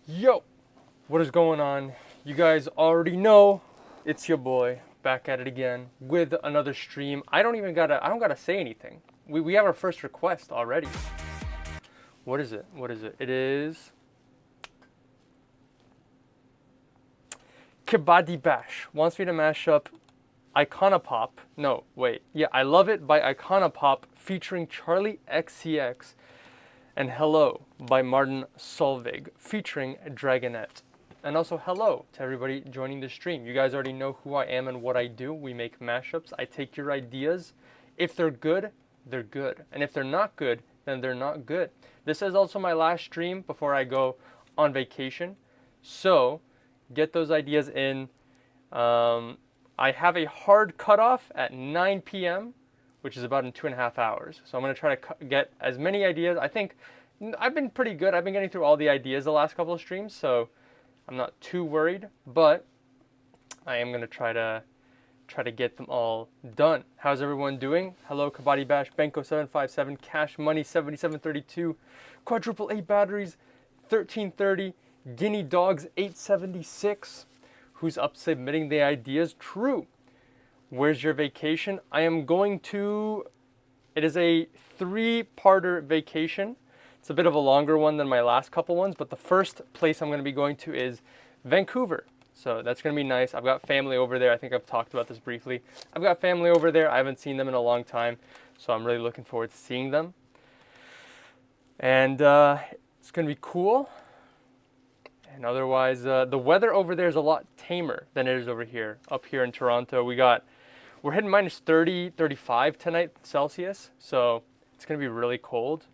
Yo, what is going on? You guys already know it's your boy back at it again with another stream. I don't gotta say anything. We have our first request already. What is it? What is it? It is Kibadi Bash wants me to mash up Iconopop. No, wait. Yeah, I Love It by Iconopop featuring Charlie XCX and Hello by Martin Solveig featuring Dragonette. And also hello to everybody joining the stream. You guys already know who I am and what I do. We make mashups. I take your ideas. If they're good, they're good. And if they're not good, then they're not good. This is also my last stream before I go on vacation. So get those ideas in. I have a hard cutoff at 9 p.m., which is about in 2.5 hours. So I'm going to try to get as many ideas. I think I've been pretty good. I've been getting through all the ideas the last couple of streams, so I'm not too worried. But I am going to try to get them all done. How's everyone doing? Hello, Kabaddi Bash, Benko757, Cash Money 7732, Quadruple A Batteries 1330, Guinea Dogs 876. Who's up submitting the ideas? True. Where's your vacation? I am going to, it is a 3-parter vacation. It's a bit of a longer one than my last couple ones, but the first place I'm going to be going to is Vancouver. So that's going to be nice. I've got family over there. I think I've talked about this briefly. I've got family over there. I haven't seen them in a long time, so I'm really looking forward to seeing them. And it's going to be cool. And otherwise, the weather over there is a lot tamer than it is over here. Up here in Toronto, we're hitting minus 30, 35 tonight Celsius, so it's going to be really cold.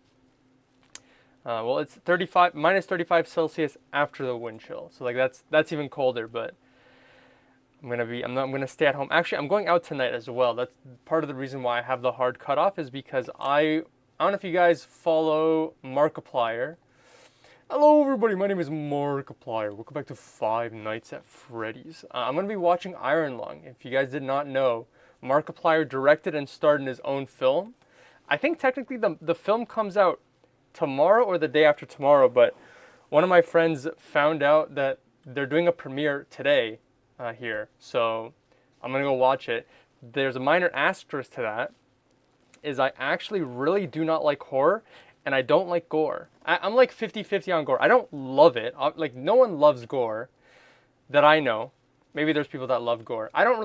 Well, it's minus 35 Celsius after the wind chill, so like that's even colder. But I'm gonna stay at home. Actually, I'm going out tonight as well. That's part of the reason why I have the hard cutoff is because I don't know if you guys follow Markiplier. Hello everybody, my name is Markiplier. Welcome back to Five Nights at Freddy's. I'm going to be watching Iron Lung. If you guys did not know, Markiplier directed and starred in his own film. I think technically the film comes out tomorrow or the day after tomorrow, but one of my friends found out that they're doing a premiere today here, so I'm going to go watch it. There's a minor asterisk to that, is I actually really do not like horror, and I don't like gore. I'm like 50-50 on gore. I don't love it. Like, no one loves gore that I know. Maybe there's people that love gore. I don't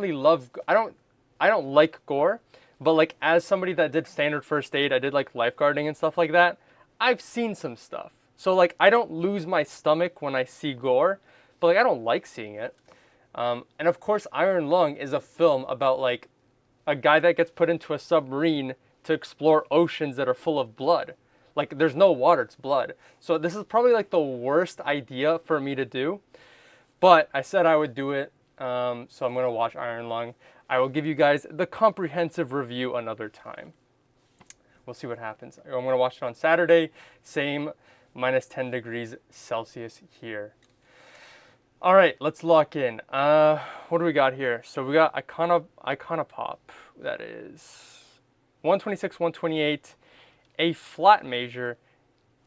like gore, but like as somebody that did standard first aid, I did like lifeguarding and stuff like that, I've seen some stuff. So like I don't lose my stomach when I see gore, but like I don't like seeing it. And of course Iron Lung is a film about like a guy that gets put into a submarine to explore oceans that are full of blood. Like, there's no water, it's blood. So this is probably like the worst idea for me to do. But I said I would do it, so I'm going to watch Iron Lung. I will give you guys the comprehensive review another time. We'll see what happens. I'm going to watch it on Saturday. Same, minus 10 degrees Celsius here. All right, let's lock in. What do we got here? So we got Iconopop. That is 126, 128. A flat major,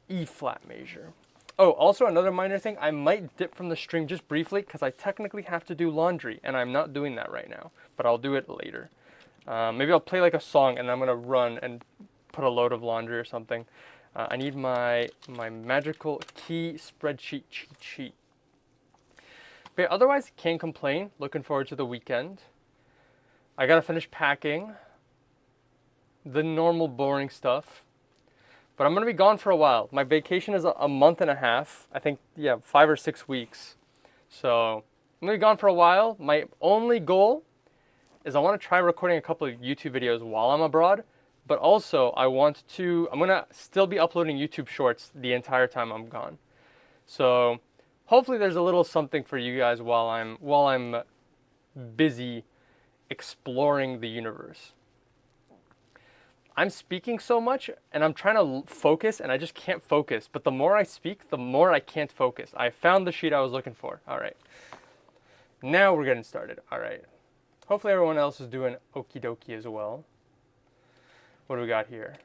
E flat major. Oh, also another minor thing, I might dip from the stream just briefly because I technically have to do laundry and I'm not doing that right now, but I'll do it later. Maybe I'll play like a song and I'm gonna run and put a load of laundry or something. I need my magical key spreadsheet cheat sheet. But otherwise, can't complain. Looking forward to the weekend. I gotta finish packing. The normal boring stuff. But I'm going to be gone for a while. My vacation is a month and a half. I think, yeah, 5 or 6 weeks. So I'm going to be gone for a while. My only goal is I want to try recording a couple of YouTube videos while I'm abroad. But also I'm going to still be uploading YouTube shorts the entire time I'm gone. So hopefully there's a little something for you guys while I'm busy exploring the universe. I'm speaking so much and I'm trying to focus and I just can't focus. But the more I speak, the more I can't focus. I found the sheet I was looking for. All right. Now we're getting started. All right. Hopefully everyone else is doing okie dokie as well. What do we got here?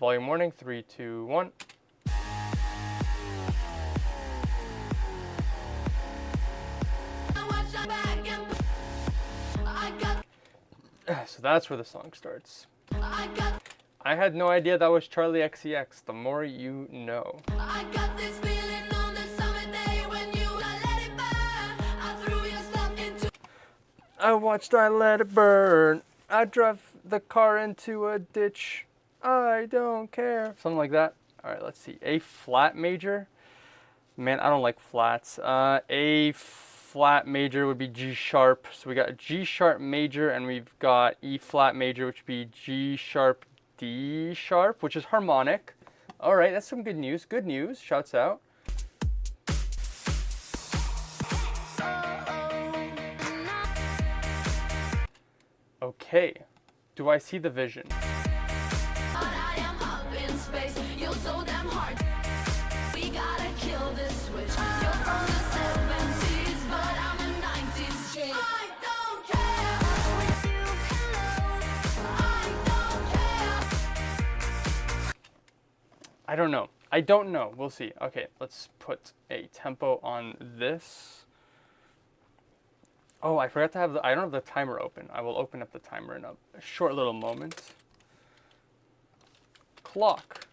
Volume warning, 3, 2, 1. that's where the song starts. I had no idea that was Charlie XCX. The more you know. I got this feeling on the summer day when you let it burn. I threw your stuff into. I watched I Let It Burn. I drove the car into a ditch. I don't care. Something like that. All right, let's see. A flat major. Man, I don't like flats. A flat major would be G sharp. So we got G sharp major, and we've got E flat major, which would be G sharp, D sharp, which is harmonic. All right, that's some good news. Good news. Shouts out. Okay. Do I see the vision? I don't know. I don't know. We'll see. Okay, let's put a tempo on this. Oh, I forgot to have I don't have the timer open. I will open up the timer in a short little moment. Clock.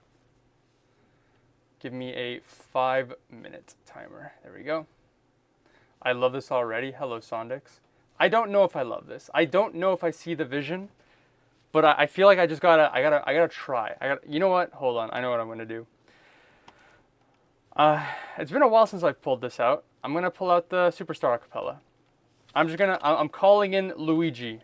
Give me a 5-minute timer. There we go. I love this already. Hello, Sondix. I don't know if I love this. I don't know if I see the vision. But I feel like I gotta try. You know what? Hold on. I know what I'm gonna do. It's been a while since I've pulled this out. I'm gonna pull out the Superstar Acapella. I'm calling in Luigi.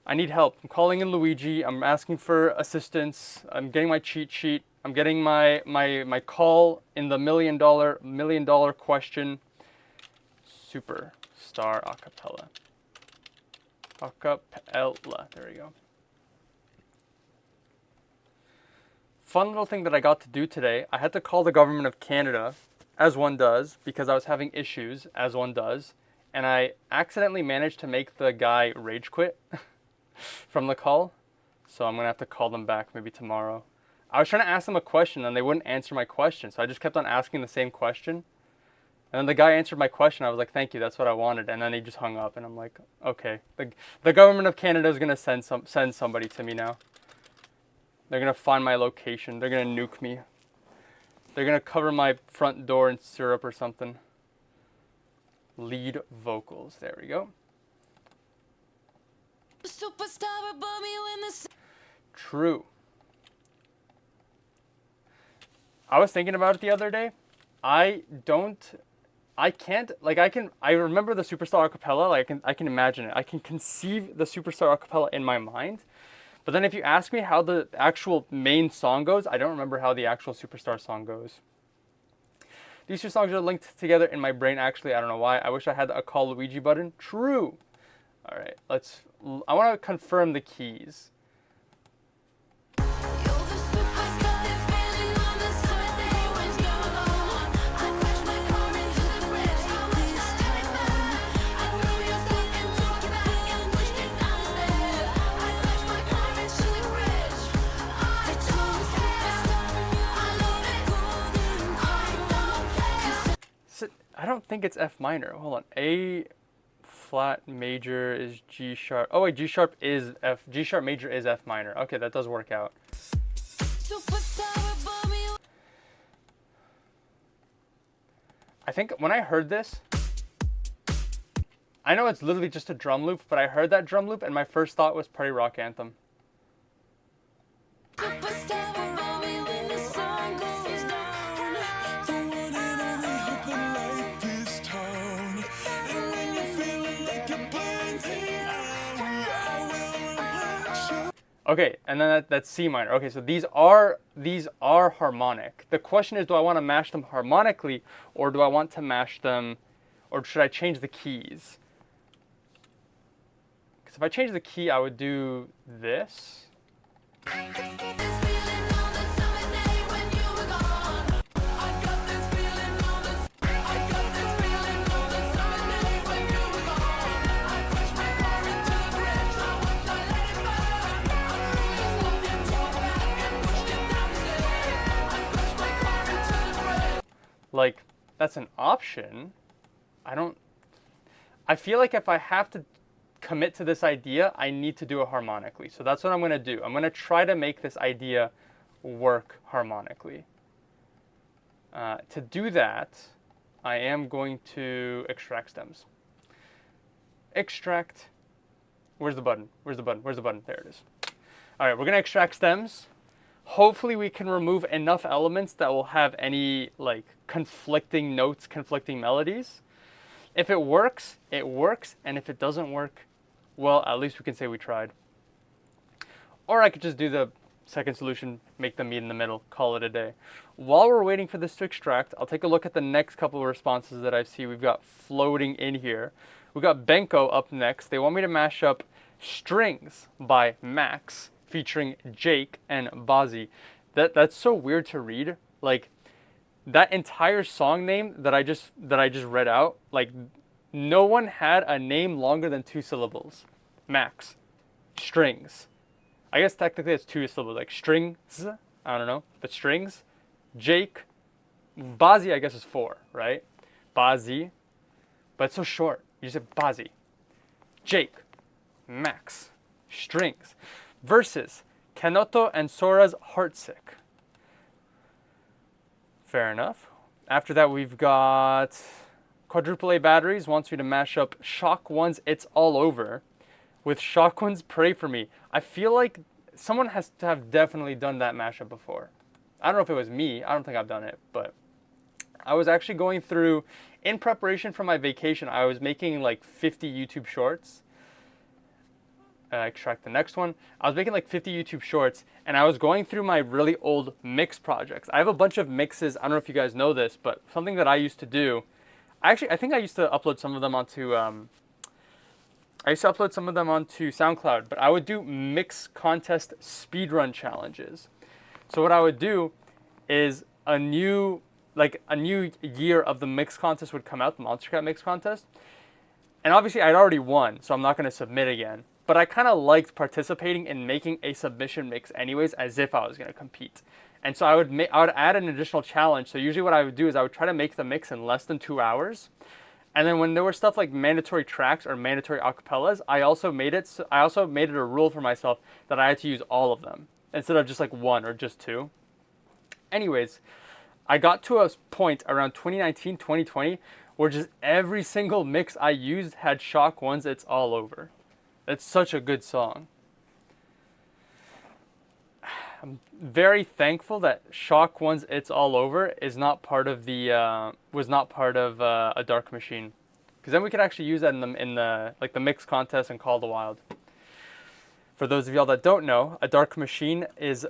I need help. I'm calling in Luigi. I'm asking for assistance. I'm getting my cheat sheet. I'm getting my call in the million dollar question. Superstar Acapella. Acapella. There we go. Fun little thing that I got to do today. I had to call the government of Canada, as one does, because I was having issues, as one does. And I accidentally managed to make the guy rage quit from the call. So I'm going to have to call them back maybe tomorrow. I was trying to ask them a question and they wouldn't answer my question. So I just kept on asking the same question. And then the guy answered my question. I was like, thank you, that's what I wanted. And then he just hung up. And I'm like, okay. The government of Canada is going to send somebody to me now. They're going to find my location. They're going to nuke me. They're going to cover my front door in syrup or something. Lead vocals. There we go. True. I was thinking about it the other day. I remember the Superstar Acapella, like I can imagine it. I can conceive the Superstar Acapella in my mind. But then if you ask me how the actual main song goes, I don't remember how the actual Superstar song goes. These two songs are linked together in my brain, actually. I don't know why. I wish I had a call Luigi button. True. All right, I want to confirm the keys. I don't think it's F minor. Hold on. A flat major is G sharp. Oh wait, G sharp is F. G sharp major is F minor. Okay, that does work out. I think when I heard this, I know it's literally just a drum loop, but I heard that drum loop and my first thought was Party Rock Anthem. Okay, and then that's C minor. Okay, so these are harmonic. The question is, do I want to mash them harmonically, or do I want to mash them, or should I change the keys? Because if I change the key, I would do this. Like, that's an option. I feel like if I have to commit to this idea, I need to do it harmonically. So that's what I'm going to do. I'm going to try to make this idea work harmonically. To do that, I am going to extract stems. Extract. Where's the button? Where's the button? Where's the button? There it is. All right, we're going to extract stems. Hopefully we can remove enough elements that will have any like conflicting notes, conflicting melodies. If it works, and if it doesn't work, well, at least we can say we tried. Or I could just do the second solution, make them meet in the middle, call it a day. While we're waiting for this to extract, I'll take a look at the next couple of responses that I see we've got floating in here. We've got Benko up next. They want me to mash up Strings by Max featuring Jake and Bazzi. That's so weird to read. Like that entire song name that I just read out, like no one had a name longer than 2 syllables. Max, Strings. I guess technically it's 2 syllables, like Strings, I don't know, but Strings, Jake, Bazzi I guess is 4, right? Bazzi, but it's so short. You say Bazzi, Jake, Max, Strings, versus Kenoto and Sora's Heartsick. Fair enough. After that, we've got Quadruple A Batteries wants me to mash up Shock One's It's All Over with Shock One's Pray For Me. I feel like someone has to have definitely done that mashup before. I don't know if it was me. I don't think I've done it, but I was actually going through, in preparation for my vacation, I was making like 50 YouTube shorts. Extract the next one. I was making like 50 YouTube shorts, and I was going through my really old mix projects. I have a bunch of mixes. I don't know if you guys know this, but something that I used to do, I think I used to upload some of them onto SoundCloud, but I would do mix contest speedrun challenges. So what I would do is a new year of the mix contest would come out, the Monster Cat mix contest, and obviously I'd already won, so I'm not going to submit again. But I kind of liked participating in making a submission mix anyways, as if I was going to compete. And so I would add an additional challenge. So usually what I would do is I would try to make the mix in less than 2 hours. And then when there were stuff like mandatory tracks or mandatory acapellas, I also made it a rule for myself that I had to use all of them instead of just like 1 or just 2. Anyways, I got to a point around 2019, 2020 where just every single mix I used had Shock One's It's All Over. It's such a good song. I'm very thankful that Shock One's It's All Over is not part of the was not part of a Dark Machine, because then we could actually use that in the like the mix contest and Call the Wild. For those of y'all that don't know, a Dark Machine is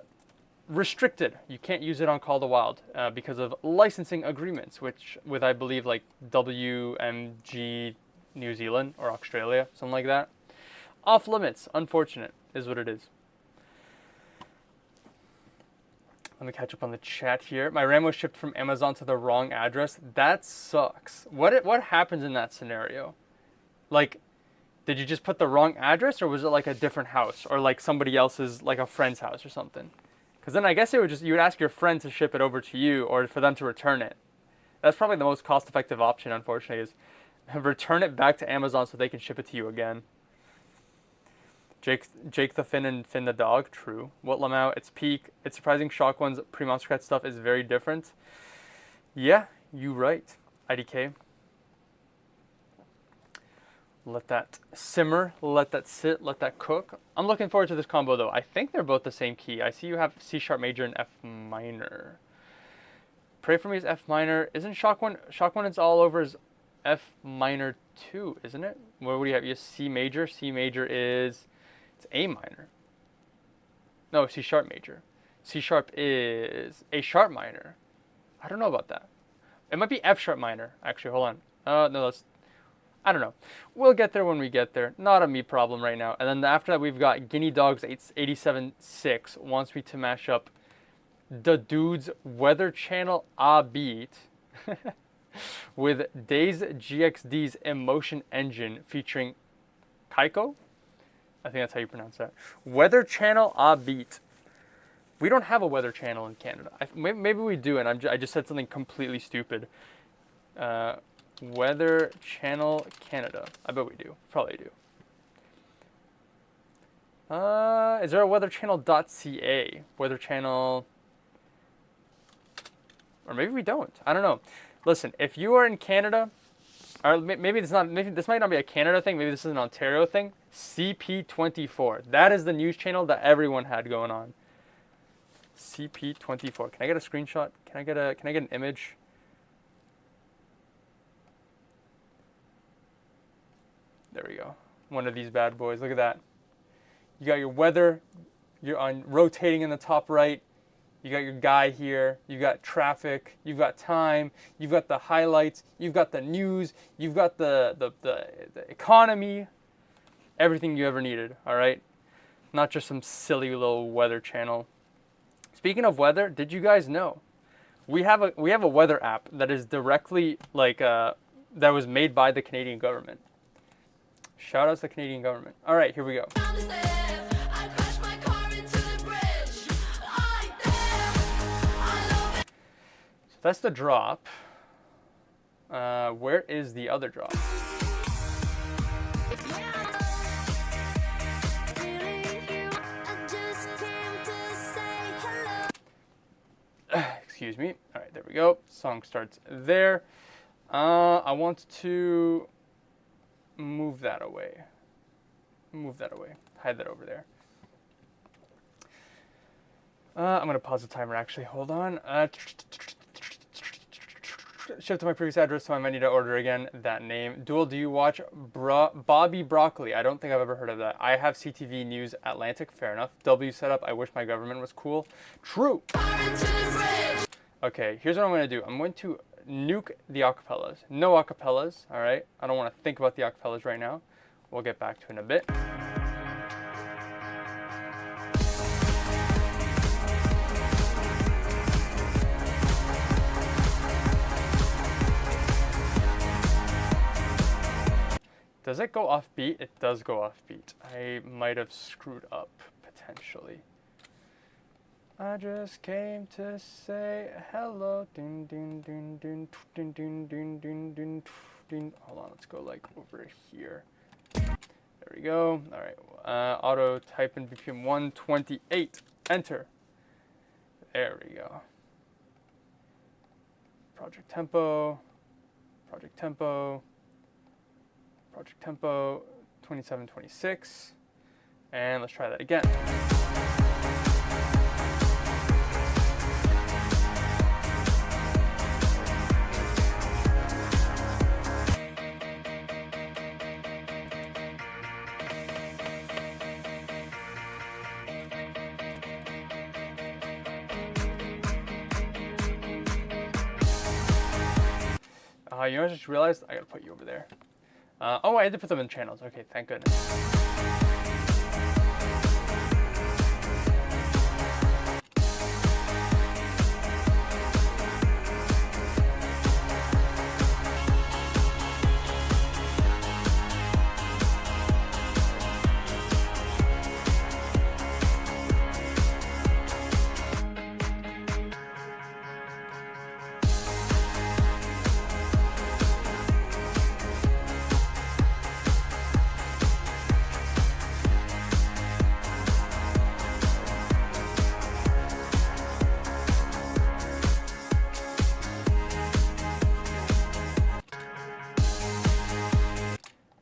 restricted. You can't use it on Call the Wild because of licensing agreements, with I believe like WMG New Zealand or Australia, something like that. Off limits. Unfortunate is what it is. Let me catch up on the chat here. My RAM was shipped from Amazon to the wrong address. That sucks. What happens in that scenario? Like, did you just put the wrong address, or was it like a different house, or like somebody else's, like a friend's house or something? Because then I guess you would ask your friend to ship it over to you, or for them to return it. That's probably the most cost-effective option, unfortunately, is return it back to Amazon so they can ship it to you again. Jake the Finn and Finn the Dog, true. What Lamau, it's peak. It's surprising Shock One's pre-Monster Cat stuff is very different. Yeah, you right, IDK. Let that simmer, let that sit, let that cook. I'm looking forward to this combo though. I think they're both the same key. I see you have C sharp major and F minor. Pray For Me is F minor. Isn't Shock One It's All Over is F minor 2, isn't it? What do you have? You have C major. C major is... It's A minor. No, C sharp major. C sharp is A sharp minor. I don't know about that. It might be F sharp minor. Actually, hold on. No, that's... I don't know. We'll get there when we get there. Not a me problem right now. And then after that, we've got Guinea Dogs 87.6 wants me to mash up the dude's Weather Channel A Beat with Days GXD's Emotion Engine featuring Kaiko? I think that's how you pronounce that. Weather Channel A Beat. We don't have a Weather Channel in Canada. Maybe we do, and I just said something completely stupid. Weather Channel Canada. I bet we do. Probably do. Is there a weatherchannel.ca? Weather Channel, or maybe we don't. I don't know. Listen, if you are in Canada, or maybe it's not. Maybe this might not be a Canada thing. Maybe this is an Ontario thing. CP24. That is the news channel that everyone had going on. CP24. Can I get a screenshot? Can I get an image? There we go. One of these bad boys. Look at that. You got your weather. You're on rotating in the top right. You got your guy here. You got traffic. You've got time. You've got the highlights. You've got the news. You've got the economy. Everything you ever needed. All right. Not just some silly little weather channel. Speaking of weather, did you guys know we have a weather app that is directly that was made by the Canadian government. Shout out to the Canadian government. All right, here we go. So that's the drop. Where is the other drop? Excuse me. All right, there we go. Song starts there. I want to move that away. Move that away. Hide that over there. I'm going to pause the timer, actually. Hold on. Shift to my previous address, so I might need to order again that name. Duel, do you watch Bobby Broccoli? I don't think I've ever heard of that. I have CTV News Atlantic. Fair enough. W setup. I wish my government was cool. True. Okay, here's what I'm going to do. I'm going to nuke the acapellas. No acapellas, all right? I don't want to think about the acapellas right now. We'll get back to it in a bit. Does it go off beat? It does go off beat. I might have screwed up, potentially. I just came to say hello. Dun, dun, dun, dun, dun, dun, dun, dun, dun, dun. Hold on, let's go like over here. There we go. All right. Auto type in BPM 128. Enter. There we go. Project tempo. Project tempo. Project tempo. 2726. And let's try that again. You know, I just realized I gotta put you over there. Oh, I had to put them in channels. Okay, thank goodness.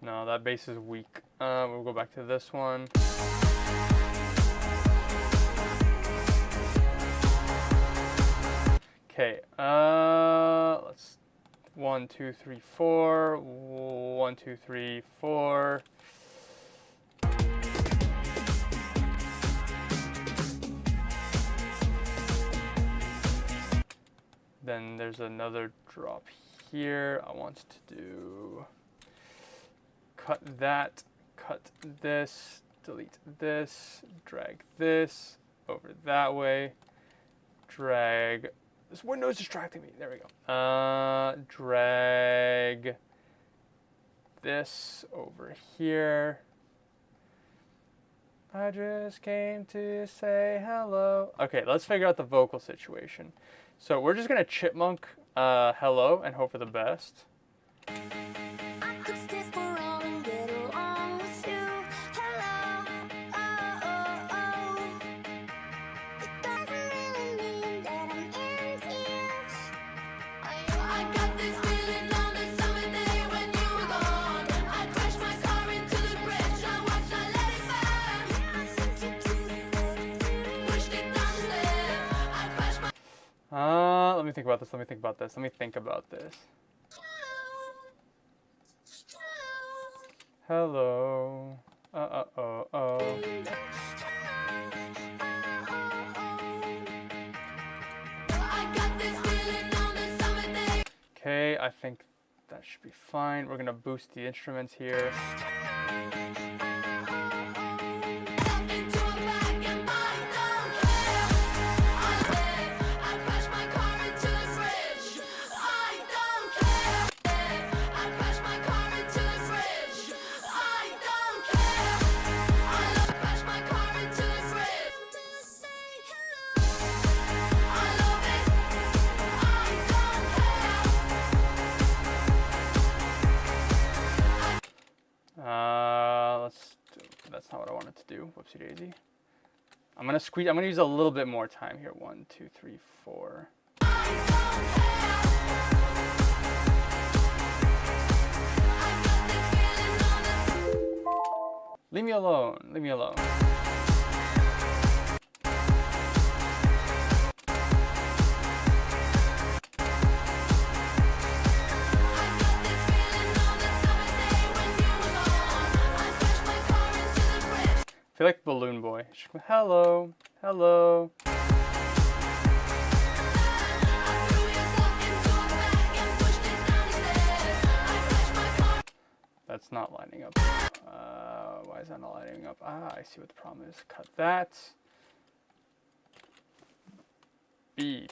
No, that bass is weak. We'll go back to this one. Okay, let's 1, 2, 3, 4. 1, 2, 3, 4. Then there's another drop here. I want to do cut that, cut this, delete this, drag this over that way, drag. This window is distracting me. There we go. Drag this over here. I just came to say hello. Okay, let's figure out the vocal situation. So we're just gonna chipmunk hello and hope for the best. about this. Let me think about this. Let me think about this. Hello. Oh. Okay, I think that should be fine. We're gonna boost the instruments here. That's not what I wanted to do. Whoopsie daisy. I'm gonna use a little bit more time here. 1, 2, 3, 4. Leave me alone. Leave me alone. I feel like Balloon Boy. Hello, hello. That's not lining up. Why is that not lining up? Ah, I see what the problem is. Cut that. B.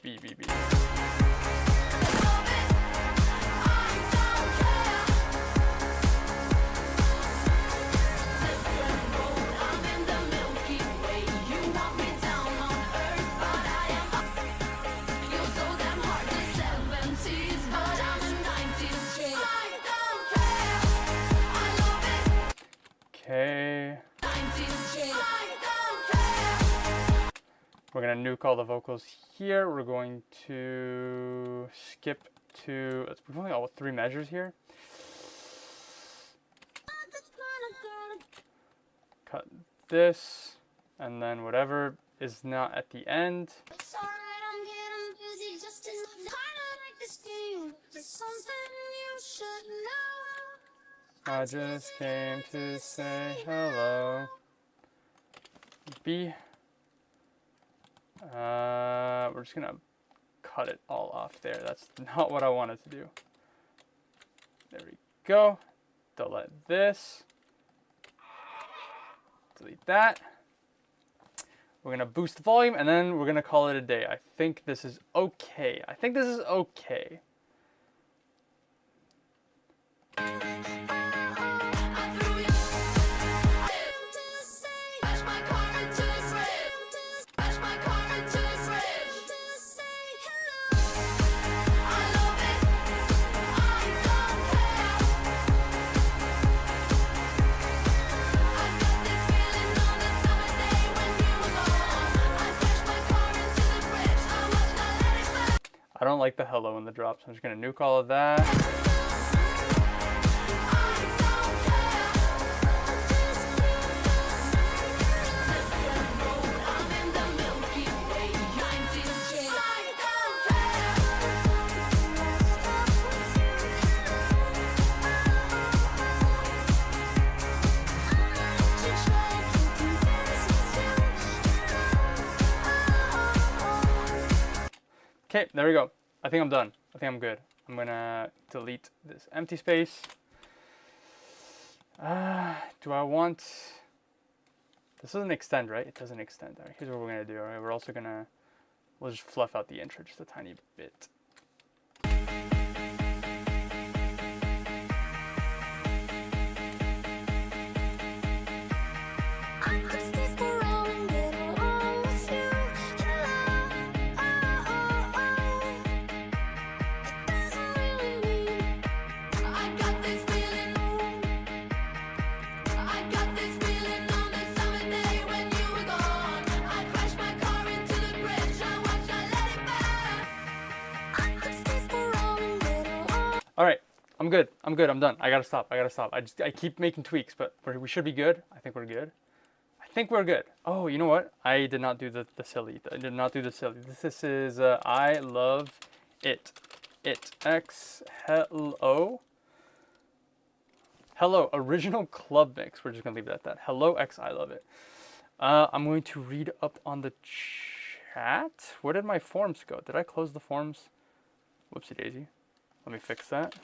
Okay. We're gonna nuke all the vocals here. We're going to skip to, we've only got 3 measures here. Cut this, and then whatever is not at the end. I just came to say hello. B. We're just gonna cut it all off there. That's not what I wanted to do. There we go. Delete this. Delete that. We're gonna boost the volume and then we're gonna call it a day. I think this is okay. I don't like the hello in the drop, so I'm just gonna nuke all of that. Okay, there we go. I think I'm done. I think I'm good. I'm gonna delete this empty space. Do I want... This doesn't extend, right? It doesn't extend. All right, here's what we're gonna do. All right, we're also gonna... We'll just fluff out the intro just a tiny bit. All right, I'm good. I'm done. I gotta stop. I keep making tweaks, but we should be good. I think we're good. Oh, you know what? I did not do the silly. This is I love X, hello. Hello, original club mix. We're just gonna leave it at that. Hello X, I love it. I'm going to read up on the chat. Where did my forms go? Did I close the forms? Whoopsie daisy. Let me fix that.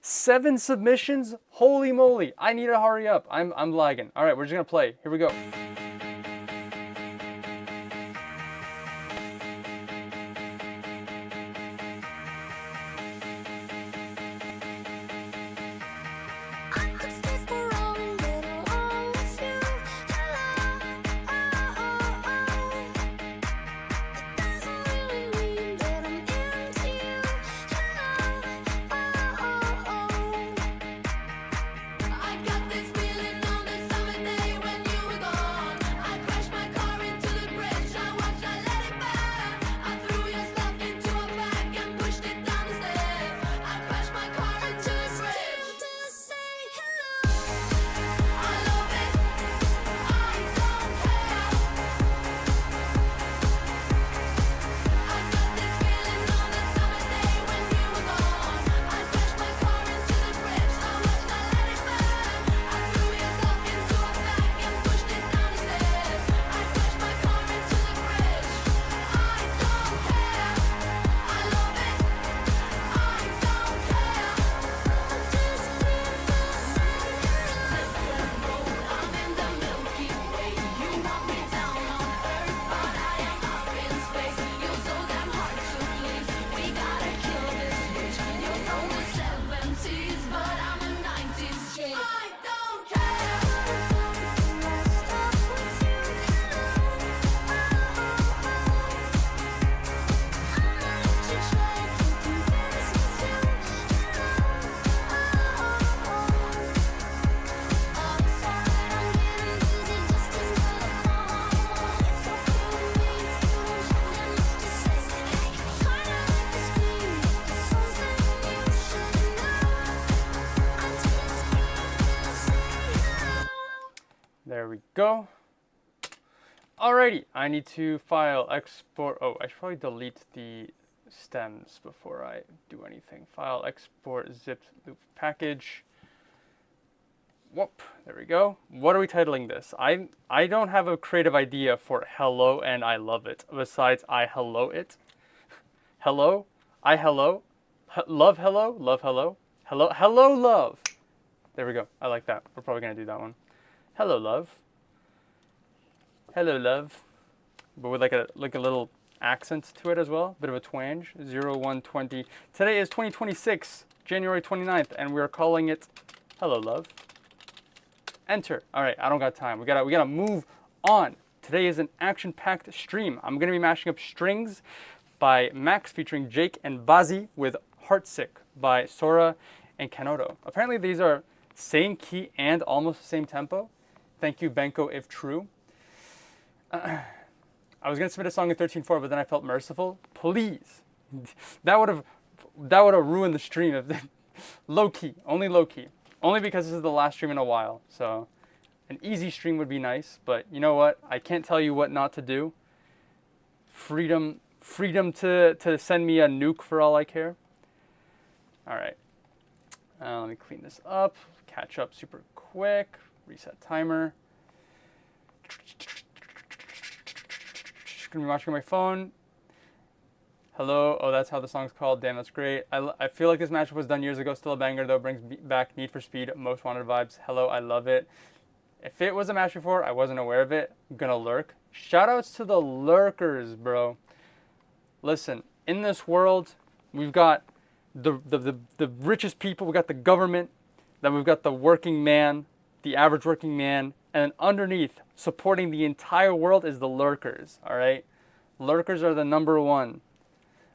7 submissions? Holy moly. I need to hurry up. I'm lagging. All right, we're just gonna play. Here we go. There we go. Alrighty, I need to file, export. Oh, I should probably delete the stems before I do anything. File, export, zipped loop package. Whoop, there we go. What are we titling this? I don't have a creative idea for hello and I love it. Besides, I hello it. Hello, I hello. Love hello, love hello. Hello, hello love. There we go. I like that. We're probably gonna do that one. Hello love. Hello love. But with like a little accent to it as well. Bit of a twang. 0120. Today is 2026, January 29th, and we are calling it Hello Love. Enter. All right, I don't got time. We gotta move on. Today is an action-packed stream. I'm gonna be mashing up Strings by Max featuring Jake and Bazi with Heartsick by Sora and Kanoto. Apparently these are same key and almost the same tempo. Thank you, Benko, if true. I was gonna submit a song in 13/4, but then I felt merciful. Please, that would have ruined the stream. If low key, only because this is the last stream in a while. So an easy stream would be nice, but you know what? I can't tell you what not to do. Freedom to send me a nuke for all I care. All right, let me clean this up. Catch up super quick. Reset timer. Gonna be watching my phone. Hello. Oh, that's how the song's called. Damn, that's great. I feel like this matchup was done years ago. Still a banger though. Brings back Need for Speed, Most Wanted vibes. Hello, I love it. If it was a match before, I wasn't aware of it. I'm gonna lurk. Shoutouts to the lurkers, bro. Listen, in this world, we've got the richest people. We got the government. Then we've got the working man, the average working man, and then underneath, supporting the entire world, is the lurkers, all right? Lurkers are the #1.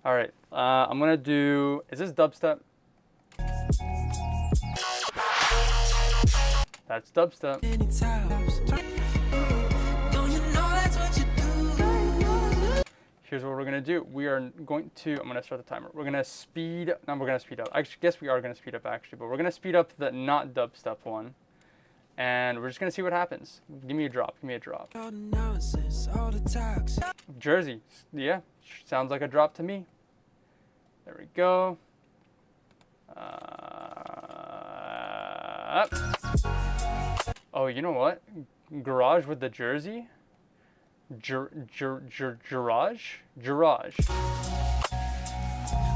All right, I'm gonna do, is this dubstep? That's dubstep. Here's what we're gonna do. We are going to, I'm gonna start the timer. We're gonna speed up. I guess we are gonna speed up actually, but we're gonna speed up the not dubstep one. and we're just gonna see what happens. Give me a drop. Give me a drop. Jersey. Yeah, sounds like a drop to me. There we go. Oh, you know what? Garage with the Jersey. Garage.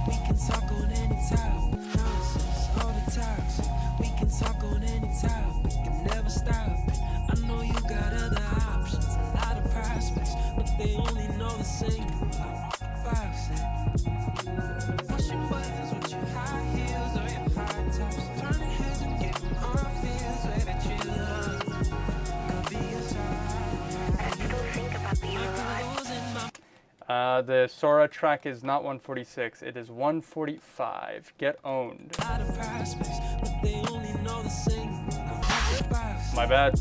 We can talk on any time. Nonsense, all the talks. We can talk on any time. We can never stop. I know you got other options, a lot of prospects, but they only know the same. Five cents. Pushing buttons with your high heels or your high tops. Turning heads and getting on feels way that you love. Could be a time. I still think about the The Sora track is not 146, it is 145. Get owned. My bad.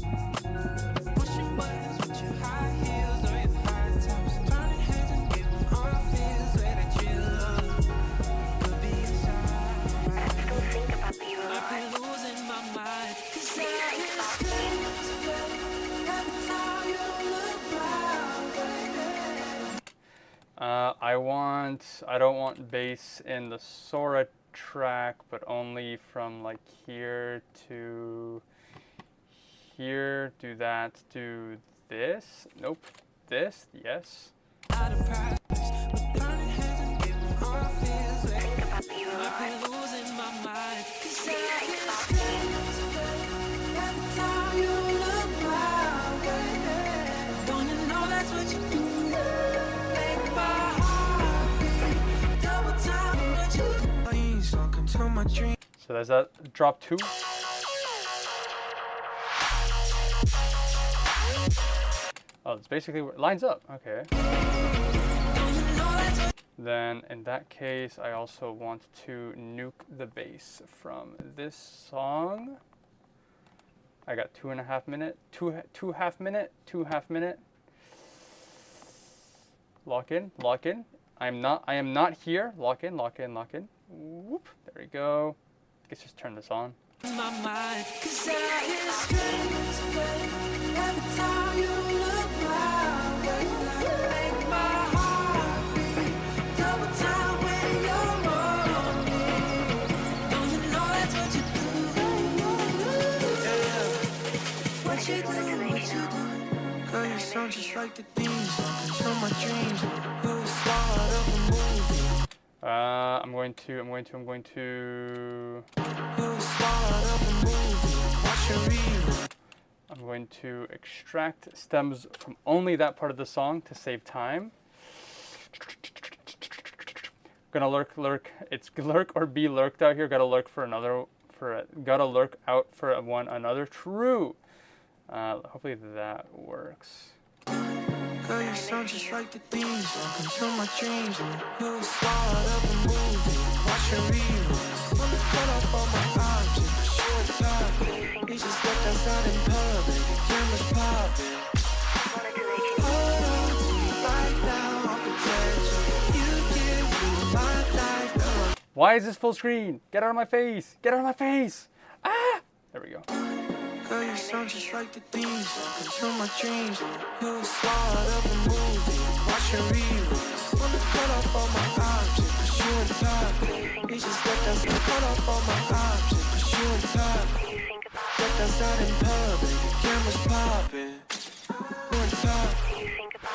I don't want bass in the Sora track, but only from like here to here. Do that, do this. Nope. This, yes. So there's that drop 2. Oh, it's basically lines up. Okay. Then in that case, I also want to nuke the bass from this song. I got 2.5 minute, two half minute. Lock in. I am not here. Lock in. Whoop. There we go. Let's just turn this on. Just like the things until my dreams will start of a movie. I'm going to I'm going to extract stems from only that part of the song to save time. Gonna lurk. It's lurk or be lurked out here. Gotta lurk for another. Gotta lurk out for another. True. Hopefully that works. Girl, you sound just like the theme song until my dreams will start of a movie. Watch your reruns. Wanna cut off all my options, but you on top. We just stepped outside in public, the camera's popping. Hold on to me right now, I'll protect you. You give me my life, girl. Why is this full screen? Get out of my face! Get out of my face! Ah! There we go. Girl, you sound just like the theme song until my dreams will start of a movie. Watch your reruns. Wanna cut off all my options, but you on top. We just stepped outside, cut off all my options, but you on top. Stepped outside in public, the camera's popping. You on top.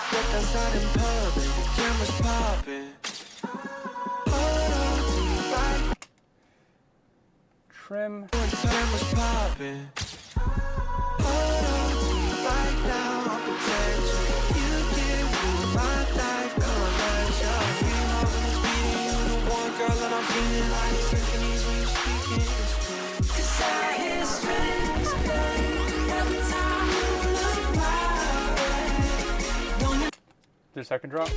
Stepped outside in public, the camera's popping. Hold on to me right. Trim. Camera's popping. Hold on to me right now, I'll protect you. You give me my life, girl, I let you. You heart when it's beating, you the one girl that I'm feeling like symphonies when you speaking. 'Cause I hear strings play every time you look my way. There's a second drop.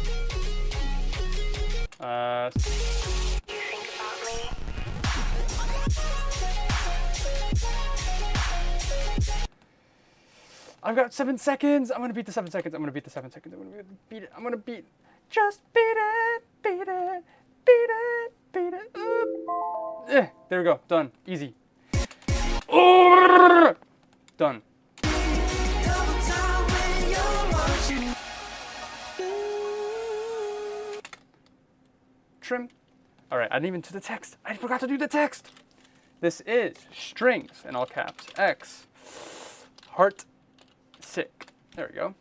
I've got 7 seconds. I'm gonna beat the 7 seconds. I'm gonna beat it. I'm gonna beat. Just beat it. There we go. Done. Easy. Oh! Done. Trim. All right, I didn't even do the text. I forgot to do the text. This is strings in all caps. X. Heart. Sick. There we go.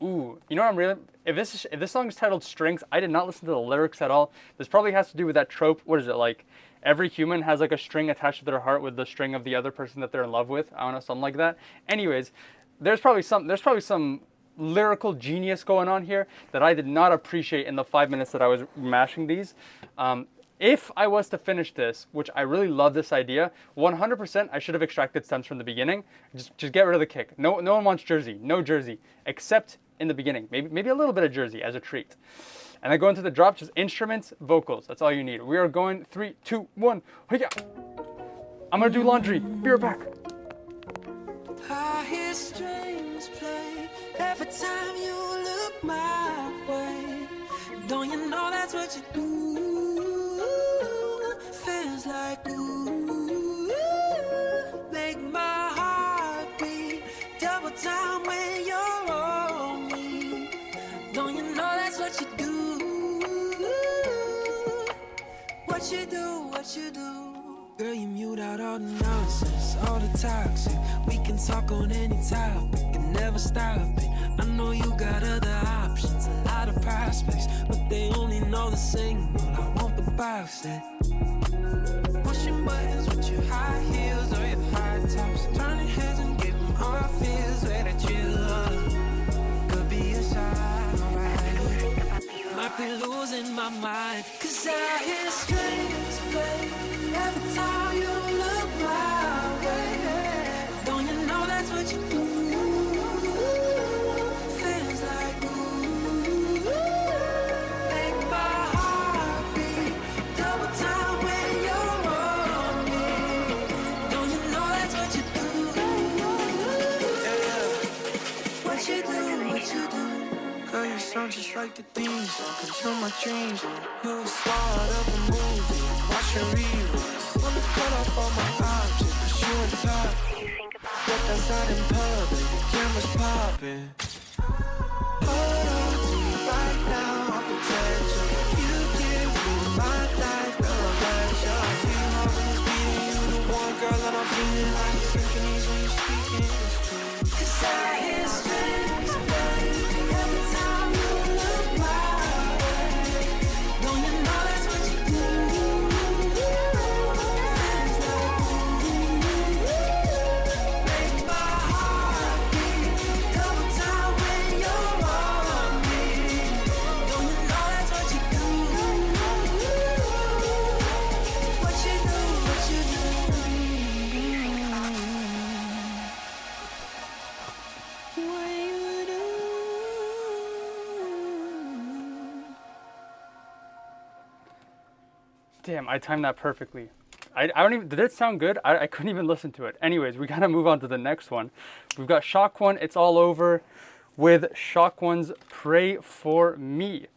Ooh, you know what I'm really... If this song is titled Strings, I did not listen to the lyrics at all. This probably has to do with that trope. What is it, like, every human has like a string attached to their heart with the string of the other person that they're in love with? I don't know, something like that. Anyways, there's probably some lyrical genius going on here that I did not appreciate in the 5 minutes that I was mashing these. If I was to finish this, which I really love this idea, 100% I should have extracted stems from the beginning. Just get rid of the kick. No one wants Jersey. No Jersey. Except in the beginning. Maybe a little bit of Jersey as a treat. And then go into the drop, just instruments, vocals. That's all you need. We are going 3, 2, 1. Hey-ya! I'm gonna do laundry. Be right back. I hear strings play every time you look my way. Don't you know that's what you do? Feels like ooh, make my heart beat double time when you're on me. Don't you know that's what you do? What you do, what you do. Girl, you mute out all the nonsense, all the toxic. We can talk on any topic and never stop it. I know you got other options, a lot of prospects, but they only know the single. I want the box set. Pushing buttons with your high heels or your high tops. Turning heads and getting hard feels where that you love. Could be a sign, alright. Might be losing my mind, cause I hear strings play every time you look my way. Don't you know that's what you do? Feels like ooh, make my heart beat double time when you're on me. Don't you know that's what you do? Yeah. What you do, what you do. Girl, you sound just like the theme song. Control my dreams. You a star of a movie. Watch your reruns. Wanna cut off all my options, cause you on top. Step outside in public, the camera's popping. Hold on to me right now, I'll protect you. You give me my life, girl, I'll let you. I feel my wings beating, you the one girl that I'm feeling like symphonies when you're speaking. Cause I hear strings play every time you look my way. Don't you know that's what you do? Damn, I timed that perfectly. I don't even, did it sound good? I couldn't even listen to it. Anyways, we gotta move on to the next one. We've got Shock One, It's All Over, with Shock One's Pray For Me.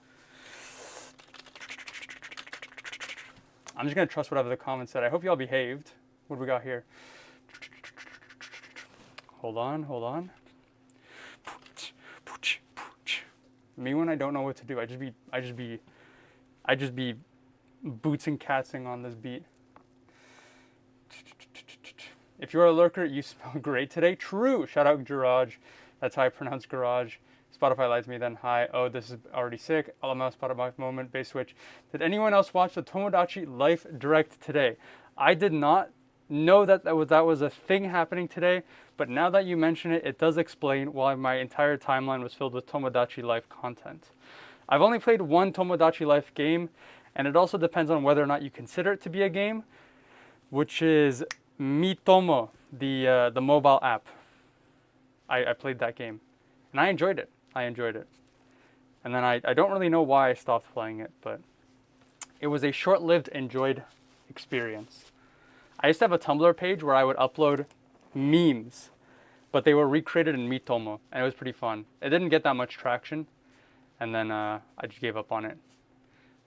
I'm just gonna trust whatever the comments said. I hope y'all behaved. What do we got here? Hold on. Me when I don't know what to do, I just be boots and catsing on this beat. If you're a lurker, you smell great today. True. Shout out Garage. That's how I pronounce garage. Spotify lights me then. Hi. Oh, this is already sick. LML Spotify moment. Base switch. Did anyone else watch the Tomodachi Life Direct today? I did not know that was a thing happening today, but now that you mention it, it does explain why my entire timeline was filled with Tomodachi Life content. I've only played one Tomodachi Life game, and it also depends on whether or not you consider it to be a game, which is Mitomo, the mobile app. I played that game, and I enjoyed it. And then I don't really know why I stopped playing it, but it was a short-lived, enjoyed experience. I used to have a Tumblr page where I would upload memes, but they were recreated in Mitomo, and it was pretty fun. It didn't get that much traction, and then I just gave up on it.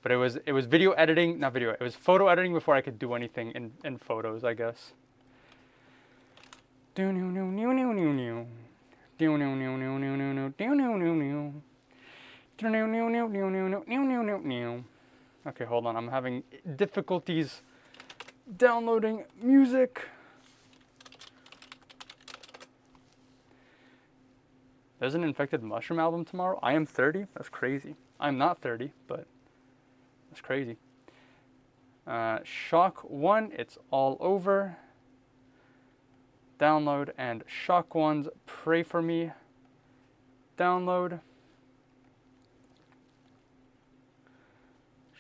But it was video editing, not video, it was photo editing before I could do anything in photos, I guess. Okay, hold on. I'm having difficulties downloading music. There's an Infected Mushroom album tomorrow. I am 30. That's crazy. I'm not 30, but that's crazy. Shock 1, it's all over. Download and Shock 1's Pray For Me. Download.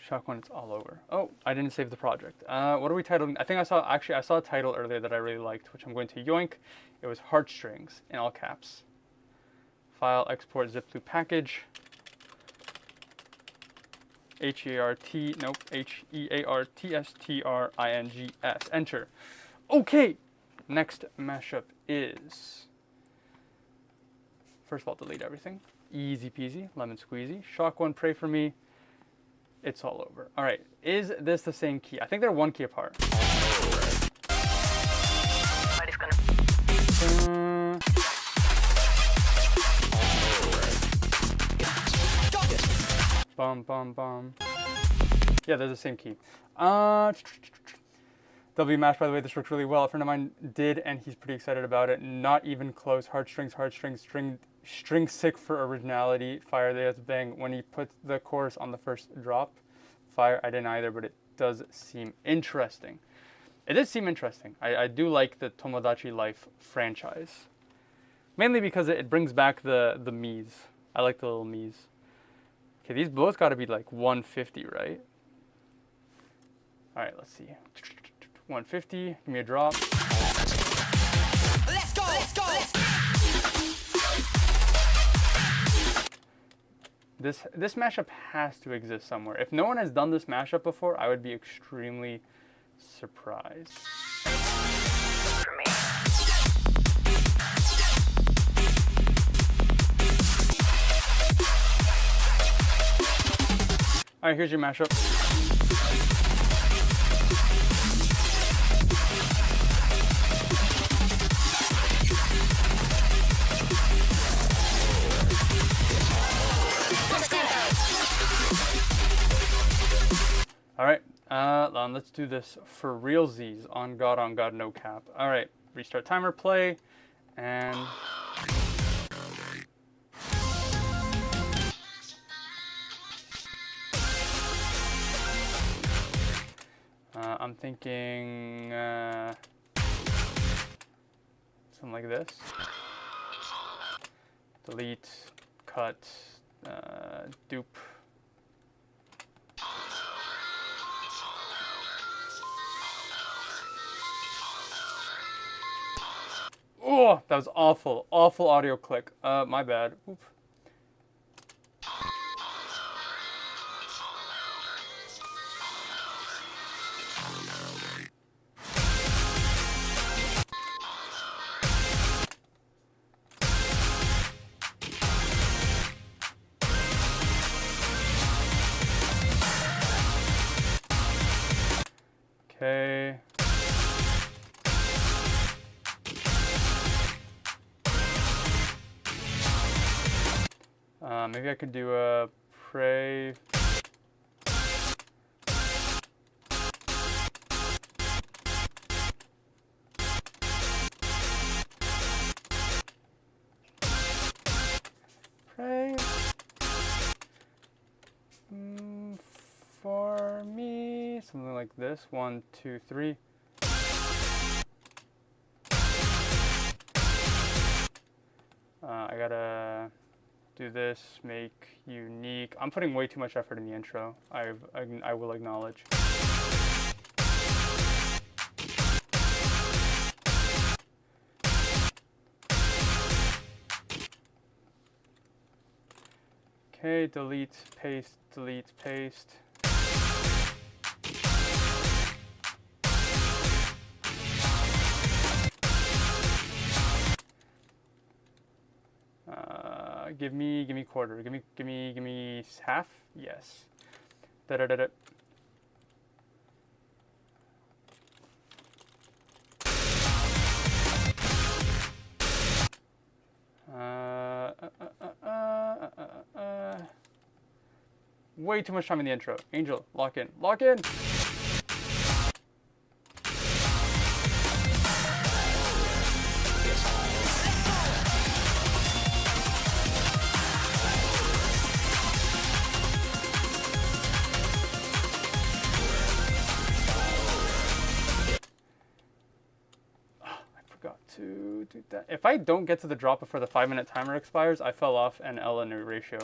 Shock 1, it's all over. Oh, I didn't save the project. What are we titling? I think I saw a title earlier that I really liked, which I'm going to yoink. It was Heartstrings in all caps. File, export, zip loop package. Heartststrings. Enter. Okay. Next mashup is. First of all, delete everything. Easy peasy, lemon squeezy. Shock 1, Pray For Me. It's all over. All right. Is this the same key? I think they're one key apart. Bum, bum, bum. Yeah, they're the same key. W Mash, by the way, this works really well. A friend of mine did, and he's pretty excited about it. Not even close. Heartstrings, string sick for originality. Fire, they have to bang. When he put the chorus on the first drop, fire, I didn't either, but it does seem interesting. It does seem interesting. I do like the Tomodachi Life franchise. Mainly because it brings back the Miis. I like the little Miis. Okay, these both got to be like 150, right? All right, let's see. 150, give me a drop. Let's go, let's go, let's go. This mashup has to exist somewhere. If no one has done this mashup before, I would be extremely surprised. For me. All right, here's your mashup. All right, let's do this for realsies. On God, no cap. All right, restart timer, play, and I'm thinking something like this. Delete, cut, dupe. Oh, that was awful. Awful audio click. My bad. Oop. Okay. Maybe I could do a pray. Pray for me. Something like this. 1, 2, 3. I gotta do this, make unique. I'm putting way too much effort in the intro. I will acknowledge. Okay, delete, paste, delete, paste. Give me quarter. Give me half. Yes. Da da da da. way too much time in the intro. Angel, lock in. Lock in! To do that. If I don't get to the drop before the 5-minute timer expires, I fell off an L in a ratio.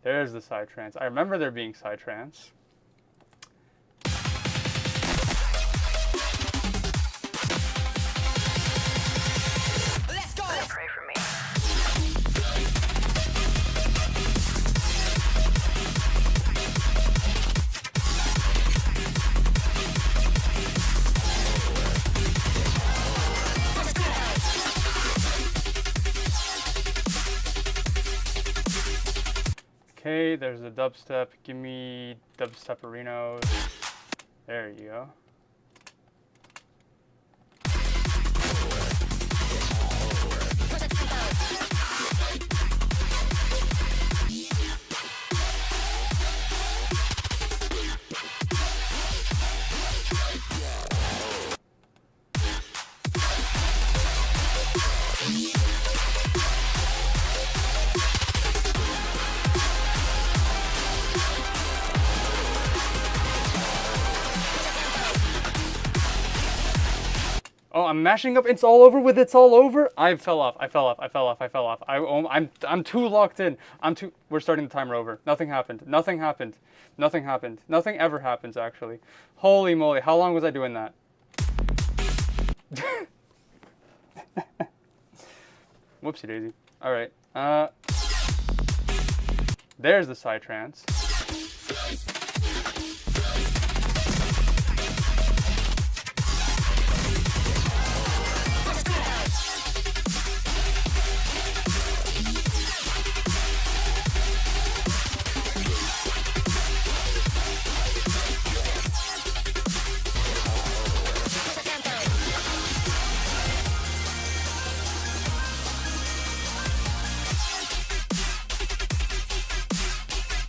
There's the side trance. I remember there being side trance. Let's go. Pray for me. Okay, there's the dubstep. Give me dubsteperinos. There you go. Oh, I'm mashing up. It's all over with. It's all over. I fell off. I'm too locked in. We're starting the timer over. Nothing happened. Nothing ever happens, actually. Holy moly. How long was I doing that? Whoopsie daisy. All right. There's the side trance.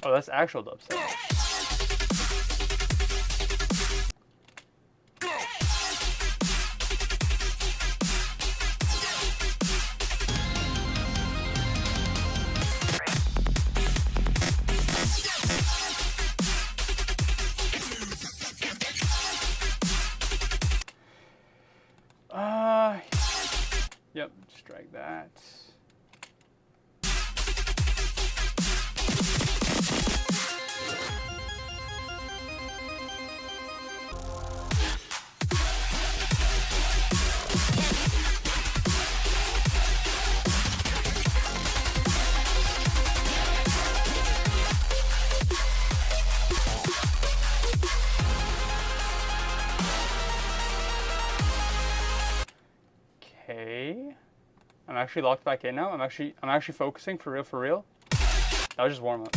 Oh, that's actual dubstep. Yep, just drag that. Okay. I'm actually locked back in now. I'm actually focusing for real. That was just warm up.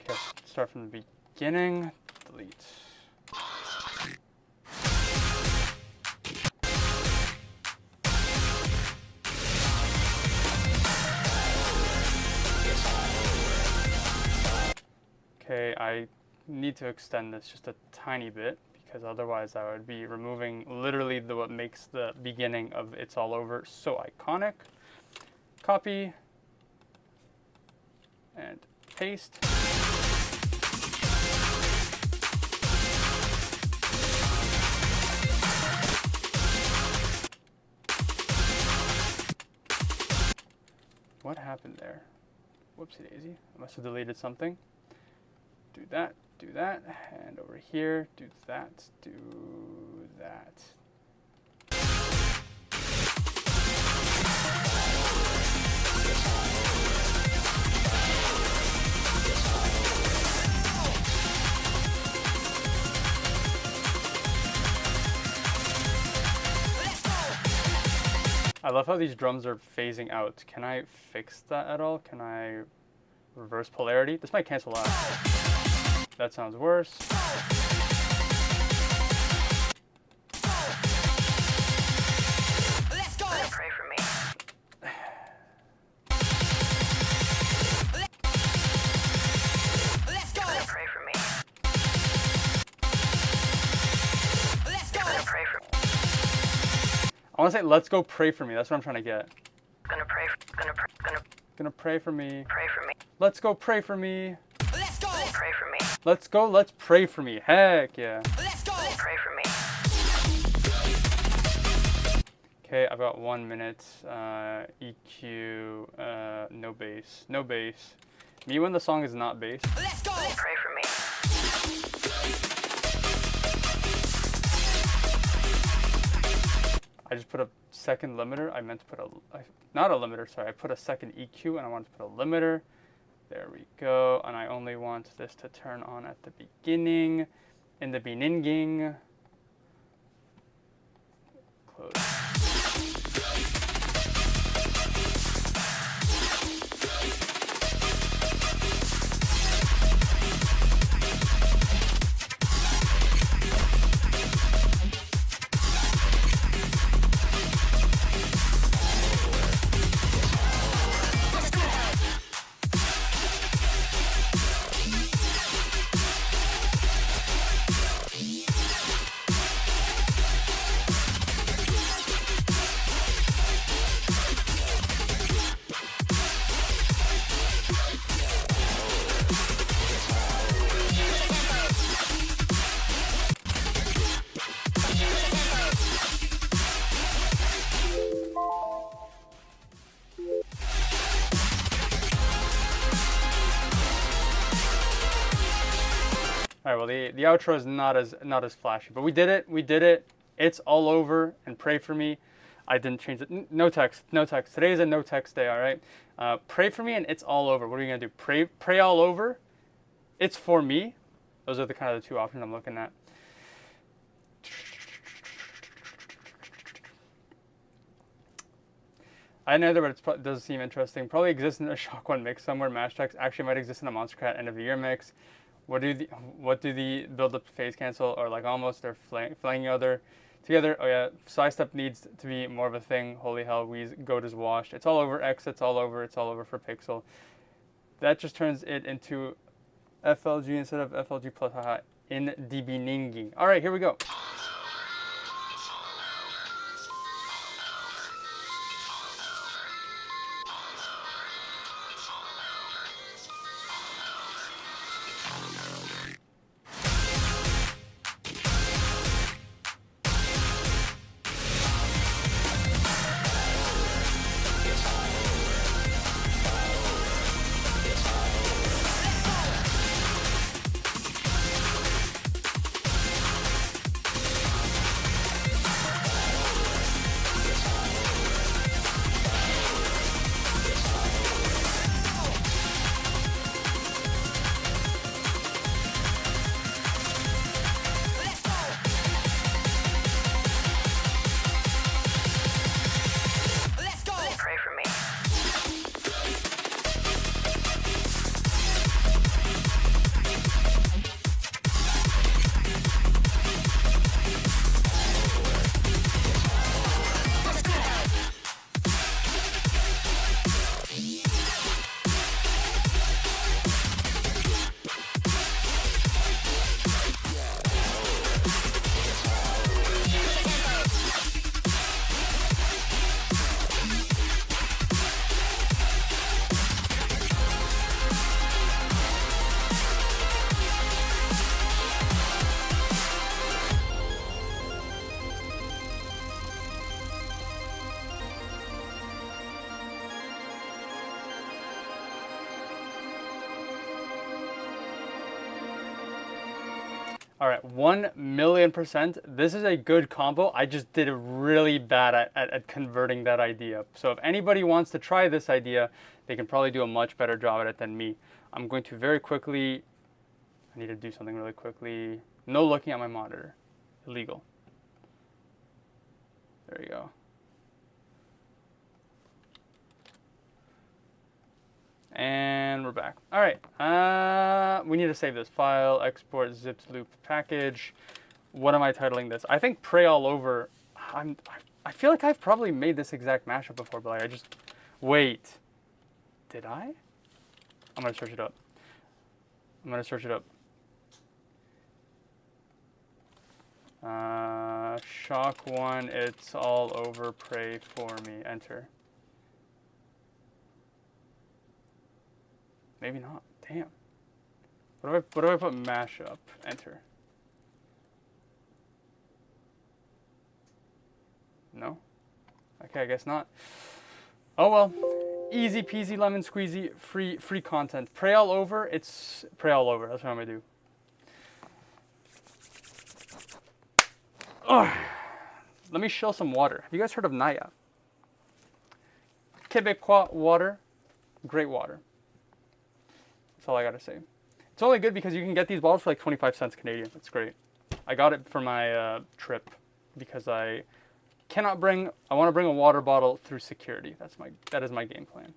Okay, start from the beginning. Delete. Okay, I need to extend this just a tiny bit because otherwise I would be removing literally what makes the beginning of It's All Over so iconic. Copy and paste. what happened there? Whoopsie daisy. I must have deleted something. Do that, and over here, do that, do that. I love how these drums are phasing out. Can I fix that at all? Can I reverse polarity? This might cancel out. That sounds worse. Let's go. Pray for me. Let's go. Pray for me. Let's go. Pray for me. I want to say, let's go pray for me. That's what I'm trying to get. Gonna pray for me. Pray for me. Let's go pray for me. Let's go. Pray for me. Let's go, let's pray for me. Heck yeah. Let's go. Pray for me. Okay, I've got 1 minute. EQ, no bass. No bass. Me when the song is not bass. Let's go. Pray for me. I just put a second limiter. I meant to put not a limiter, sorry. I put a second EQ and I wanted to put a limiter. There we go. And I only want this to turn on at the beginning. In the beginning. Close. All right, well, the outro is not as flashy, but we did it. It's all over, and pray for me. I didn't change it. No text. Today is a no text day, all right? Pray for me, and it's all over. What are you gonna do? Pray all over? It's for me? Those are the kind of the two options I'm looking at. I know that, but it doesn't seem interesting. Probably exists in a Shock One mix somewhere. Mash tracks actually might exist in a Monstercat end of the year mix. What do the build up phase cancel or like almost they're flying each other together? Oh yeah, side step needs to be more of a thing. Holy hell, Wee's goat is washed. It's all over X. It's all over for Pixel. That just turns it into FLG instead of FLG plus haha in the beginning. All right, here we go. All right, 1,000,000%. This is a good combo. I just did really bad at converting that idea. So if anybody wants to try this idea, they can probably do a much better job at it than me. I'm going to very quickly, I need to do something really quickly. No looking at my monitor. Illegal. There you go. And we're back. All right, we need to save this file, export zipped loop package. What am I titling this? I think Pray All Over. I feel like I've probably made this exact mashup before, but like I just, wait, did I? I'm gonna search it up. I'm gonna search it up. Shock 1, it's all over, pray for me, enter. Maybe not. Damn. What do I put mashup? Enter. No? Okay, I guess not. Oh well. Easy peasy lemon squeezy, free content. Pray all over, it's pray all over. That's what I'm gonna do. Oh, let me shill some water. Have you guys heard of Naya? Quebecois water. Great water. That's all I gotta say. It's only good because you can get these bottles for like 25 cents Canadian. That's great. I got it for my trip because I want to bring a water bottle through security. That is my game plan.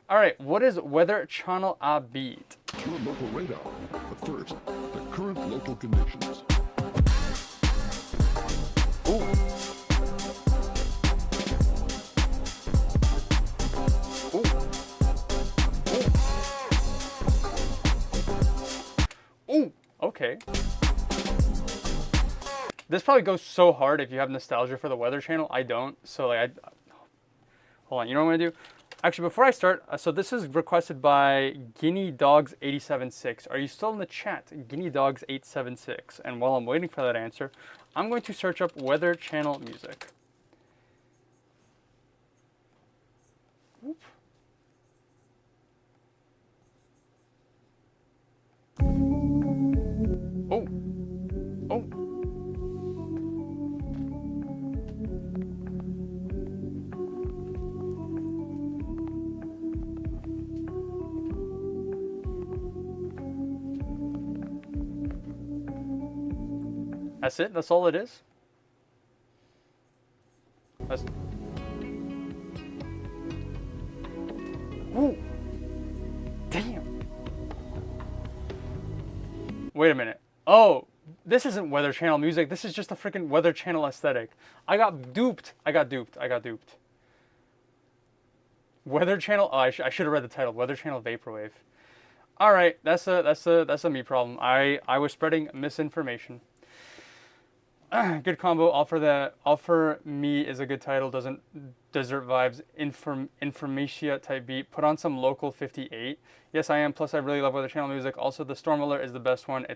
All right, what is Weather Channel Abit? Your local radar. But first, the current local conditions. Ooh. Ooh, okay. This probably goes so hard if you have nostalgia for the Weather Channel. I don't, so like hold on. You know what I'm gonna do? Actually, before I start, so this is requested by Guinea Dogs 876. Are you still in the chat, Guinea Dogs 876? And while I'm waiting for that answer, I'm going to search up Weather Channel music. Oop. Oh. Oh. That's it? That's all it is? That's... Ooh. Damn. Wait a minute. Oh, this isn't Weather Channel music. This is just a freaking Weather Channel aesthetic. I got duped. Weather Channel. Oh, I should have read the title. Weather Channel Vaporwave. All right, that's a me problem. I was spreading misinformation. Good combo. Offer Me is a good title. Doesn't desert vibes. Informatia type beat. Put on some local 58. Yes, I am. Plus, I really love Weather Channel music. Also, the Storm Alert is the best one. I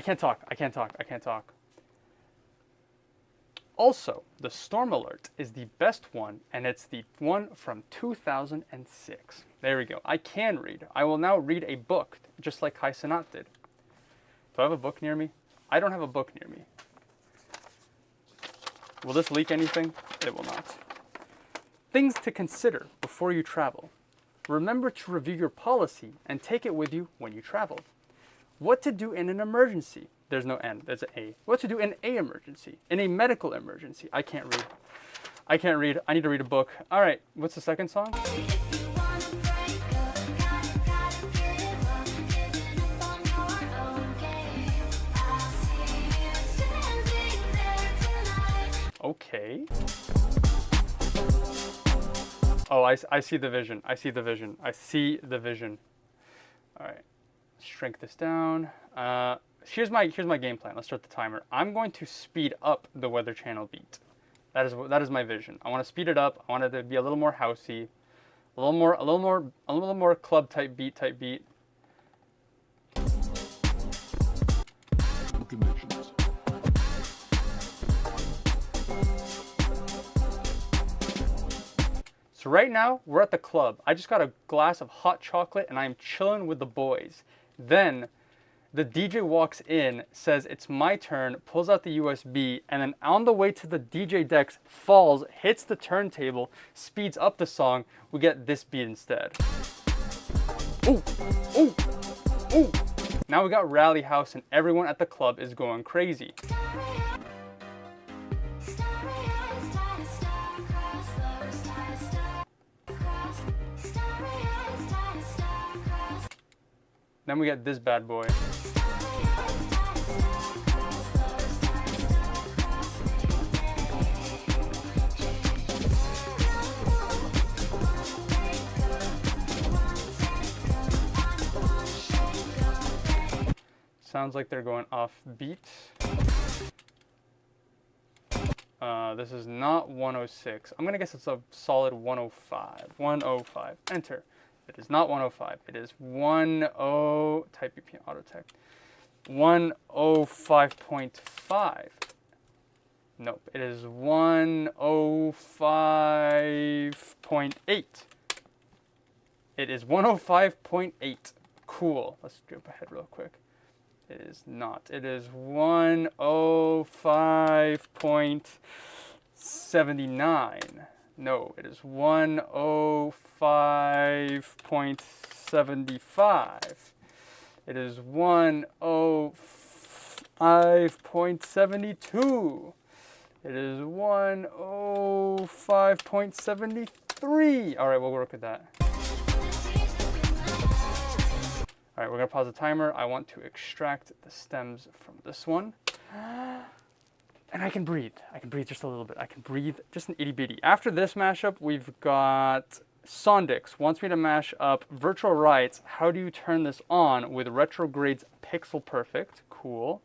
can't talk. Also, the Storm Alert is the best one, and it's the one from 2006. There we go. I can read. I will now read a book, just like Kai Cenat did. Do I have a book near me? I don't have a book near me. Will this leak anything? It will not. Things to consider before you travel. Remember to review your policy and take it with you when you travel. What to do in an emergency. There's no N, there's an A. What to do in a emergency. In a medical emergency. I can't read. I need to read a book. All right, what's the second song? Okay. Oh, I see the vision. I see the vision. All right, shrink this down. Here's my game plan. Let's start the timer. I'm going to speed up the Weather Channel beat. That is my vision. I want to speed it up. I want it to be a little more housey, a little more club type beat. Conditions. So right now, we're at the club. I just got a glass of hot chocolate and I'm chilling with the boys. Then the DJ walks in, says it's my turn, pulls out the USB, and then on the way to the DJ decks, falls, hits the turntable, speeds up the song. We get this beat instead. Ooh, ooh, ooh. Now we got Rally House and everyone at the club is going crazy. Then we get this bad boy. Sounds like they're going off beat. This is not 106. I'm gonna guess it's a solid 105. 105. Enter. It is not 105. It is 10. Type BPM auto tech. 105.5. Nope. It is 105.8. It is 105.8. Cool. Let's jump ahead real quick. It is not. It is 105.79. No, it is 105.75. It is 105.72. It is 105.73. All right, we'll work with that. All right, we're gonna pause the timer. I want to extract the stems from this one. And I can breathe. I can breathe just a little bit. I can breathe just an itty bitty. After this mashup, we've got Sondix wants me to mash up Virtual Rights. How do you turn this on with Retrograde's Pixel Perfect? Cool.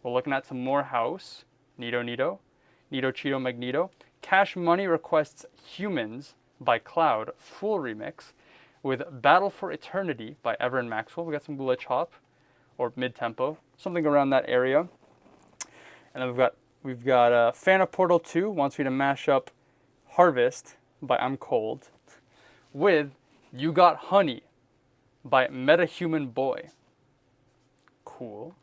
We're looking at some more house. Nito Cheeto Magneto. Cash Money requests Humans by Cloud, full remix. With Battle for Eternity by Ever and Maxwell. We got some glitch hop or mid-tempo, something around that area. And then we've got Fan of Portal 2 wants me to mash up Harvest by I'm Cold with You Got Honey by Metahuman Boy. Cool.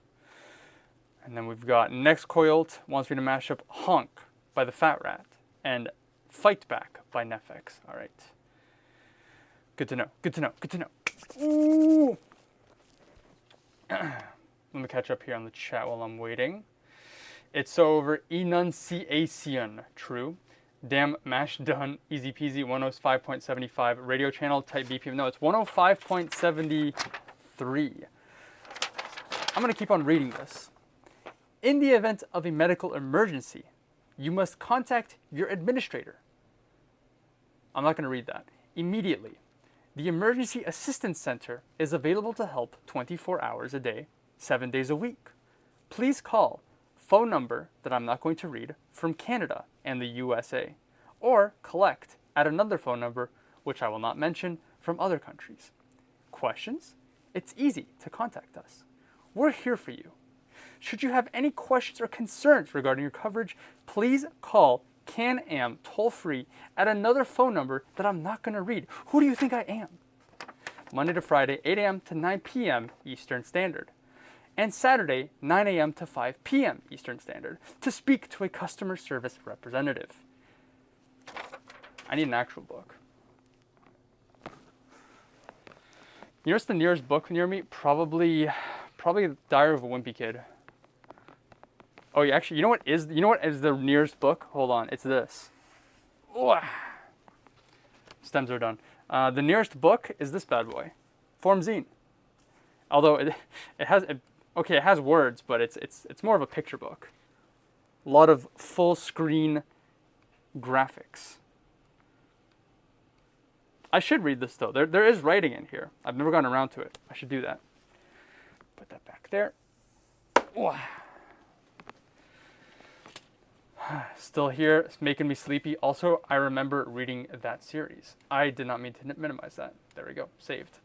And then we've got Next Coilt wants me to mash up Honk by The Fat Rat and Fight Back by Nefex. All right. Good to know. Good to know. Good to know. Ooh. Let me catch up here on the chat while I'm waiting. It's over enunciation. True. Damn, mash done. Easy peasy. 105.75. Radio channel type BPM. No, it's 105.73. I'm going to keep on reading this. In the event of a medical emergency, you must contact your administrator. I'm not going to read that. Immediately. The Emergency Assistance Center is available to help 24 hours a day, 7 days a week. Please call phone number that I'm not going to read from Canada and the USA, or collect at another phone number, which I will not mention, from other countries. Questions? It's easy to contact us. We're here for you. Should you have any questions or concerns regarding your coverage, please call Can-Am toll-free at another phone number that I'm not going to read. Who do you think I am? Monday to Friday, 8 a.m. to 9 p.m. Eastern Standard. And Saturday, 9 a.m. to 5 p.m. Eastern Standard to speak to a customer service representative. I need an actual book. You know what's the nearest book near me? Probably Diary of a Wimpy Kid. Oh, yeah, actually, you know what is the nearest book? Hold on, it's this. Ooh. Stems are done. The nearest book is this bad boy, Form Zine. Although it has words, but it's more of a picture book. A lot of full screen graphics. I should read this though. There is writing in here. I've never gotten around to it. I should do that. Put that back there. Ooh. Still here, it's making me sleepy. Also, I remember reading that series. I did not mean to minimize that. There we go, saved.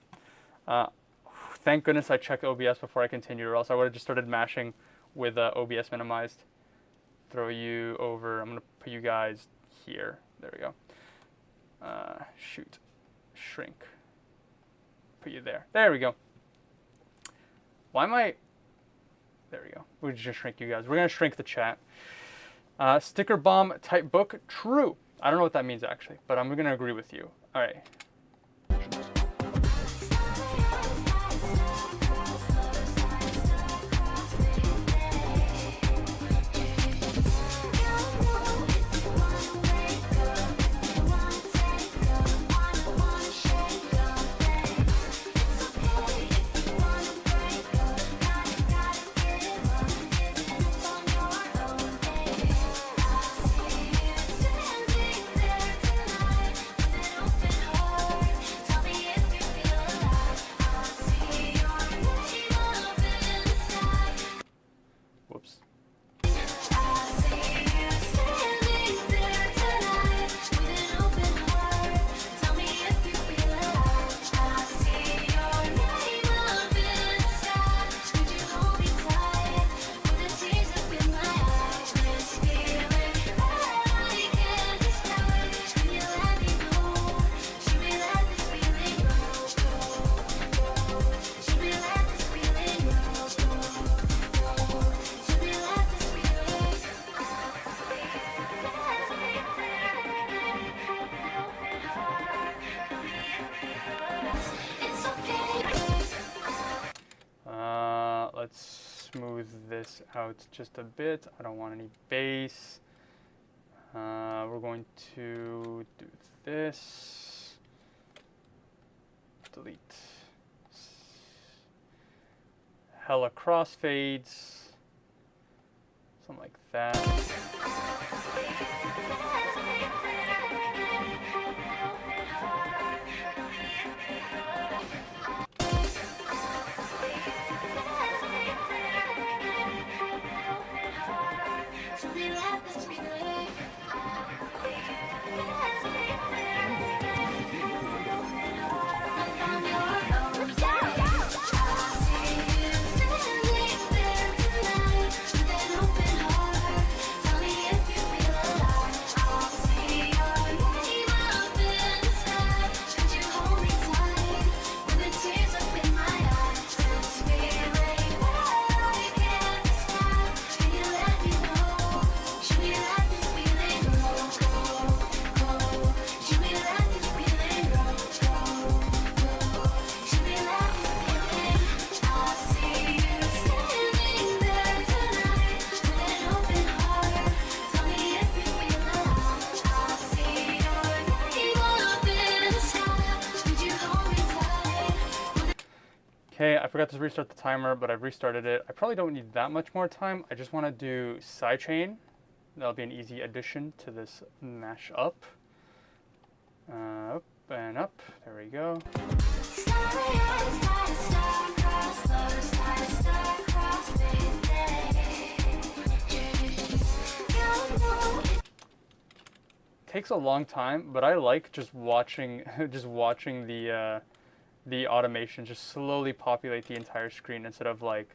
Thank goodness I checked OBS before I continued, or else I would have just started mashing with OBS minimized. Throw you over, I'm gonna put you guys here. There we go. Shoot, shrink. Put you there. There we go. Why am I... There we go. We just shrink you guys. We're going to shrink the chat. Sticker bomb type book. True. I don't know what that means actually, but I'm going to agree with you. All right. Whoops. Let's smooth this out just a bit. I don't want any bass. We're going to do this. Delete. Hella crossfades. Something like that. Okay, I forgot to restart the timer, but I've restarted it. I probably don't need that much more time. I just want to do sidechain. That'll be an easy addition to this mashup. Up and up. There we go. Takes a long time, but I like just watching the automation just slowly populate the entire screen instead of like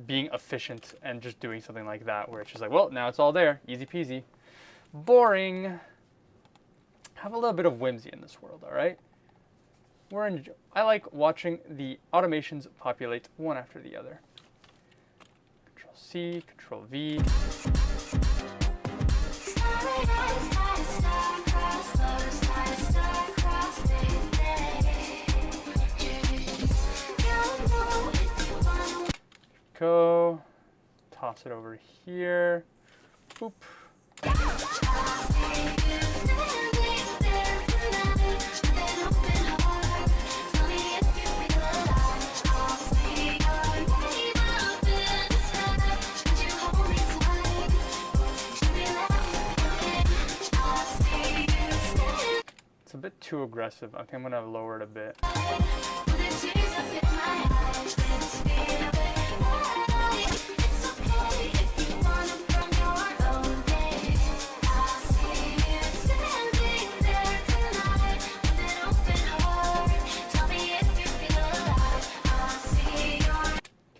being efficient and just doing something like that where it's just like, well, now it's all there, easy peasy. Boring. Have a little bit of whimsy in this world, all right? I like watching the automations populate one after the other. Control C, Control V. Go, toss it over here, boop. It's a bit too aggressive. I think I'm gonna lower it a bit.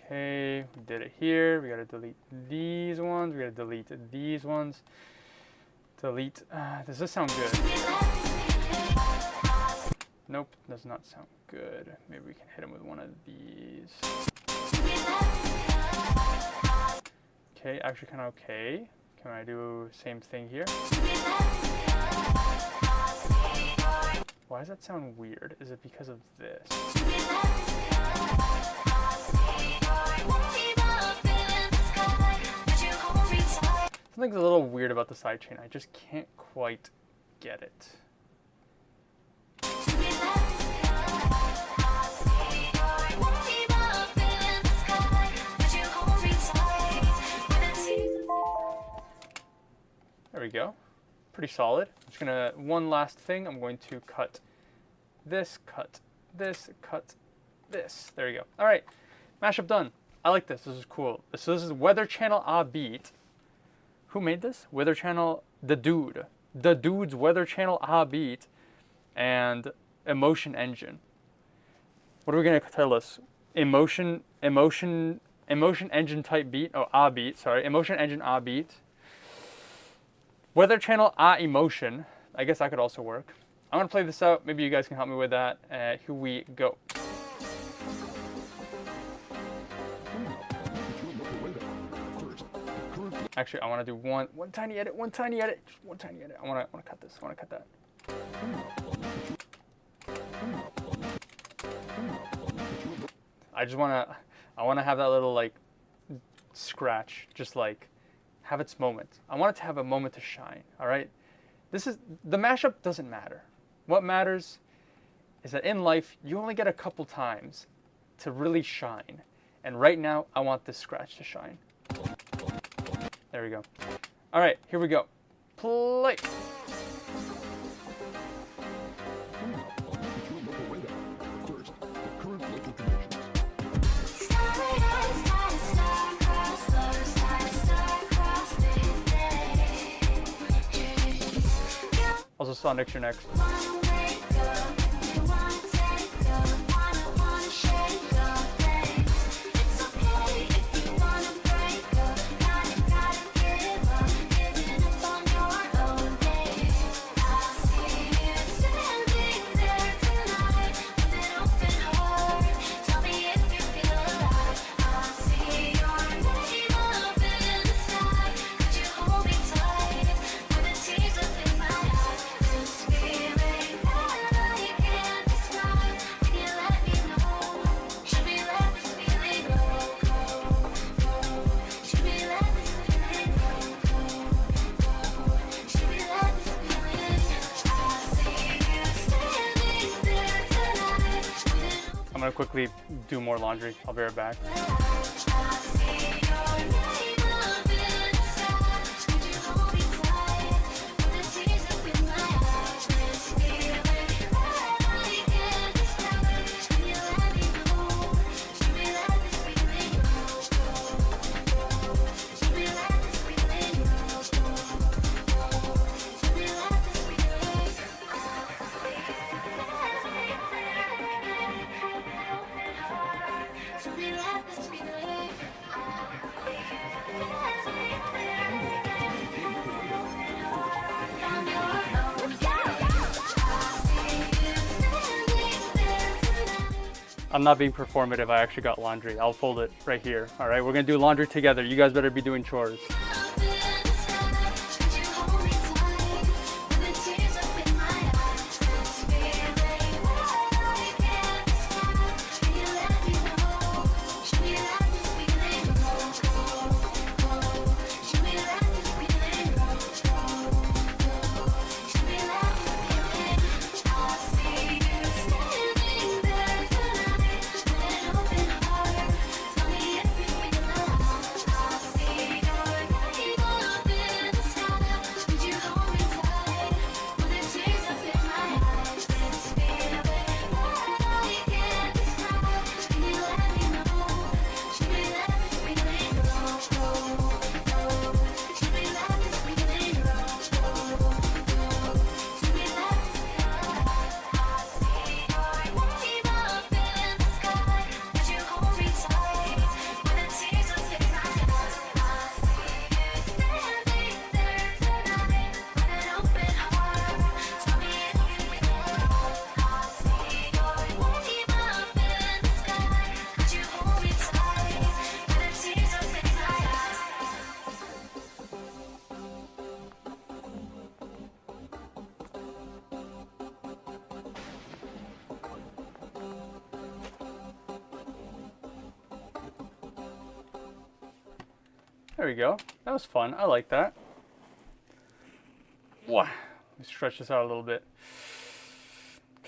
Okay, we did it here. We gotta delete these ones. We gotta delete these ones. Delete. Does this sound good? Nope, does not sound good. Maybe we can hit him with one of these. Okay, actually kind of okay. Can I do same thing here? Why does that sound weird? Is it because of this? Something's a little weird about the sidechain. I just can't quite get it. There we go. Pretty solid. I'm just gonna, one last thing, I'm going to cut this, cut this, cut this. There you go. All right, mashup done. I like this. This is cool. So this is Weather Channel A Beat. Who made this? Weather Channel, the dude. The dude's Weather Channel A Beat and Emotion Engine. What are we gonna tell this? Emotion Engine type beat. Oh, A Beat. Sorry, Emotion Engine A Beat. Weather Channel A Emotion. I guess that could also work. I'm gonna play this out. Maybe you guys can help me with that. Here we go. Actually, I want to do one tiny edit, just one tiny edit. I want to cut this. I want to cut that. I want to have that little like scratch, just like have its moment. I want it to have a moment to shine. All right. The mashup doesn't matter. What matters is that in life you only get a couple times to really shine, and right now I want this scratch to shine. There we go. All right, here we go. Play. Also saw next year next. I'm gonna quickly do more laundry. I'll be right back. I'm not being performative, I actually got laundry. I'll fold it right here. All right, we're gonna do laundry together. You guys better be doing chores. There we go. That was fun. I like that. Wow. Let me stretch this out a little bit.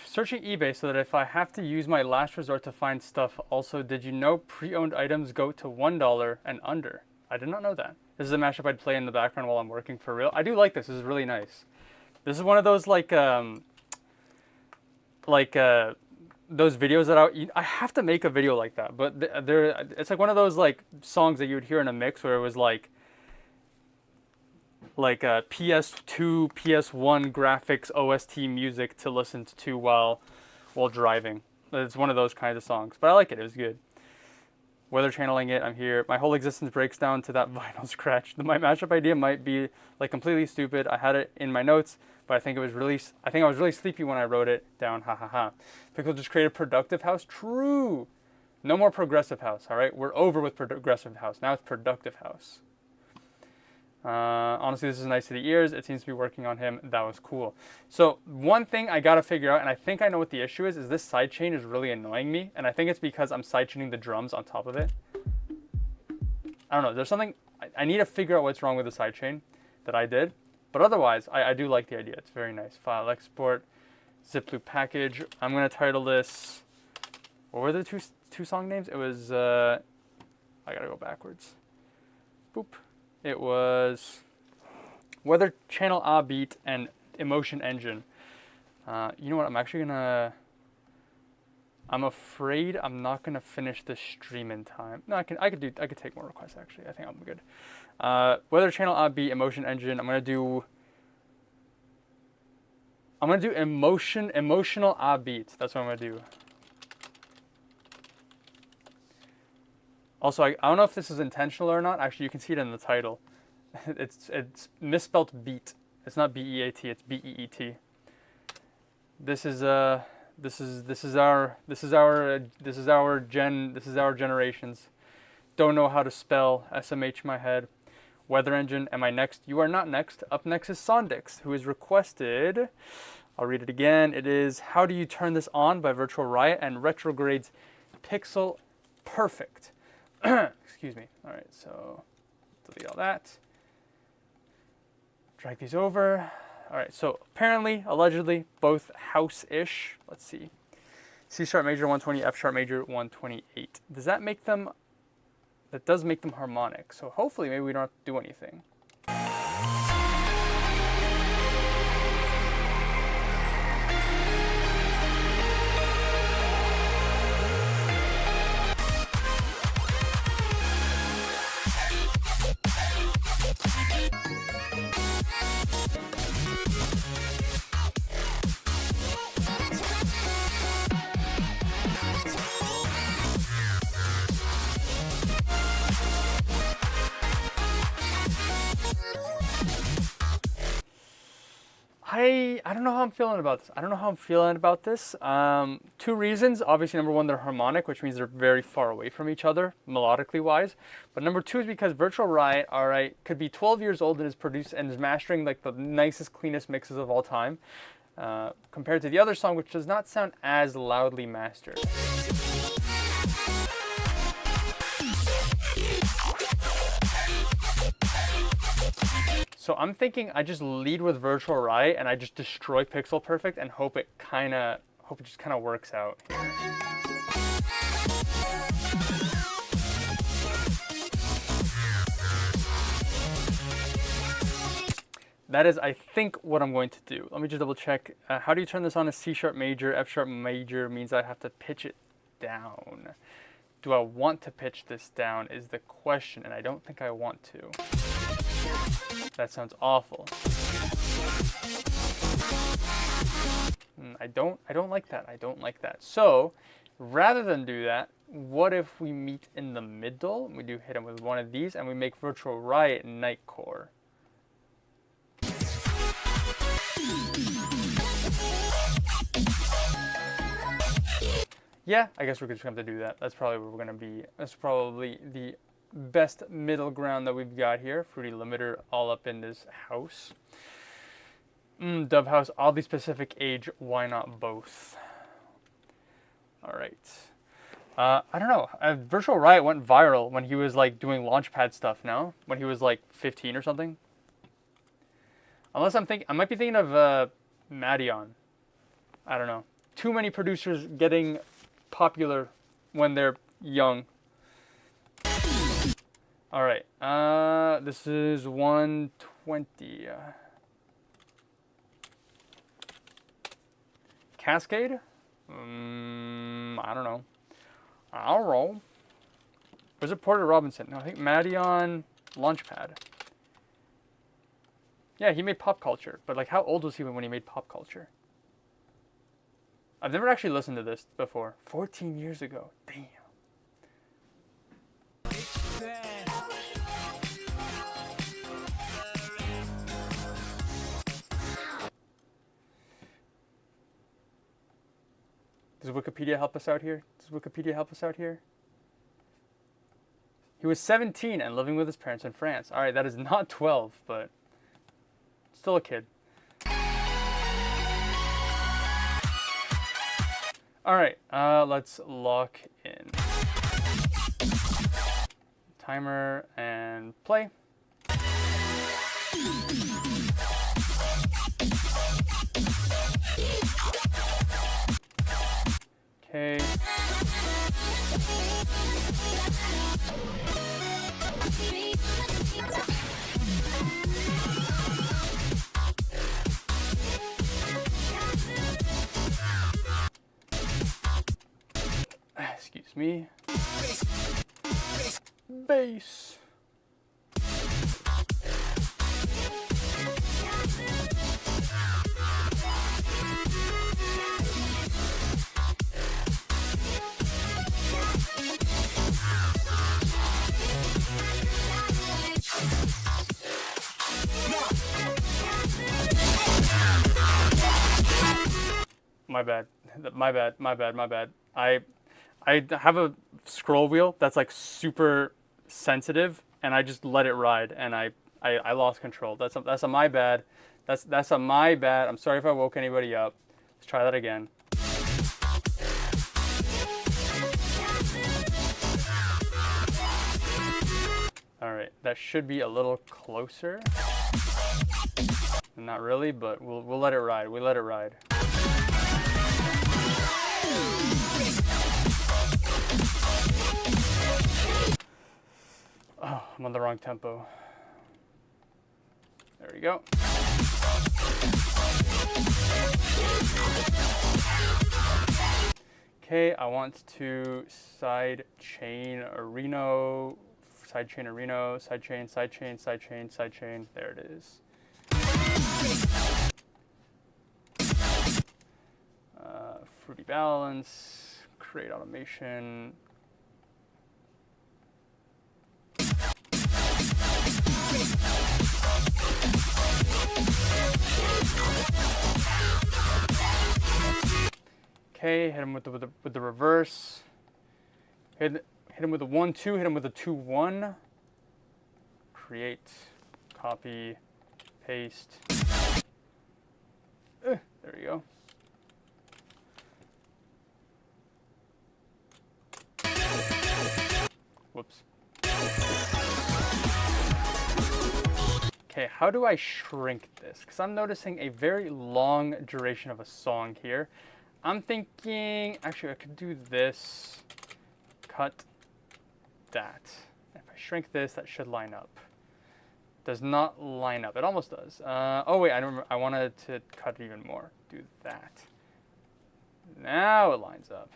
Searching eBay so that if I have to use my last resort to find stuff. Also, did you know pre-owned items go to $1 and under? I did not know that. This is a mashup I'd play in the background while I'm working for real. I do like this. This is really nice. This is one of those those videos that I have to make a video like that. But it's like one of those like songs that you would hear in a mix where it was like a PS2, PS1 graphics OST music to listen to while driving. It's one of those kinds of songs. But I like it. It was good. Weather channeling it, I'm here. My whole existence breaks down to that vinyl scratch. My mashup idea might be like completely stupid. I had it in my notes, but I think I was really sleepy when I wrote it down. Ha ha ha. Pickle just created productive house. True. No more progressive house. All right, we're over with progressive house. Now it's productive house. Honestly, this is nice to the ears. It seems to be working on him. That was cool. So one thing I gotta figure out, and I think I know what the issue is this sidechain is really annoying me, and I think it's because I'm sidechaining the drums on top of it. I don't know. There's something I need to figure out what's wrong with the sidechain that I did, but otherwise, I do like the idea. It's very nice. File export, zip loop package. I'm gonna title this. What were the two song names? It was. I gotta go backwards. Boop. It was Weather Channel A Beat and Emotion Engine. You know what? I'm afraid I'm not gonna finish the stream in time. No, I could take more requests actually. I think I'm good. Weather Channel A Beat, Emotion Engine. I'm gonna do emotional A Beat. That's what I'm gonna do. Also, I don't know if this is intentional or not. Actually, you can see it in the title. It's misspelled beat. It's not B-E-A-T. It's B-E-E-T. This is our generations. Don't know how to spell SMH in my head. Weather Engine. Am I next? You are not next. Up next is Sondix, who has requested. I'll read it again. It is How Do You Turn This On by Virtual Riot and Retrograde's Pixel Perfect. Excuse me. All right, so delete all that. Drag these over. All right, so apparently, allegedly, both house-ish. Let's see. C sharp major 120, F sharp major 128. Does that make them? That does make them harmonic. So hopefully, maybe we don't have to do anything. I don't know how I'm feeling about this. Two reasons. Obviously, number one, they're harmonic, which means they're very far away from each other, melodically wise. But number two is because Virtual Riot, all right, could be 12 years old and is mastering like the nicest, cleanest mixes of all time, compared to the other song, which does not sound as loudly mastered. So I'm thinking I just lead with Virtual Riot and I just destroy Pixel Perfect and hope it just kind of works out. That is, I think, what I'm going to do. Let me just double check. How do you turn this on? A C sharp major, F sharp major means I have to pitch it down. Do I want to pitch this down is the question, and I don't think I want to. That sounds awful. I don't like that. I don't like that. So, rather than do that, what if we meet in the middle? We do hit him with one of these, and we make Virtual Riot Nightcore. Yeah, I guess we're just going to have to do that. That's probably where we're going to be. That's probably the best middle ground that we've got here. Fruity limiter all up in this house. Dove house, oddly specific age. Why not both? All right. I don't know. Virtual Riot went viral when he was like doing Launchpad stuff. No, when he was like 15 or something. Unless I might be thinking of Madion. I don't know. Too many producers getting popular when they're young. All right. This is 120. Cascade? I don't know. I'll roll. Was it Porter Robinson? No, I think Madion Launchpad. Yeah, he made Pop Culture. But like, how old was he when he made Pop Culture? I've never actually listened to this before. 14 years ago. Damn. Does Wikipedia help us out here? He was 17 and living with his parents in France. All right, that is not 12, but still a kid. All right, let's lock in. Timer and play. Okay. Excuse me. Bass. My bad. I have a scroll wheel that's like super sensitive, and I just let it ride, and I lost control. That's a my bad. That's a my bad. I'm sorry if I woke anybody up. Let's try that again. All right, that should be a little closer. Not really, but we'll let it ride. We let it ride. Oh, I'm on the wrong tempo. There we go. Okay, I want to side chain a Reno, side chain a Reno, side chain. There it is. Fruity balance, create automation. Okay, hit him with the reverse. Hit him with a 1-2. Hit him with a 2-1. Create, copy, paste. There we go. Whoops. Okay, how do I shrink this? Because I'm noticing a very long duration of a song here. I'm thinking, actually, I could do this, cut that. If I shrink this, that should line up. Does not line up. It almost does. Oh wait, I remember. I wanted to cut it even more. Do that. Now it lines up.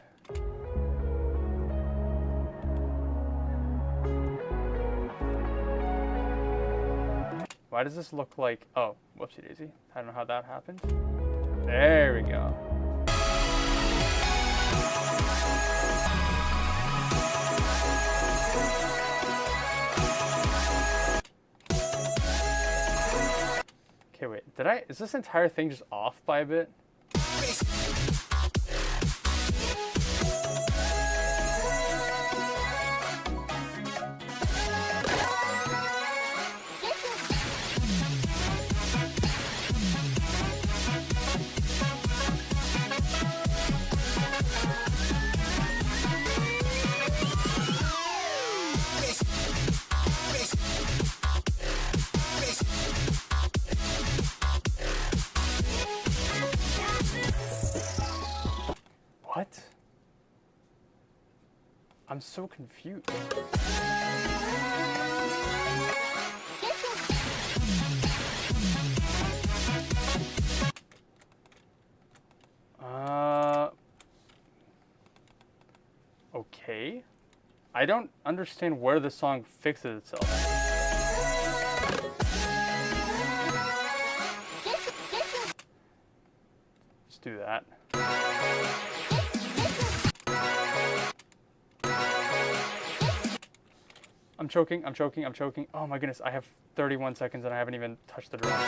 Why does this look like? Oh, whoopsie daisy. I don't know how that happened. There we go. Okay, wait, is this entire thing just off by a bit? I'm so confused. Okay. I don't understand where the song fixes itself. Let's do that. I'm choking, I'm choking, I'm choking. Oh my goodness, I have 31 seconds and I haven't even touched the drum.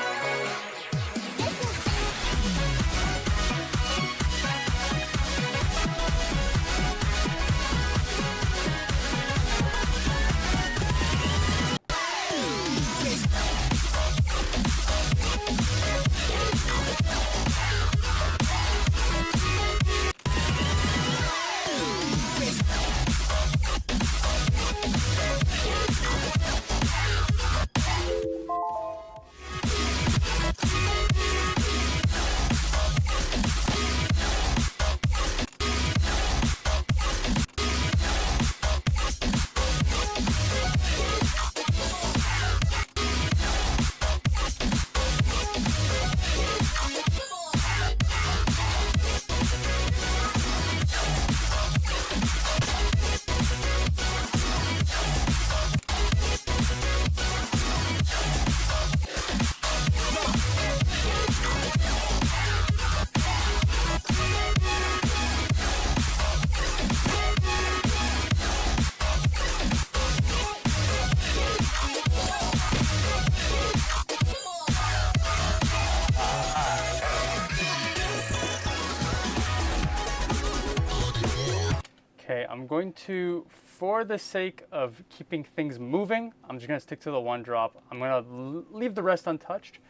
Okay, I'm going to, for the sake of keeping things moving, I'm just going to stick to the one drop. I'm going to leave the rest untouched,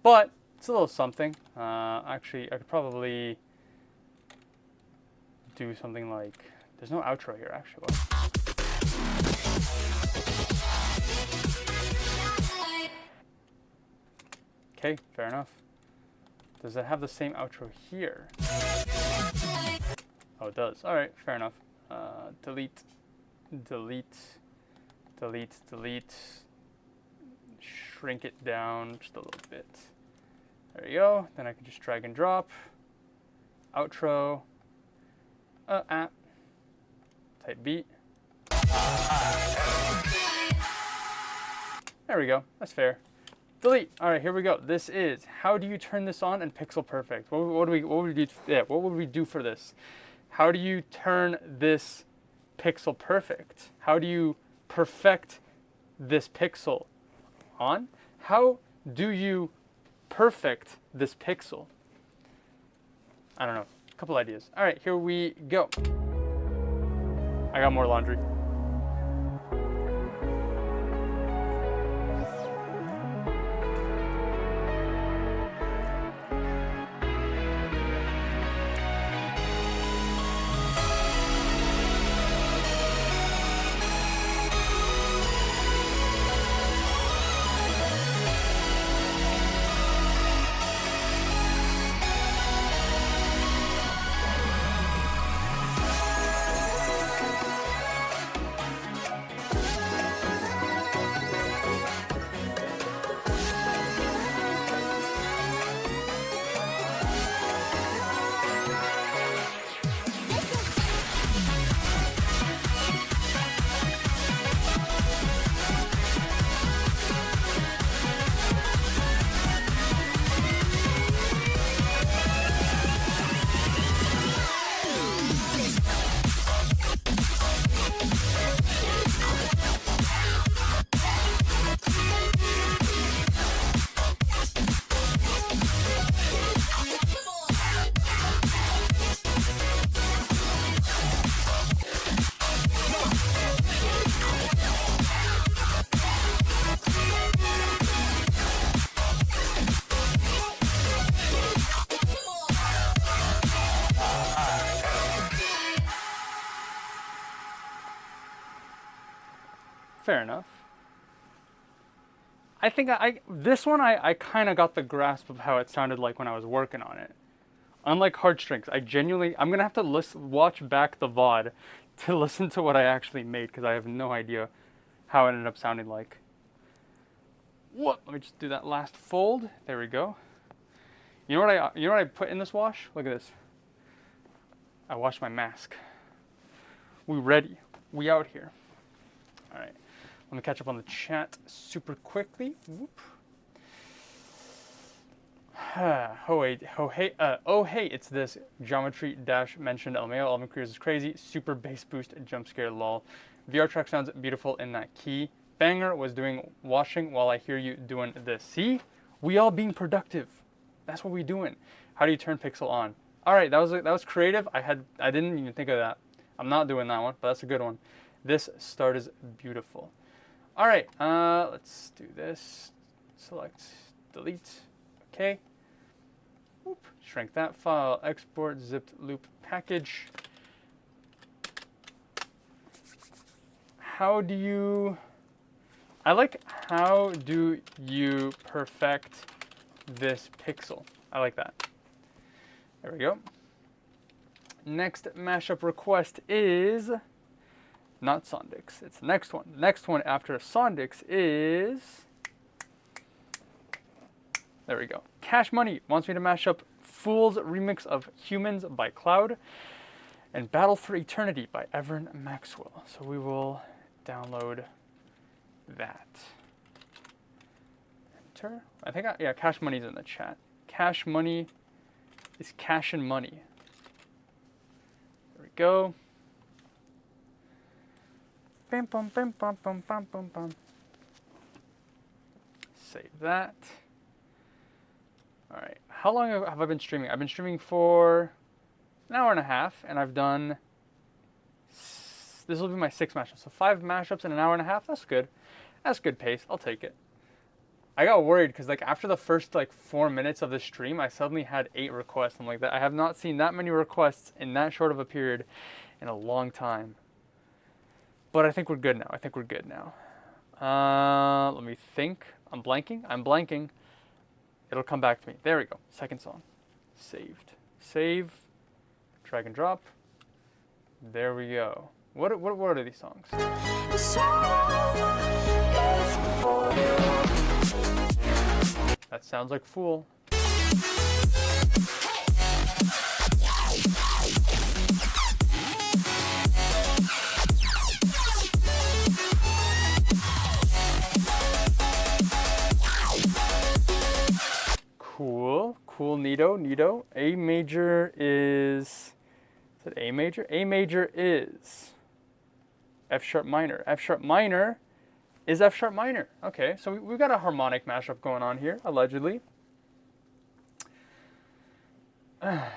but it's a little something. Actually, I could probably do something like, there's no outro here, actually. Okay, fair enough. Does it have the same outro here? Oh, it does. All right, fair enough. Delete, delete, delete, delete. Shrink it down just a little bit. There you go. Then I can just drag and drop. Outro. Type beat. There we go. That's fair. Delete. All right, here we go. This is, how do you turn this on in Pixel Perfect? What would we do for this? How do you turn this pixel perfect? How do you perfect this pixel on? How do you perfect this pixel? I don't know. A couple ideas. All right, here we go. I got more laundry. Fair enough. I think this one I kind of got the grasp of how it sounded like when I was working on it. Unlike Heartstrings, I'm gonna have to watch back the VOD to listen to what I actually made because I have no idea how it ended up sounding like. What? Let me just do that last fold. There we go. You know what I put in this wash? Look at this. I washed my mask. We ready. We out here. All right. Let me catch up on the chat super quickly. Whoop. Oh hey, it's this geometry dash mentioned LMAO. Elven Careers is crazy. Super bass boost jump scare lol. VR track sounds beautiful in that key. Banger was doing washing while I hear you doing this. See? We all being productive. That's what we doing. How do you turn pixel on? All right, that was creative. I didn't even think of that. I'm not doing that one, but that's a good one. This start is beautiful. All right, let's do this. Select, delete. Okay. Whoop. Shrink that file. Export zipped loop package. How do you perfect this pixel? I like that. There we go. Next mashup request is not Sondix. It's the next one. The next one after Sondix is, there we go. Cash Money wants me to mash up Fool's remix of Humans by Cloud and Battle for Eternity by Evan Maxwell. So we will download that. Enter. I think, yeah, Cash Money's in the chat. Cash Money is cash and money. There we go. Bam, bam, bam, bam, bam, bam, bam, bam. Save that. All right. How long have I been streaming? I've been streaming for an hour and a half, and I've done. This will be my 6th mashup. So 5 mashups in an hour and a half. That's good. That's good pace. I'll take it. I got worried because like after the first like 4 minutes of the stream, I suddenly had 8 requests. I'm like, that I have not seen that many requests in that short of a period in a long time. But I think we're good now. I think we're good now. Let me think. I'm blanking. It'll come back to me. There we go. 2nd song. Saved. Save. Drag and drop. There we go. What are these songs? That sounds like Fool. Cool, neato. A major is it A major? A major is F sharp minor. F sharp minor is F sharp minor. Okay, so we've got a harmonic mashup going on here, allegedly. Gonna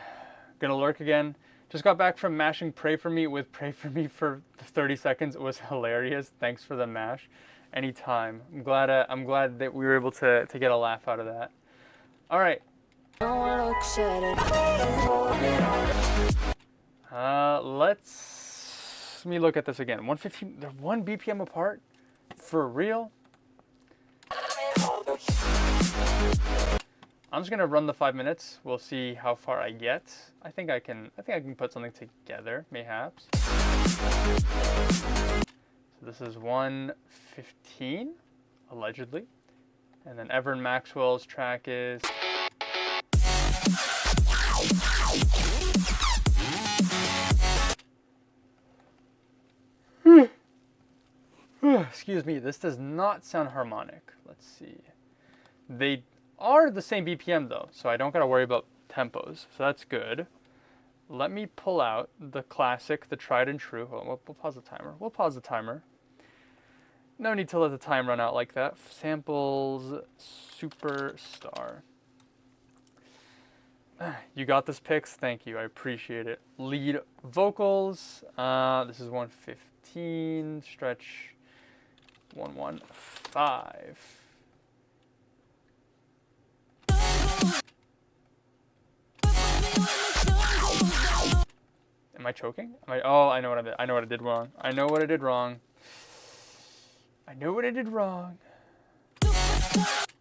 lurk again. Just got back from mashing Pray For Me with Pray For Me for 30 seconds. It was hilarious. Thanks for the mash. Anytime. I'm glad that we were able to get a laugh out of that. All right. Let me look at this again. 115. They're 1 BPM apart. For real? I'm just gonna run the 5 minutes. We'll see how far I get. I think I can put something together, mayhaps. So this is 115, allegedly, and then Evan Maxwell's track is. Excuse me, this does not sound harmonic. Let's see. They are the same BPM though, so I don't gotta worry about tempos, so that's good. Let me pull out the classic, the tried and true. Hold on, we'll pause the timer. We'll pause the timer. No need to let the time run out like that. Samples, Superstar. You got this, Pix. Thank you. I appreciate it. Lead vocals. This is 115. Stretch 115. Am I choking? Oh, I know what I did. I know what I did wrong. I know what I did wrong.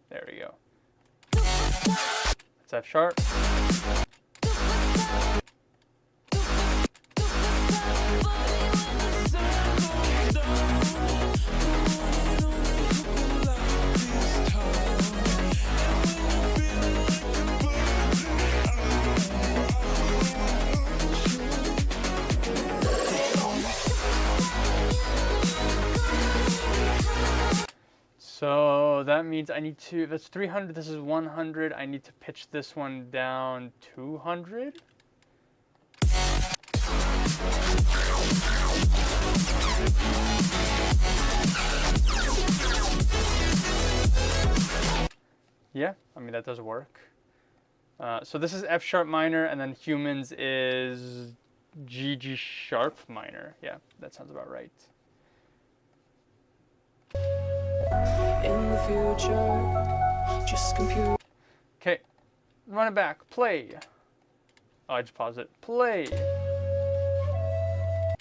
There we go. It's F sharp. that means I need to, that's 300, this is 100. I need to pitch this one down 200. Yeah, I mean, that does work. So this is F sharp minor, and then Humans is G sharp minor. Yeah, that sounds about right. In the future, just compute. Okay, run it back. Play. Oh, I just paused it. Play.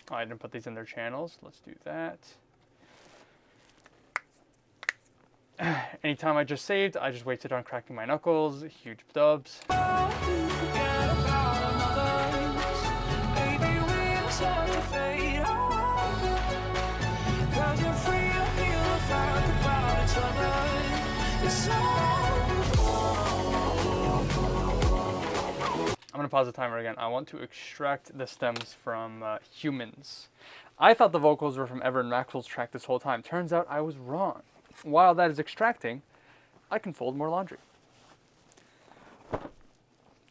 Oh, I didn't put these in their channels. Let's do that. Anytime I just saved, I just wasted on cracking my knuckles. Huge dubs. I'm going to pause the timer again. I want to extract the stems from Humans. I thought the vocals were from Everett Maxwell's track this whole time. Turns out I was wrong. While that is extracting, I can fold more laundry.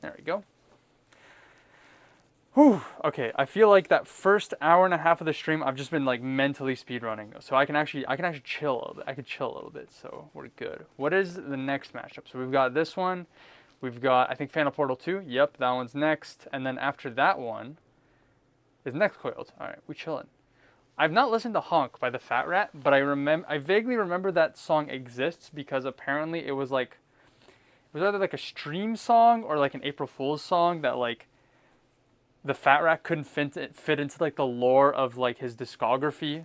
There we go. Whew. Okay, I feel like that first hour and a half of the stream, I've just been like mentally speedrunning. So I can actually chill a little bit. I could chill a little bit, so we're good. What is the next mashup? So we've got this one. We've got, I think, Phantom Portal 2. Yep, that one's next. And then after that one is Next Coiled. All right, we chillin'. I've not listened to Honk by the Fat Rat, but I vaguely remember that song exists because apparently it was like, it was either like a stream song or like an April Fool's song that like the Fat Rat couldn't fit into like the lore of like his discography.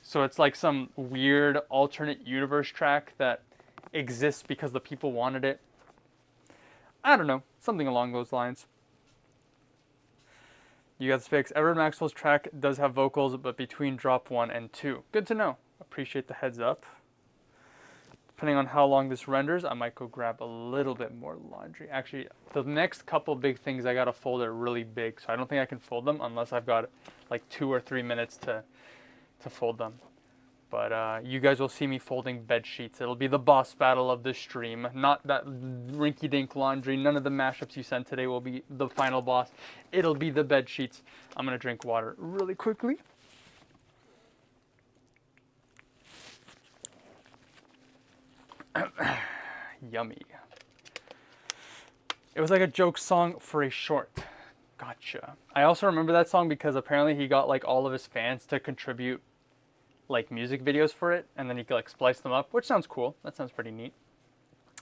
So it's like some weird alternate universe track that exists because the people wanted it. I don't know, something along those lines. You got this fix. Everett Maxwell's track does have vocals, but between drop 1 and 2. Good to know. Appreciate the heads up. Depending on how long this renders, I might go grab a little bit more laundry. Actually, the next couple big things I gotta fold are really big, so I don't think I can fold them unless I've got like 2 or 3 minutes to fold them. But you guys will see me folding bed sheets. It'll be the boss battle of the stream. Not that rinky-dink laundry. None of the mashups you sent today will be the final boss. It'll be the bed sheets. I'm going to drink water really quickly. Yummy. It was like a joke song for a short. Gotcha. I also remember that song because apparently he got like all of his fans to contribute like music videos for it, and then you could like splice them up, which sounds cool. That sounds pretty neat.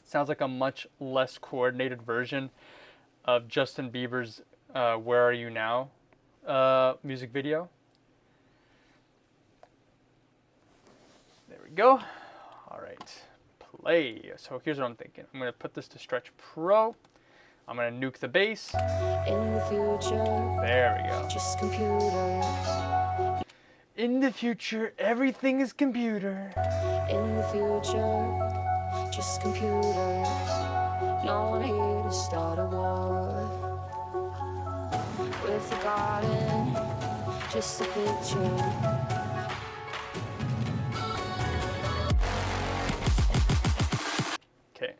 Sounds like a much less coordinated version of Justin Bieber's Where Are You Now music video. There we go. All right, play. So here's what I'm thinking. I'm gonna put this to Stretch Pro. I'm gonna nuke the bass. In the future, there we go. just computers. In the future, everything is computer. In the future, just computers. No one here to start a war. With a garden, just a picture. Okay.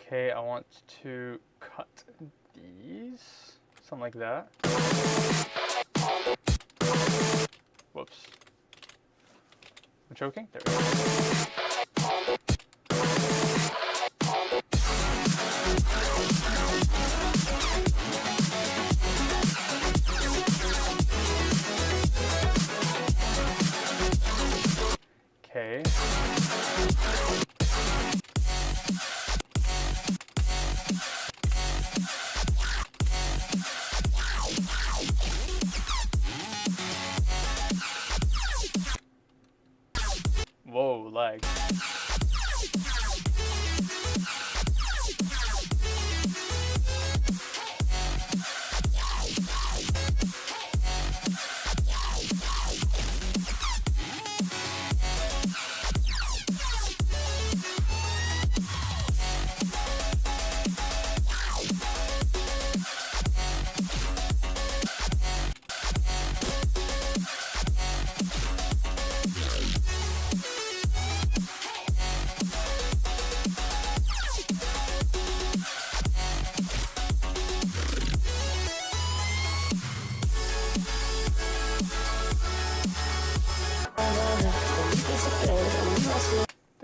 Okay, I want to cut these, something like that. Whoops. I'm choking? There we go. Okay. Whoa, lag.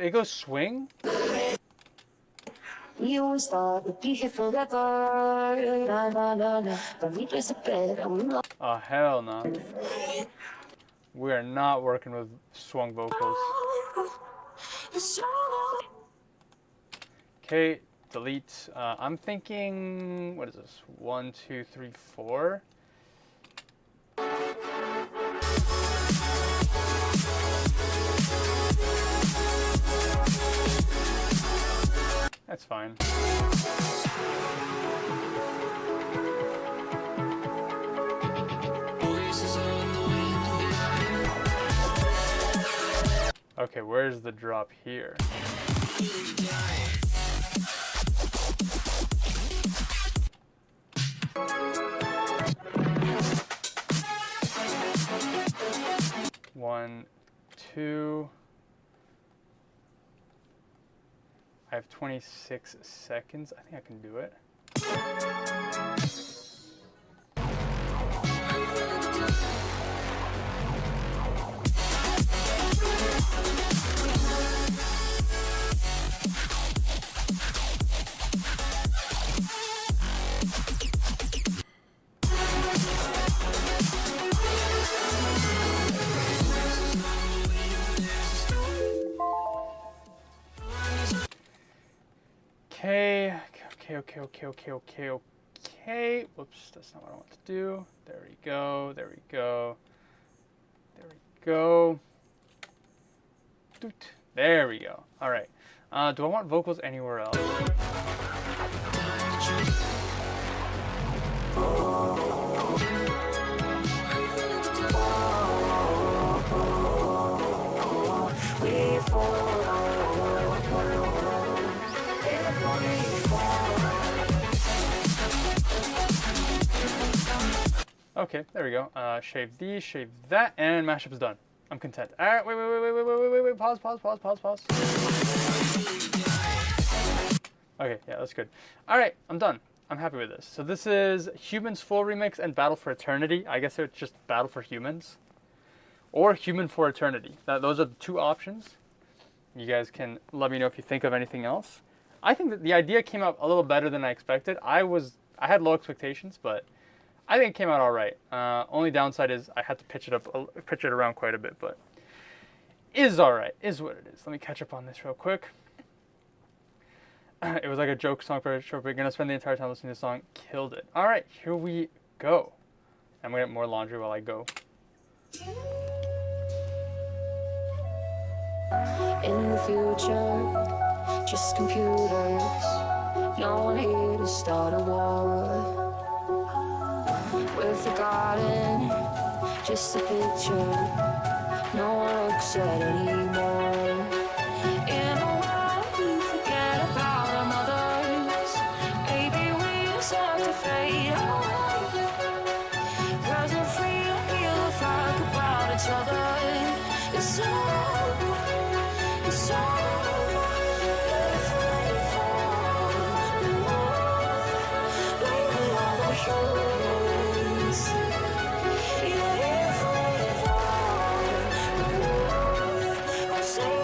it goes swing? We always thought we'd be here forever. Na, na, na, na. But we just a bit and we love. Oh, hell no. We are not working with swung vocals. Okay, delete. I'm thinking, what is this? 1, 2, 3, 4. That's fine. Okay, where's the drop here? One, two. I have 26 seconds. I think I can do it. Okay. Whoops, that's not what I want to do. There we go. Doot. There we go. All right. Do I want vocals anywhere else? Okay, there we go. Shave these, shave that, and mashup's done. I'm content. All right, wait. Pause. Okay, yeah, that's good. All right, I'm done. I'm happy with this. So this is Humans Full Remix and Battle for Eternity. I guess it's just Battle for Humans. Or Human for Eternity. Those are the two options. You guys can let me know if you think of anything else. I think that the idea came out a little better than I expected. I had low expectations, but I think it came out all right. Only downside is I had to pitch it around quite a bit, but is all right. Is what it is. Let me catch up on this real quick. It was like a joke song for a short. We're gonna spend the entire time listening to the song. Killed it. All right, here we go. I'm gonna get more laundry while I go. In the future, just computers. No one here to start a war. We're forgotten, just a picture. No one looks at anymore. In a world we forget about our mothers. Maybe we start to fade away. 'Cause if we don't give a fuck about each other, it's over. It's over. If we fall, we are the humans. Yeah, if we fall, I'll say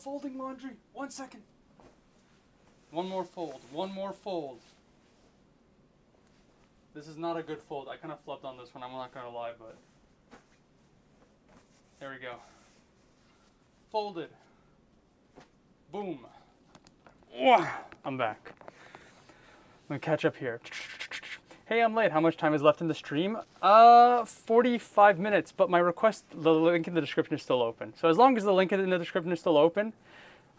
folding laundry. 1 second. One more fold. One more fold. This is not a good fold. I kind of flubbed on this one. I'm not going to lie, but... There we go. Folded. Boom. I'm back. I'm going to catch up here. Hey, I'm late. How much time is left in the stream? 45 minutes, but my request, the link in the description is still open. So as long as the link in the description is still open,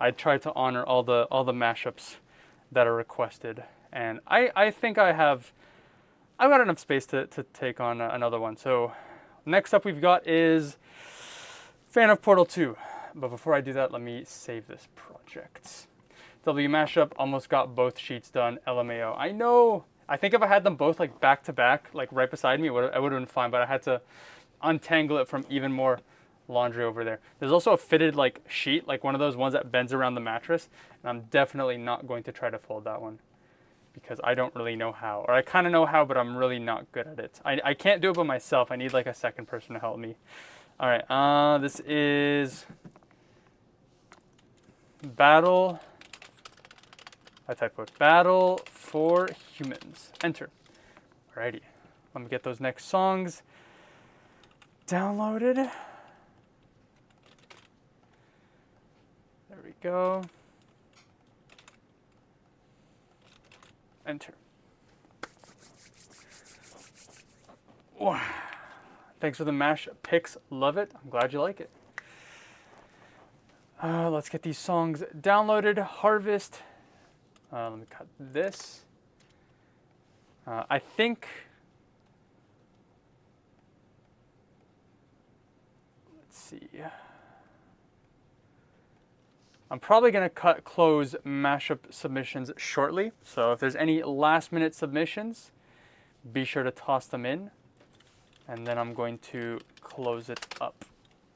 I try to honor all the mashups that are requested. And I think I've got enough space to take on another one. So next up we've got is Fan of Portal 2. But before I do that, let me save this project. W mashup, almost got both sheets done. LMAO. I know. I think if I had them both like back to back, like right beside me, it would have been fine. But I had to untangle it from even more laundry over there. There's also a fitted like sheet, like one of those ones that bends around the mattress. And I'm definitely not going to try to fold that one because I don't really know how. Or I kind of know how, but I'm really not good at it. I can't do it by myself. I need like a second person to help me. All right, this is Battle. I typoed Battle for Humans. Enter. Alrighty. Let me get those next songs downloaded. There we go. Enter. Wow. Thanks for the mash picks. Love it. I'm glad you like it. Let's get these songs downloaded. Harvest. Let me cut this. I think, let's see. I'm probably going to close mashup submissions shortly. So if there's any last minute submissions, be sure to toss them in. And then I'm going to close it up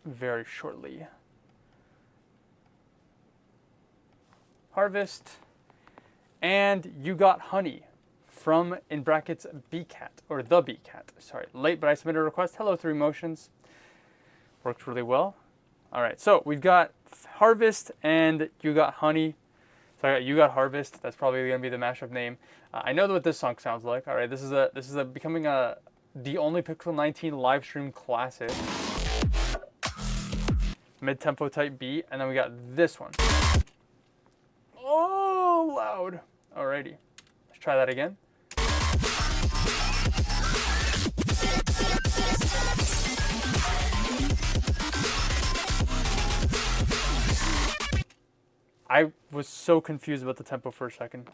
very shortly. Harvest. And You Got Honey from, in brackets, BCat, or the BCat. Sorry, late, but I submitted a request. Hello, Three Motions. Worked really well. All right, so we've got Harvest and You Got Honey. So I got You Got Harvest. That's probably going to be the mashup name. I know what this song sounds like. All right, this is becoming the only Pixel 19 live stream classic. Mid-tempo type beat, and then we got this one. Oh, loud. Alrighty, let's try that again. I was so confused about the tempo for a second.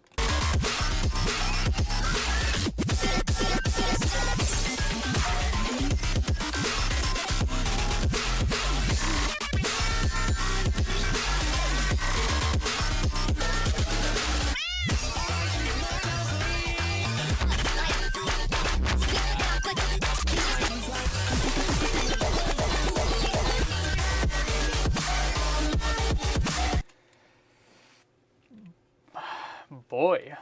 Boy,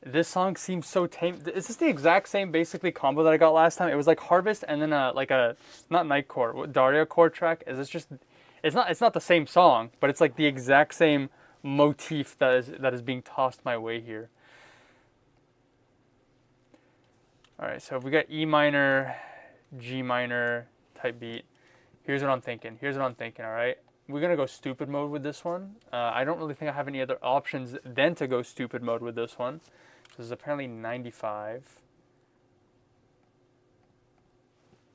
this song seems so tame. Is this the exact same basically combo that I got last time? It was like Harvest and then like a not Nightcore, Daria core track. Is this just? It's not the same song, but it's like the exact same motif that is being tossed my way here. All right, so we got E minor, G minor type beat. Here's what I'm thinking. All right. We're going to go stupid mode with this one. I don't really think I have any other options than to go stupid mode with this one. This is apparently 95.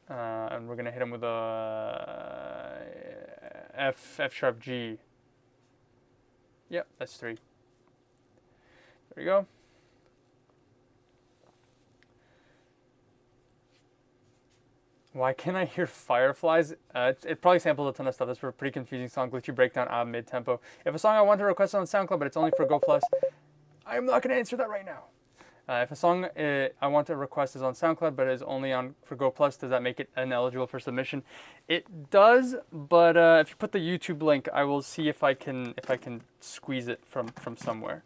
And we're going to hit him with a F sharp G. Yep, that's 3. There we go. Why can't I hear fireflies? It probably sampled a ton of stuff. That's a pretty confusing song. Glitchy breakdown, mid-tempo. If a song I want to request on SoundCloud, but it's only for Go Plus, I'm not going to answer that right now. If a song I want to request is on SoundCloud, but is only on for Go Plus, does that make it ineligible for submission? It does, but if you put the YouTube link, I will see if I can squeeze it from somewhere.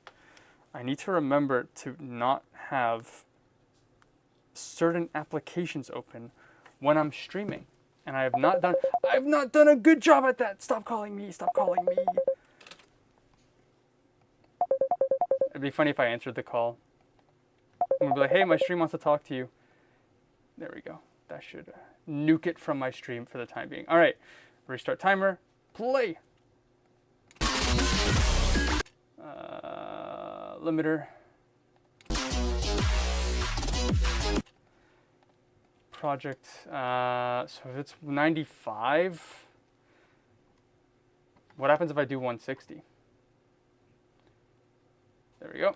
I need to remember to not have certain applications open when I'm streaming. And I've not done a good job at that. Stop calling me. Stop calling me. It'd be funny if I answered the call. I'm gonna be like, hey, my stream wants to talk to you. There we go. That should nuke it from my stream for the time being. All right, restart timer. Play. Limiter. Project. So if it's 95, what happens if I do 160? There we go.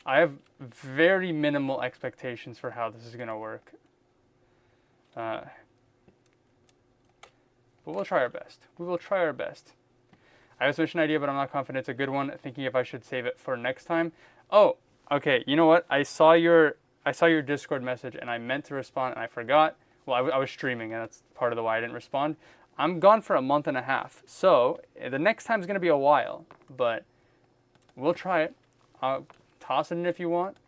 I have very minimal expectations for how this is going to work. But we'll try our best. We will try our best. I have a submission idea, but I'm not confident it's a good one. Thinking if I should save it for next time. Oh, okay. You know what? I saw your Discord message, and I meant to respond, and I forgot. Well, I was streaming, and that's part of the why I didn't respond. I'm gone for a month and a half, so the next time is going to be a while, but we'll try it. I'll toss it in if you want,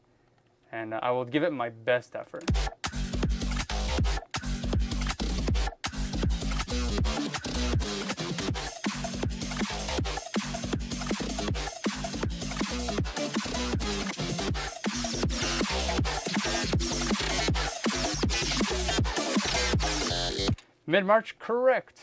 and I will give it my best effort. Mid-March, correct.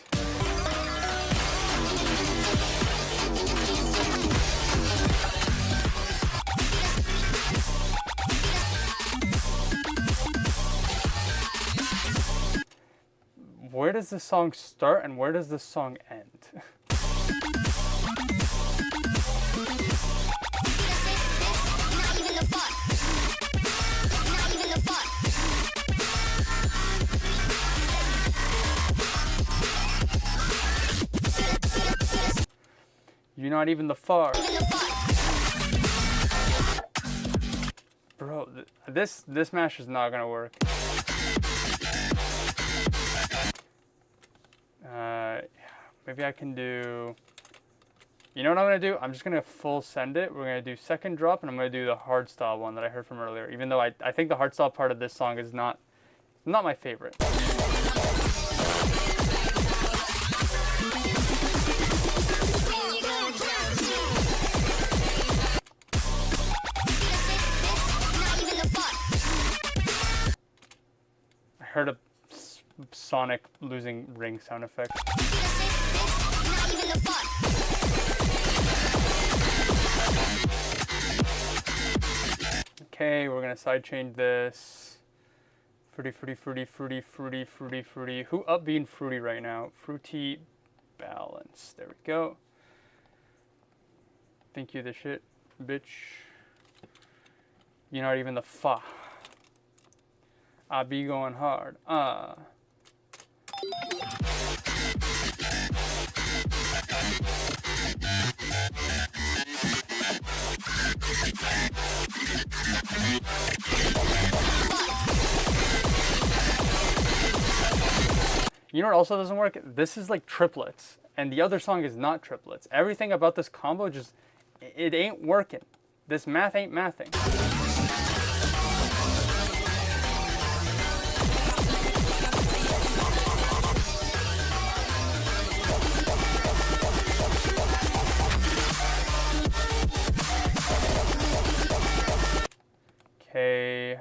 Where does the song start and where does the song end? You're not even the far. Bro, this mash is not gonna work. Maybe I can do... You know what I'm gonna do? I'm just gonna full send it. We're gonna do second drop, and I'm gonna do the hardstyle one that I heard from earlier. Even though I think the hardstyle part of this song is not my favorite. I heard a Sonic losing ring sound effect. Okay, we're gonna sidechain this. Fruity, fruity, fruity, fruity, fruity, fruity, fruity. Who up being fruity right now? Fruity balance. There we go. Think you the shit, bitch. You're not even the fa. I be going hard. You know what also doesn't work? This is like triplets, and the other song is not triplets. Everything about this combo just, it ain't working. This math ain't mathing. Okay.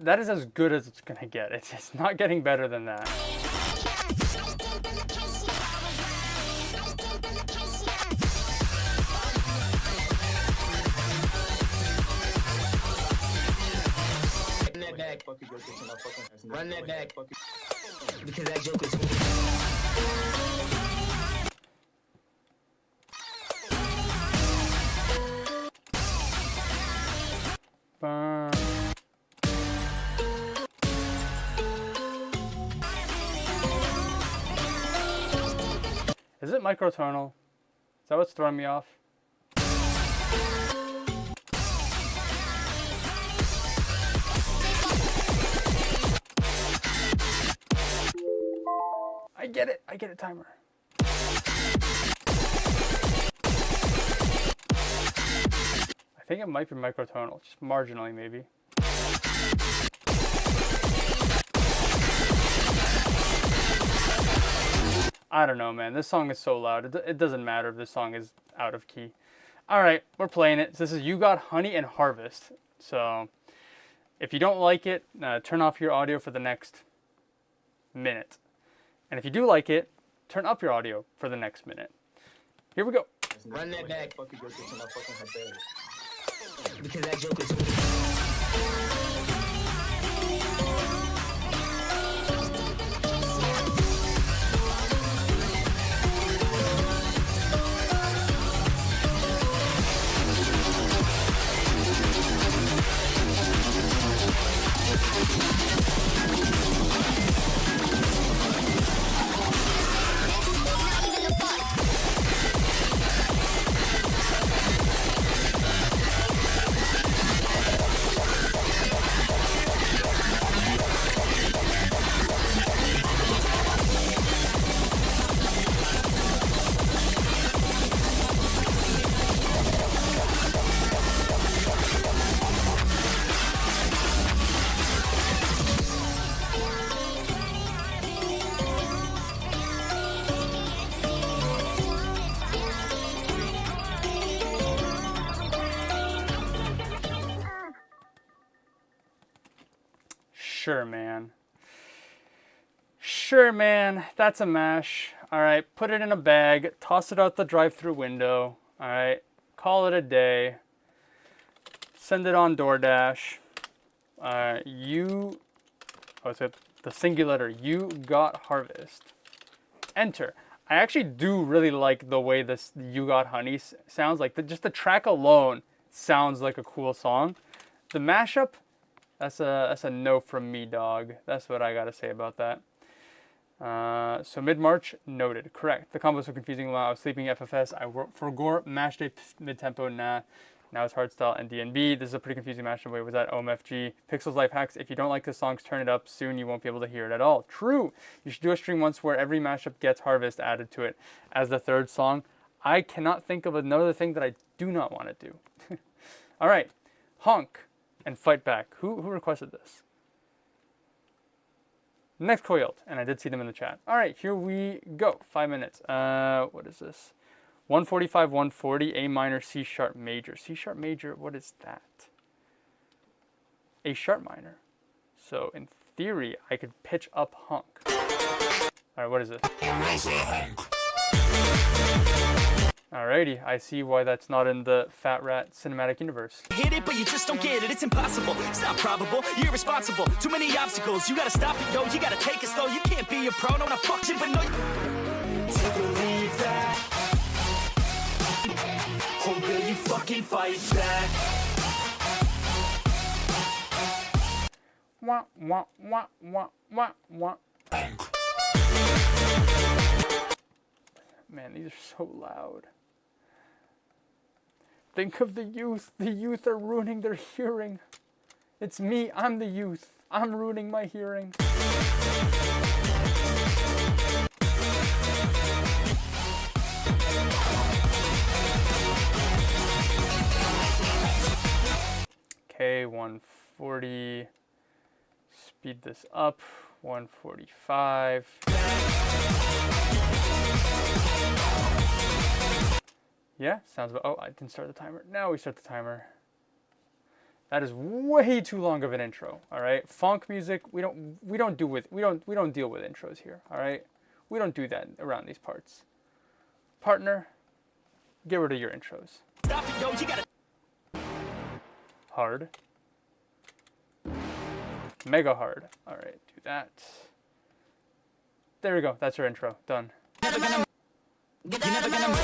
That is as good as it's gonna get. It's not getting better than that. Run that back, fuck your joke, run that back, fuck your... Because that joke is... Burn. microtonal? Is that what's throwing me off? I get it. I get it, timer. I think it might be microtonal, just marginally maybe. I don't know, man. This song is so loud. It doesn't matter if this song is out of key. All right, we're playing it. This is You Got Honey and Harvest. So if you don't like it, turn off your audio for the next minute. And if you do like it, turn up your audio for the next minute. Here we go. Run that back, fucking go kitchen, I'll fucking her bed. Because that joke is Sure, man. Sure, man. That's a mash. All right, put it in a bag, toss it out the drive-through window. All right, call it a day. Send it on DoorDash. It's the singular letter. You got harvest. Enter. I actually do really like the way this You Got Honey sounds. Like just the track alone sounds like a cool song. The mashup, that's a no from me, dog. That's what I gotta say about that. So mid-March, noted. Correct. The combo was so confusing while I was sleeping FFS. I forgot mash day mid-tempo, nah. Now it's hardstyle and DNB. This is a pretty confusing mashup. Wait, was that OMFG? Pixels Life Hacks. If you don't like the songs, turn it up. Soon you won't be able to hear it at all. True. You should do a stream once where every mashup gets Harvest added to it as the third song. I cannot think of another thing that I do not want to do. All right. Honk and Fight Back. Who requested this? Next Coiled, and I did see them in the chat. All right, here we go. 5 minutes. What is this? 145, 140, A minor, C sharp major. C sharp major, what is that? A sharp minor. So in theory, I could pitch up Honk. All right, what is this? Alrighty, I see why that's not in the Fat Rat cinematic universe. Hit it, but you just don't get it. It's impossible. It's not probable. You're irresponsible. Too many obstacles. You gotta stop it, yo. You gotta take it slow. You can't be a pro. No, not fuck you, but no. To believe that. Or will you fucking fight back? Wah, wah, wah, wah, wah, wah. Man, these are so loud. Think of the youth. The youth are ruining their hearing. It's me. I'm the youth. I'm ruining my hearing. Okay, 140. Speed this up. 145. Yeah, sounds about. Oh, I didn't start the timer. Now we start the timer. That is way too long of an intro. All right, funk music. We don't deal with intros here. All right, we don't do that around these parts. Partner, get rid of your intros. Stop it, yo. You gotta. Hard. Mega hard. All right, do that. There we go. That's your intro. Done. You're never gonna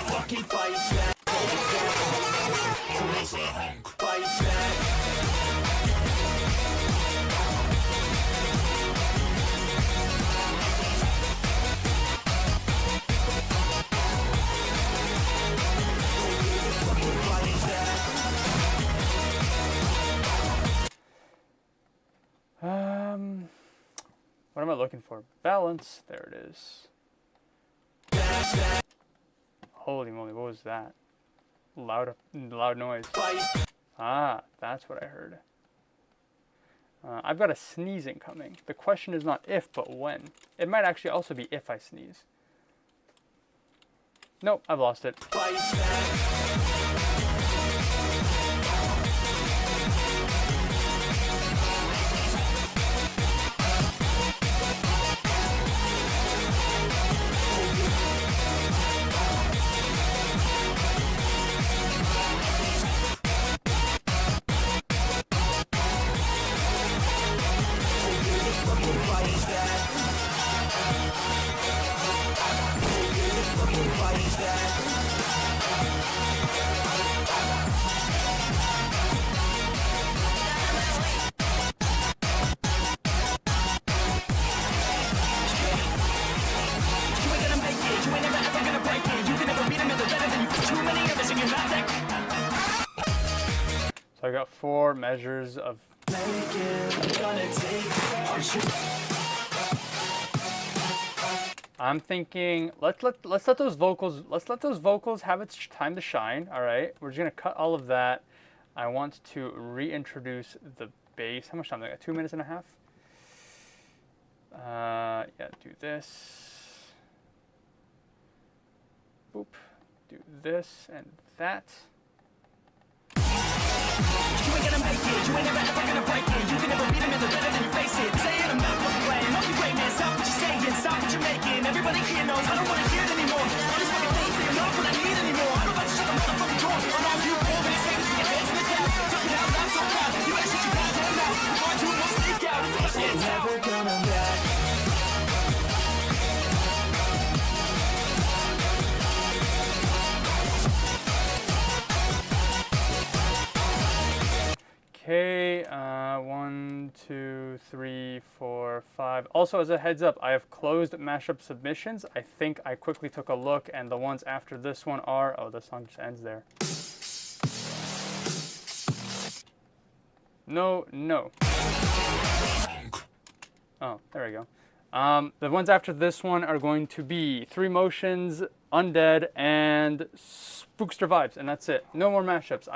fucking fight back. Fight back. What am I looking for? Balance. There it is. Holy moly, what was that? Loud noise. Ah, that's what I heard. I've got a sneezing coming. The question is not if, but when. It might actually also be if I sneeze. Nope, I've lost it. So I got 4 measures of. I'm thinking let's let those vocals have its time to shine. All right, we're just gonna cut all of that. I want to reintroduce the bass. How much time? I got 2 minutes and a half. Yeah, do this. Boop. Do this and that. You ain't gonna make it, you ain't never ever gonna break it. You can never beat them in the better than you face it. Saying I'm not what you're playing, all you great man, stop what you're saying, stop what you're making. Everybody here knows I don't wanna hear it anymore. All these fucking things that you're not what I need anymore. I'm about to shut the motherfucking door. I'm all you over these things with your hands in the cloud. Talking out loud so proud. You better shut your goddamn mouth. Before I do one sneak out, it's my shit's never gonna back. Okay, 1, 2, 3, 4, 5. Also, as a heads up, I have closed mashup submissions. I think I quickly took a look, and the ones after this one are. Oh, the song just ends there. No. Oh, there we go. The ones after this one are going to be 3 Motions, Undead, and Spookster Vibes, and that's it. No more mashups.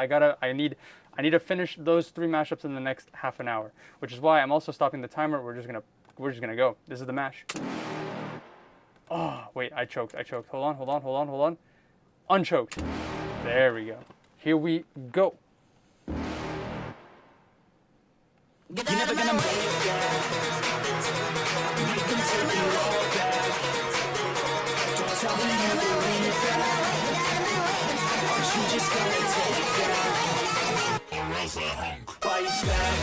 I need to finish those 3 mashups in the next half an hour, which is why I'm also stopping the timer. We're just gonna go. This is the mash. Oh wait, I choked. Hold on. Unchoked. There we go. Here we go. You're never gonna make it. You can take it all back. Don't tell me you believe that. Aren't you just gonna take that? Fight back. Fight back.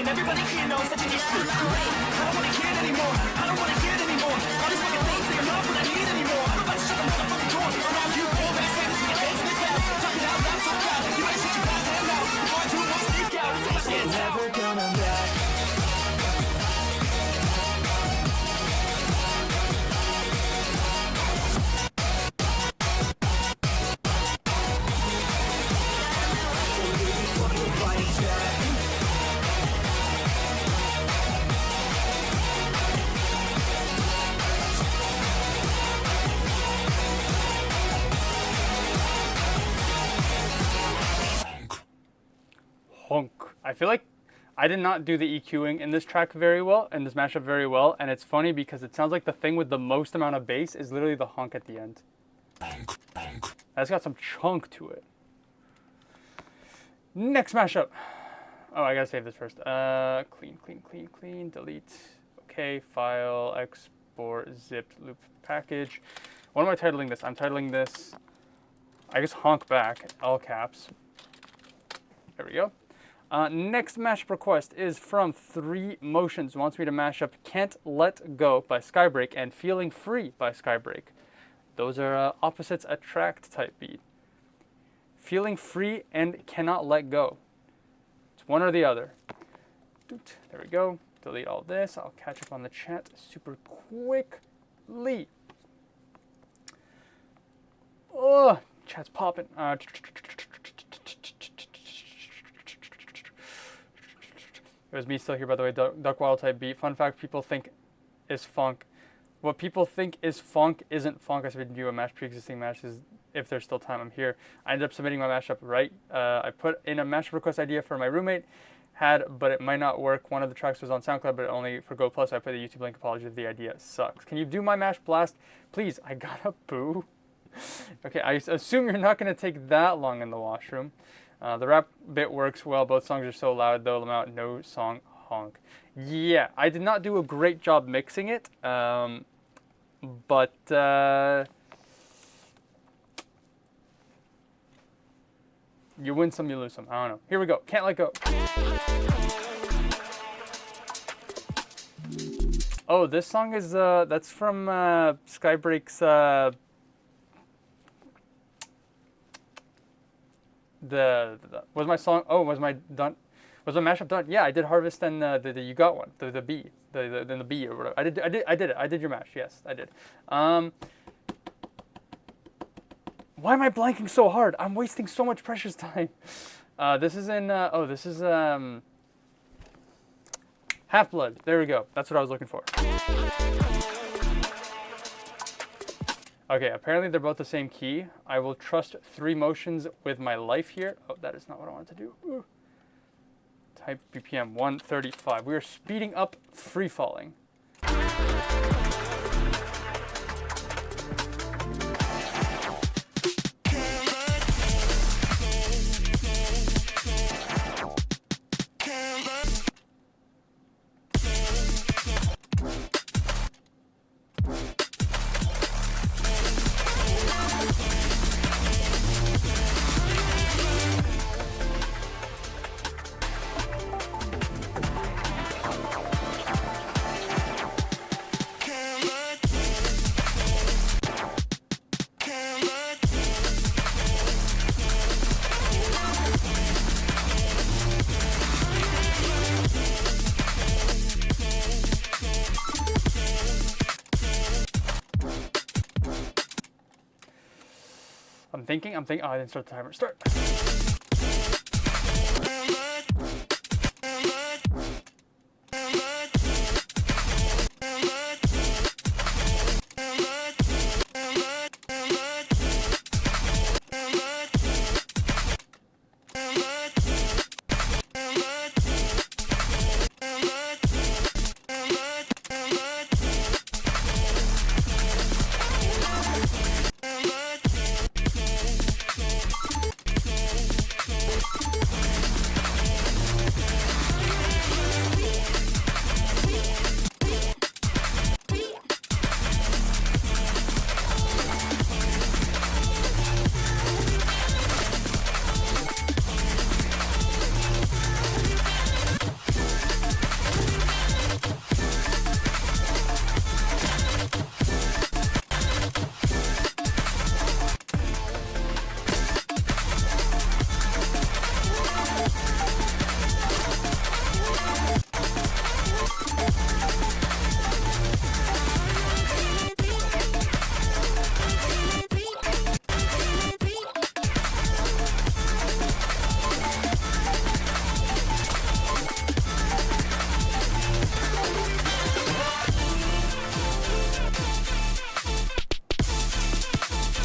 Everybody here knows that you're just great. I don't wanna hear it anymore. I don't wanna hear it anymore. All these fucking things that you're not what I need anymore. I'm about to shut the motherfucking door. Around you, all that same with your hands in the cloud. Talking out loud so proud. You better shut your goddamn mouth. Before I do one sneak out, it's my shit's never gonna back. Honk. I feel like I did not do the EQing in this track very well, in this mashup very well, and it's funny because it sounds like the thing with the most amount of bass is literally the honk at the end. That's got some chunk to it. Next mashup. Oh, I gotta save this first. Clean, delete. Okay, file, export, zipped, loop package. What am I titling this? I'm titling this I guess honk back, all caps. There we go. Next mashup request is from 3 Motions. Wants me to mash up Can't Let Go by Skybreak and Feeling Free by Skybreak. Those are opposites attract type beat. Feeling Free and Cannot Let Go. It's one or the other. There we go. Delete all this. I'll catch up on the chat super quickly. Oh, chat's popping. It was me still here, by the way. Duck Wild type beat. Fun fact: people think is funk. What people think is funk isn't funk. I said do a mash pre-existing mashes if there's still time. I'm here. I ended up submitting my mashup right. I put in a mashup request idea for my roommate. But it might not work. One of the tracks was on SoundCloud, but only for Go Plus. I put the YouTube link. Apologies if the idea sucks. Can you do my mash blast, please? I gotta poo. Okay, I assume you're not gonna take that long in the washroom. The rap bit works well. Both songs are so loud, though. Lamont, no song honk. Yeah, I did not do a great job mixing it, but you win some, you lose some. I don't know. Here we go. Can't Let Go. Oh, this song is that's from Skybreak's was my song? Oh, was my mashup done? Yeah, I did Harvest and the You Got One, the B, the B or whatever. I did it. I did your mash. Yes, I did. Why am I blanking so hard? I'm wasting so much precious time. This is in this is Half-Blood. There we go. That's what I was looking for. Okay, apparently they're both the same key. I will trust 3 Motions with my life here. Oh, that is not what I wanted to do. Ooh. Type BPM 135. We are speeding up Free Falling. I'm thinking. Oh, I didn't start the timer. Start.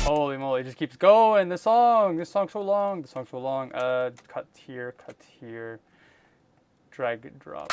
Holy moly, it just keeps going. This song's so long. Cut here, drag and drop.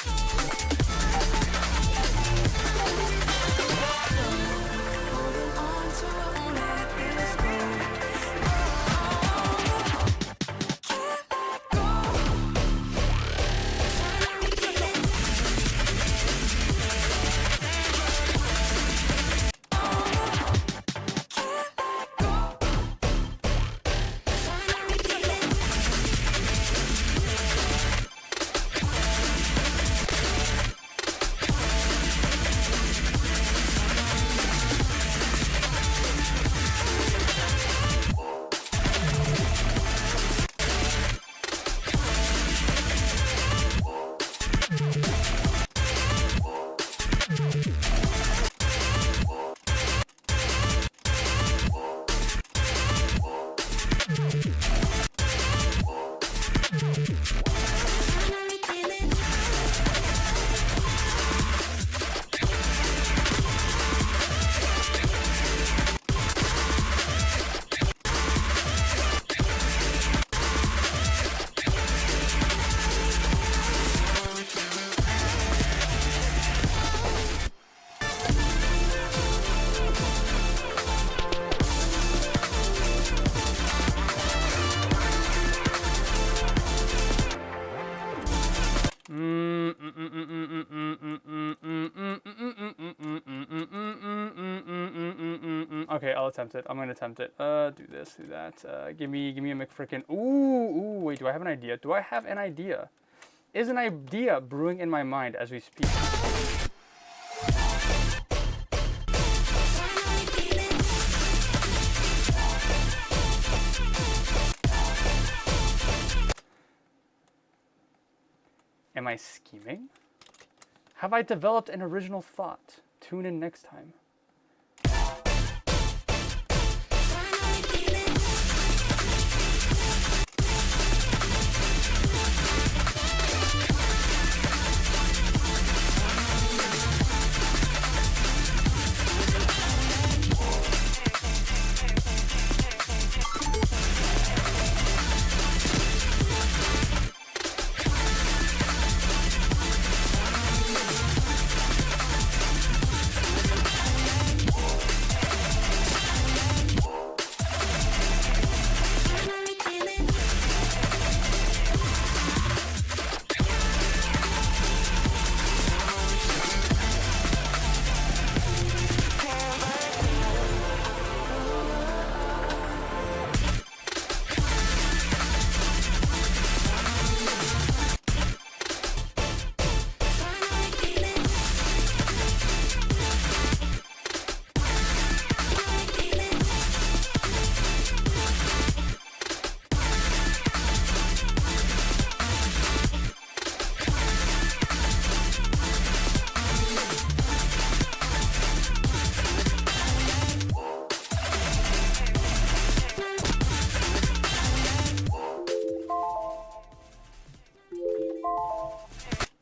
Okay, I'll attempt it. I'm gonna attempt it. Do this, do that. Give me a McFrickin'. Ooh, wait, do I have an idea? Do I have an idea? Is an idea brewing in my mind as we speak? Am I scheming? Have I developed an original thought? Tune in next time.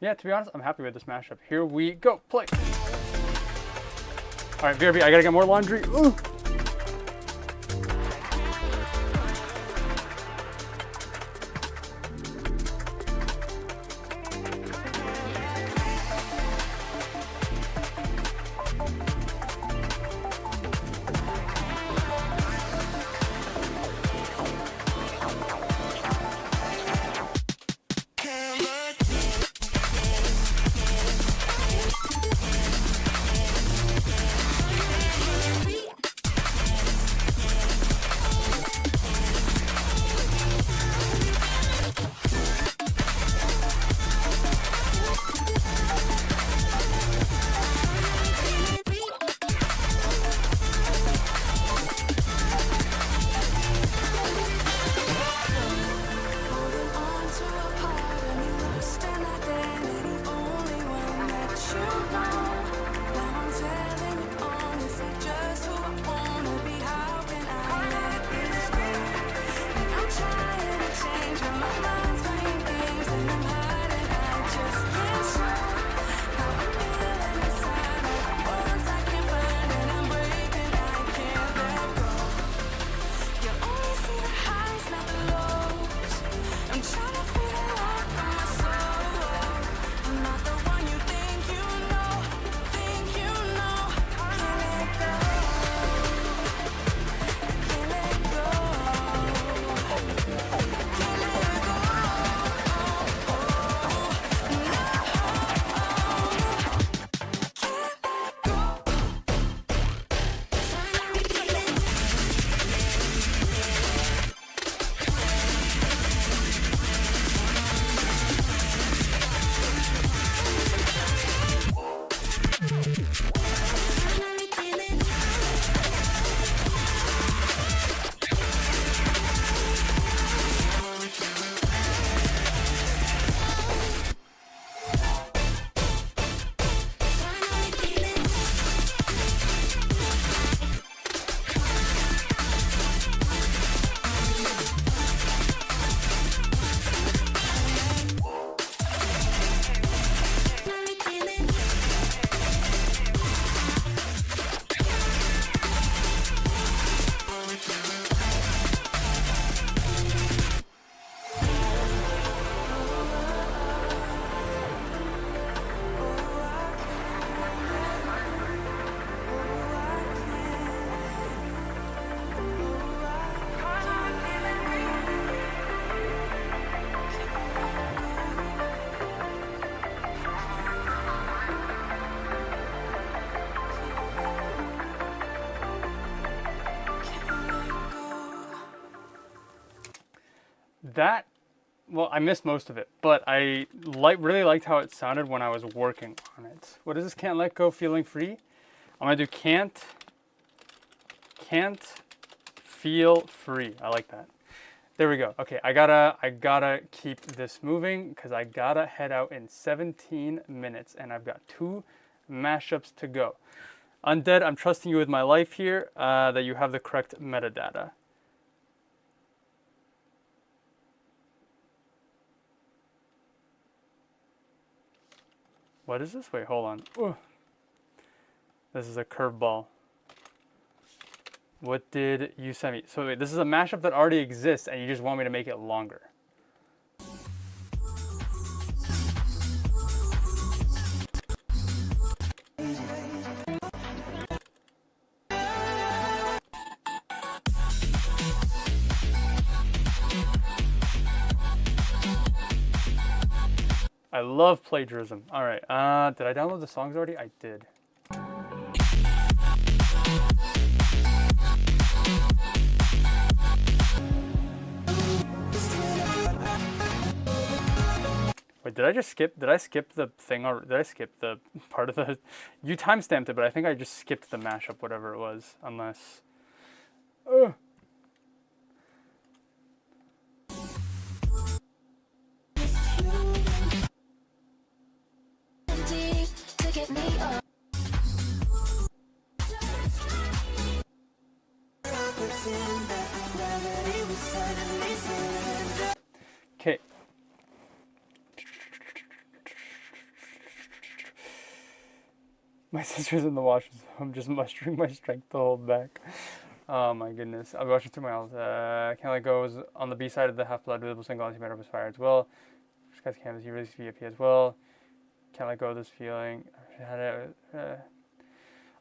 Yeah, to be honest, I'm happy with this mashup. Here we go, play. All right, BRB, I gotta get more laundry. Ooh. That, well, I missed most of it, but I really liked how it sounded when I was working on it. What is this? Can't let go, feeling free. I'm gonna do can't feel free. I like that. There we go. Okay, I gotta keep this moving because I gotta head out in 17 minutes and I've got 2 mashups to go. Undead, I'm trusting you with my life here, that you have the correct metadata. What is this? Wait, hold on. Ooh. This is a curveball. What did you send me? So wait, this is a mashup that already exists and you just want me to make it longer. I love plagiarism. All right, did I download the songs already? I did. Wait, did I skip the thing, or did I skip the part of the, you timestamped it, but I think I just skipped the mashup, whatever it was, unless, okay. My sister's in the washroom, so I'm just mustering my strength to hold back. Oh my goodness. I'll be watching through my house. Can't Let Go is on the B side of the Half-Blood visible single as you made up as fire as well. This guy's canvas, you released VIP as well. Can't let go of this feeling. I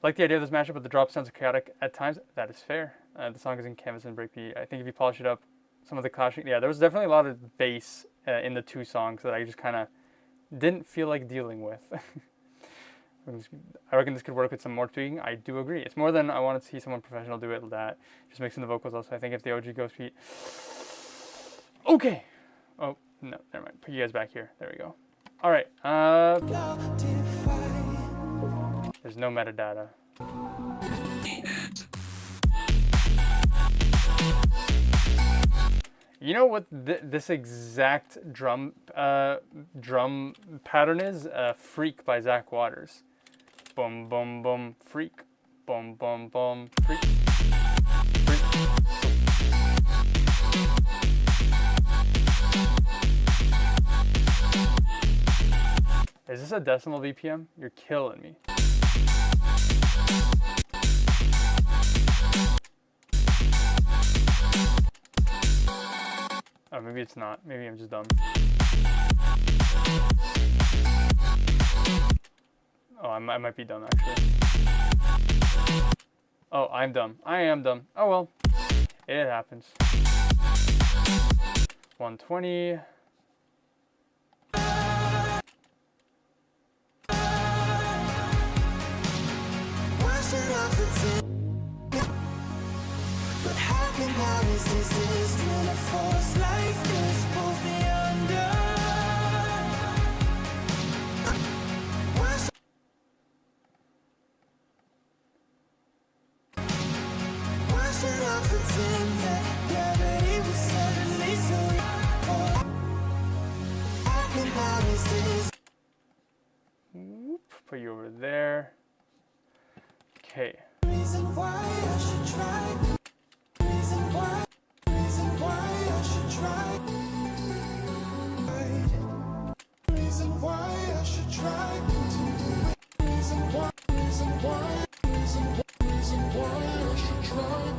like the idea of this mashup, but the drop sounds chaotic at times. That is fair. The song is in canvas and breakbeat. I think if you polish it up, some of the clashing, yeah, there was definitely a lot of bass in the 2 songs that I just kind of didn't feel like dealing with. I reckon this could work with some more tweaking. I do agree. It's more than I wanted to see someone professional do it. That just mixing the vocals also. I think if the OG Ghost Beat. Okay. Oh no, never mind. Put you guys back here. There we go. All right. There's no metadata. You know what this exact drum pattern is? Freak by Zach Waters. Boom, boom, boom, freak. Boom, boom, boom, freak. Freak. Is this a decimal BPM? You're killing me. Oh, maybe it's not. Maybe I'm just dumb. Oh, I might be dumb, actually. Oh, I'm dumb. I am dumb. Oh, well. It happens. 120. But how can I resist when a force like this pulls me under? Why should I pretend that gravity was suddenly so how can I resist? Whoop, put you over there. Okay. Reason why I should try. Reason why I should try. Reason why I should try. Reason why I should try.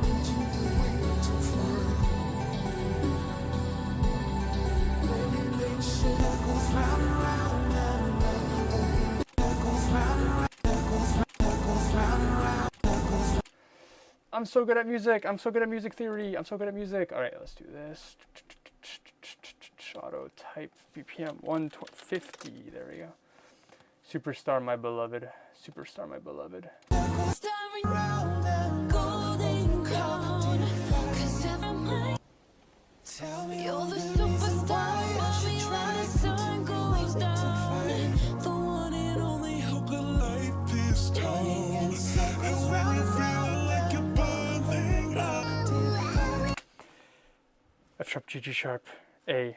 That goes round and round and round. That goes round and round. That goes round and round. I'm so good at music. I'm so good at music theory. I'm so good at music. All right, let's do this. Auto type BPM 150. There we go. Superstar, my beloved. Superstar, my beloved. Tell me you're the F sharp, G, G sharp, A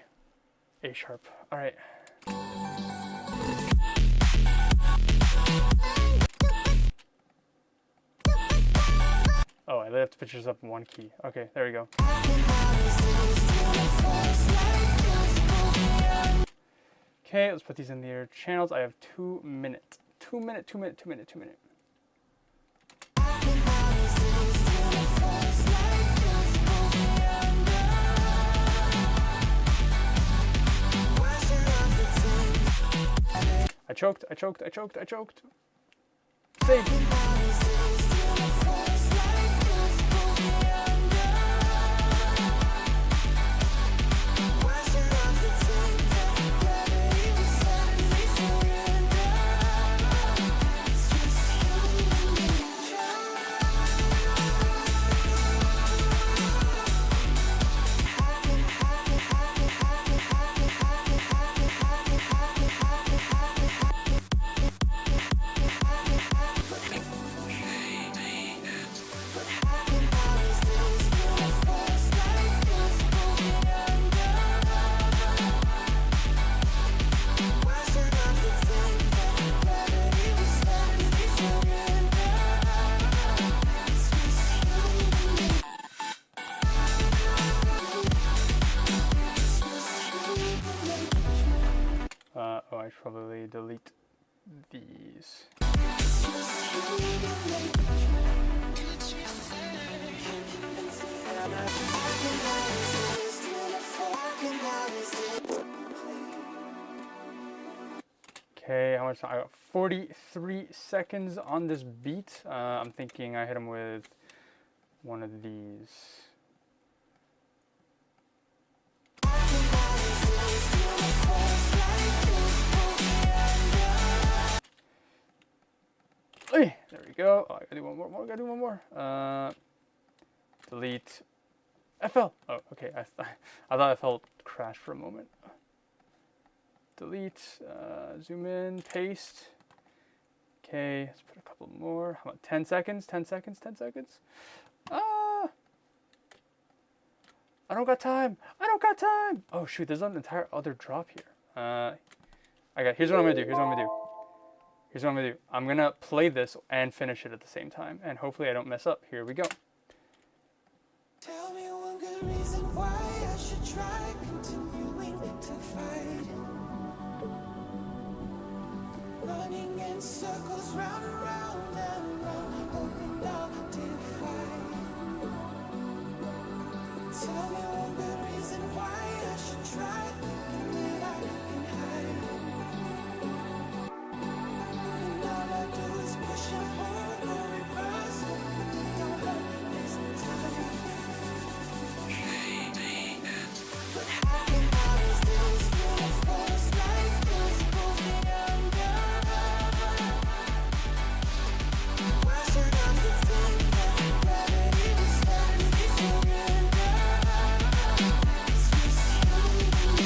sharp. All right. Oh, I left pictures up in one key. Okay, there we go. Okay, let's put these in their channels. I have 2 minutes. 2 minute, 2 minute, 2 minute, 2 minute. I choked. Save. Oh, I should probably delete these. Okay, how much time? I got 43 seconds on this beat. I'm thinking I hit him with one of these. Hey, there we go. Oh, I gotta do one more. Delete. FL. Oh, okay. I thought I felt crash for a moment. Delete. Zoom in. Paste. Okay, let's put a couple more. How about 10 seconds? 10 seconds. 10 seconds. I don't got time. Oh shoot, there's an entire other drop here. Here's what I'm gonna do. I'm gonna play this and finish it at the same time, and hopefully I don't mess up. Here we go. Tell me one good reason why I should try continuing to fight. Running in circles round and round and round, hoping I'll defy. Tell me one good reason why I should try thinking that I can hide. And all I do is push and pull, no reverse. Don't hurt this time. But how can I resist the force like this pulls me under? Why should I pretend that gravity was letting me surrender? It's just you.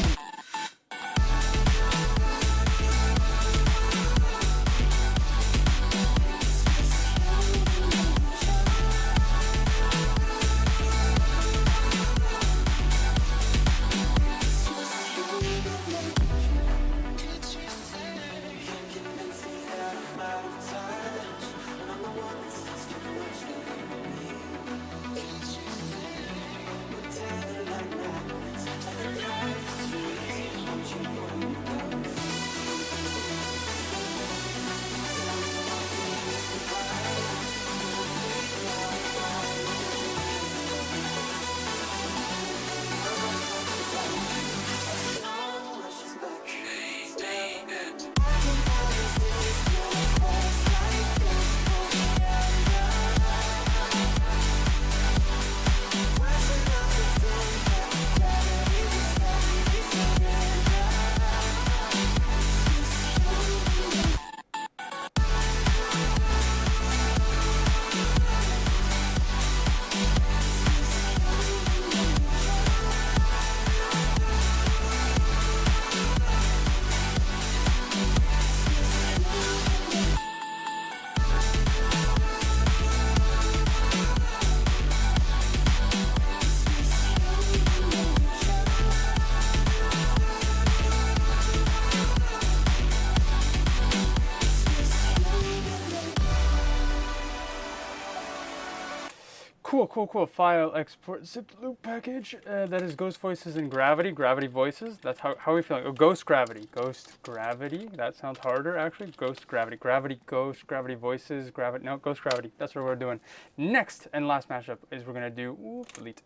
cool. File, export, zip loop package. That is Ghost Voices and Gravity. Gravity Voices. That's how are we feeling? Oh, Ghost Gravity. Ghost Gravity. That sounds harder, actually. Ghost Gravity. Gravity, Ghost, Gravity Voices, Gravity. No, Ghost Gravity. That's what we're doing. Next and last mashup is we're going to do, delete,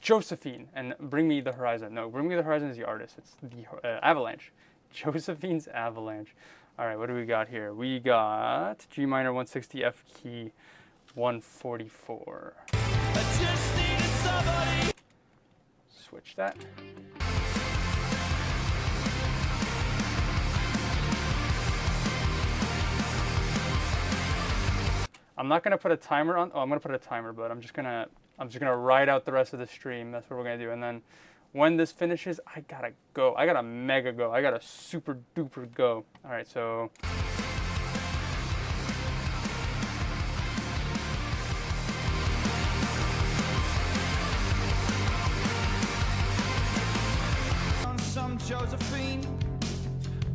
Josephine and Bring Me the Horizon. No, Bring Me the Horizon is the artist. It's the Avalanche. Josephine's Avalanche. All right, what do we got here? We got G minor 160, F key 144. Switch that. I'm not gonna put a timer on. Oh, I'm gonna put a timer, but I'm just gonna ride out the rest of the stream. That's what we're gonna do. And then when this finishes, I gotta go. I gotta mega go. I gotta super duper go. All right, so. Some Josephine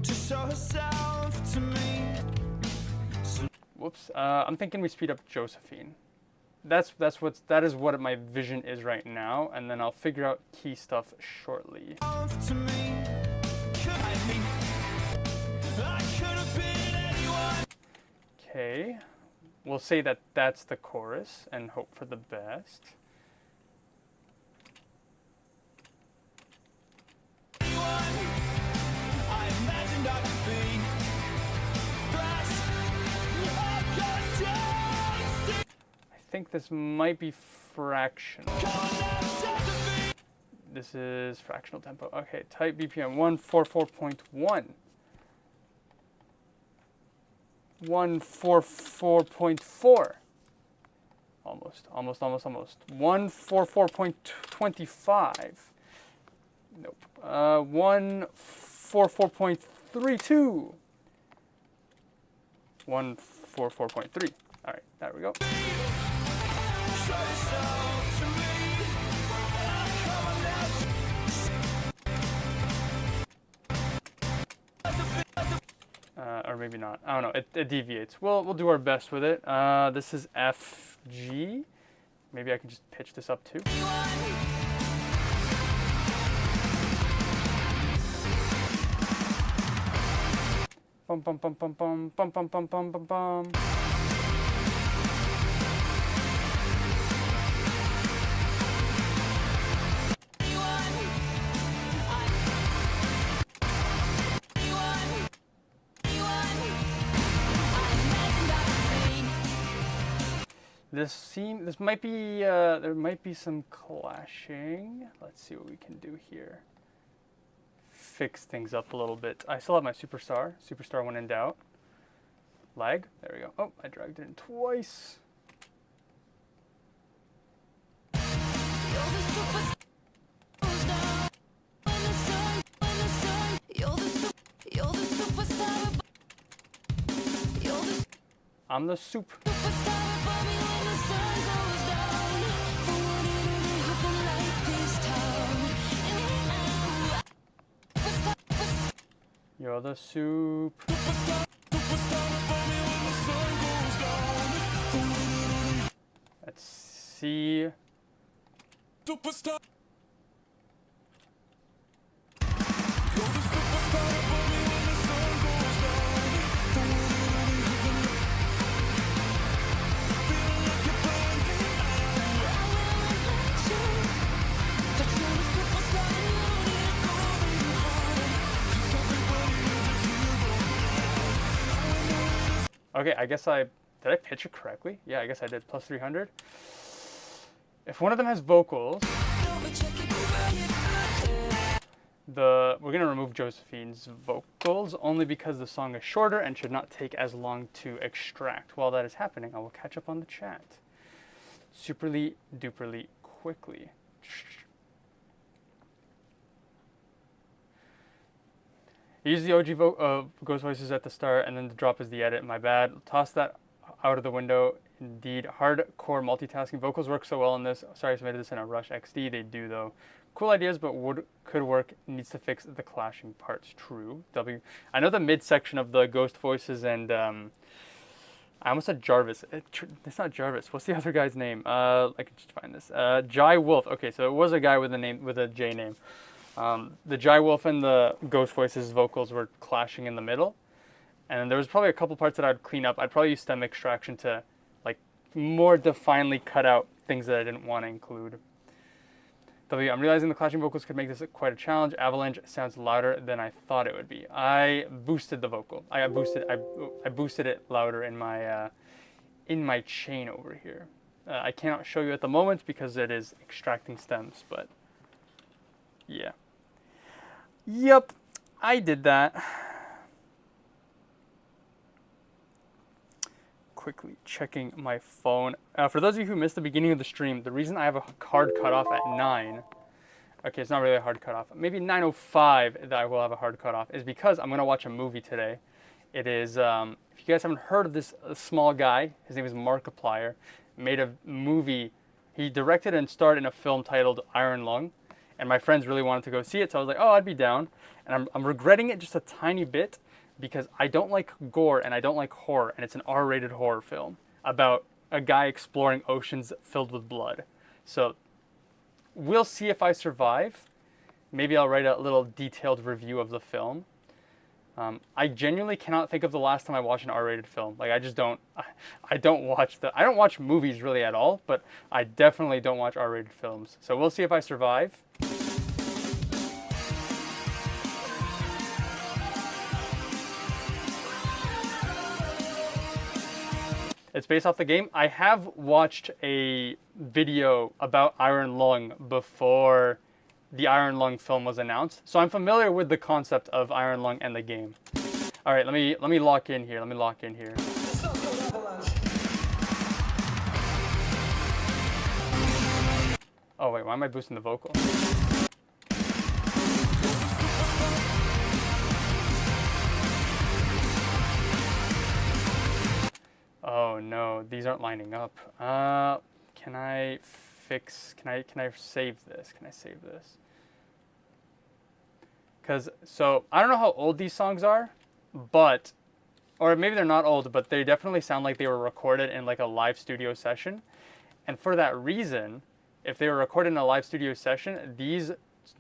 to show herself to me. Whoops. I'm thinking we speed up Josephine. That is what my vision is right now, and then I'll figure out key stuff shortly. To me. Okay. We'll say that that's the chorus and hope for the best. I imagined I could be. I think this might be fractional. This is fractional tempo. Okay, type BPM 144.1. 144.4. Almost. 144.25. Nope. 144.32. 144.3. All right, there we go. Or maybe not. I don't know. It deviates. We'll do our best with it. This is F G. Maybe I can just pitch this up too. Bum bum bum bum bum bum bum bum bum bum bum. This might be there might be some clashing. Let's see what we can do here. Fix things up a little bit. I still have my superstar. Superstar when in doubt. Lag. There we go. Oh, I dragged it in twice. I'm the soup. You're the soup. Let's see. Superstar. Okay, I guess did I pitch it correctly? Yeah, I guess I did. Plus 300. If one of them has vocals, we're gonna remove Josephine's vocals only because the song is shorter and should not take as long to extract. While that is happening, I will catch up on the chat. Superly duperly quickly. Use the OG Ghost Voices at the start, and then the drop is the edit. My bad. Toss that out of the window. Indeed, hardcore multitasking. Vocals work so well in this. Sorry, I submitted this in a Rush XD. They do though. Cool ideas, but could work. Needs to fix the clashing parts. True. I know the mid section of the Ghost Voices and I almost said Jarvis. It's not Jarvis. What's the other guy's name? I can just find this. Jai Wolf. Okay, so it was a guy with a J name. The Jai Wolf and the Ghost Voices vocals were clashing in the middle, and then there was probably a couple parts that I'd clean up. I'd probably use stem extraction to like more definely cut out things that I didn't want to include. W, I'm realizing the clashing vocals could make this quite a challenge. Avalanche sounds louder than I thought it would be. I boosted the vocal. I boosted it louder in my chain over here. I cannot show you at the moment because it is extracting stems, but yeah. Yep, I did that. Quickly checking my phone. For those of you who missed the beginning of the stream, the reason I have a hard cutoff at 9, okay, it's not really a hard cutoff, maybe 9:05 that I will have a hard cutoff, is because I'm going to watch a movie today. It is, if you guys haven't heard of this small guy, his name is Markiplier, made a movie. He directed and starred in a film titled Iron Lung, and my friends really wanted to go see it, so I was like, oh, I'd be down. And I'm regretting it just a tiny bit, because I don't like gore and I don't like horror, and it's an R-rated horror film about a guy exploring oceans filled with blood. So we'll see if I survive. Maybe I'll write a little detailed review of the film. I genuinely cannot think of the last time I watched an R-rated film. Like, I just don't. I don't watch movies really at all, but I definitely don't watch R-rated films. So we'll see if I survive. It's based off the game. I have watched a video about Iron Lung before the Iron Lung film was announced, so I'm familiar with the concept of Iron Lung and the game. All right, let me lock in here. Oh wait, why am I boosting the vocal? Oh no, these aren't lining up. Can I save this? So I don't know how old these songs are, but, or maybe they're not old, but they definitely sound like they were recorded in like a live studio session. And for that reason, if they were recorded in a live studio session, these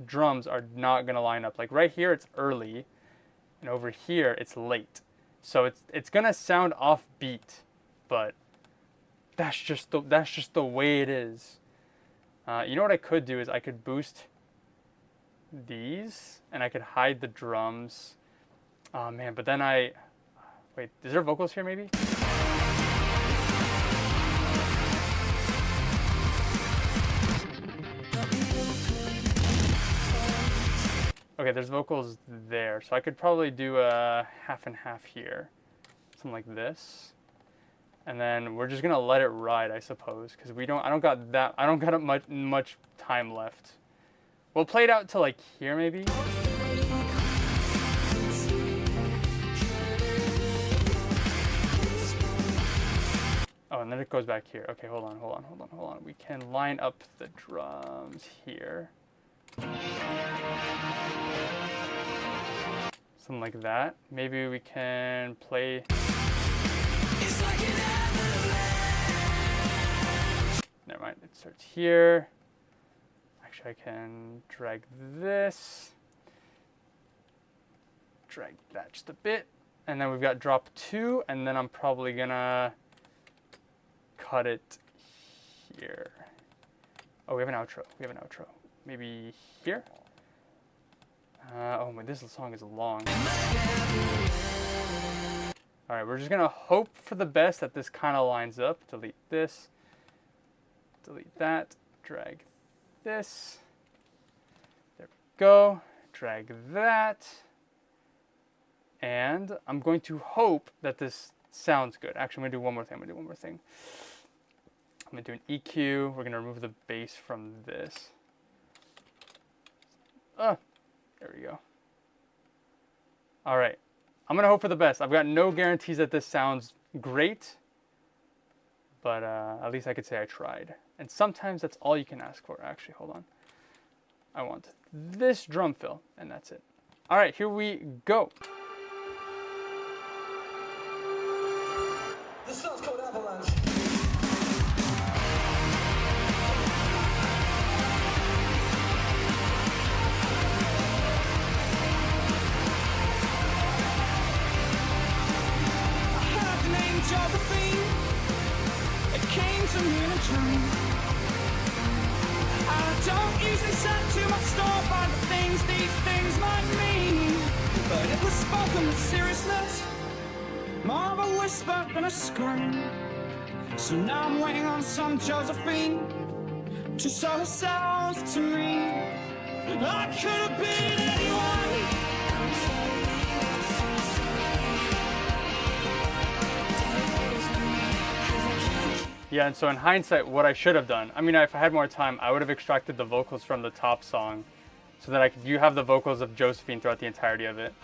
drums are not gonna line up. Like right here, it's early, and over here, it's late. So it's gonna sound offbeat. But that's just the way it is. You know what I could do is I could boost these and I could hide the drums. Oh man, but then wait, is there vocals here maybe? Okay, there's vocals there, so I could probably do a half and half here, something like this. And then we're just gonna let it ride, I suppose, because I don't got much time left. We'll play it out to like here, maybe. Oh, and then it goes back here. Okay, hold on. We can line up the drums here. Something like that. Maybe we can play. Never mind, it starts here. Actually, I can drag this. Drag that just a bit. And then we've got drop 2, and then I'm probably gonna cut it here. Oh, we have an outro. Maybe here? Oh my, this song is long. All right, we're just gonna hope for the best that this kind of lines up. Delete this, delete that, drag this. There we go, drag that. And I'm going to hope that this sounds good. Actually, I'm gonna do one more thing. I'm gonna do an EQ. We're gonna remove the bass from this. There we go. All right. I'm going to hope for the best. I've got no guarantees that this sounds great, but at least I could say I tried. And sometimes that's all you can ask for. Actually, hold on. I want this drum fill, and that's it. All right, here we go. The sun's dream. I don't usually set too much store by the things these things might mean, but it was spoken with seriousness, more of a whisper than a scream. So now I'm waiting on some Josephine to show herself to me. I could have been anyone. Yeah, and so in hindsight, what I should have done, I mean, if I had more time, I would have extracted the vocals from the top song so that you have the vocals of Josephine throughout the entirety of it.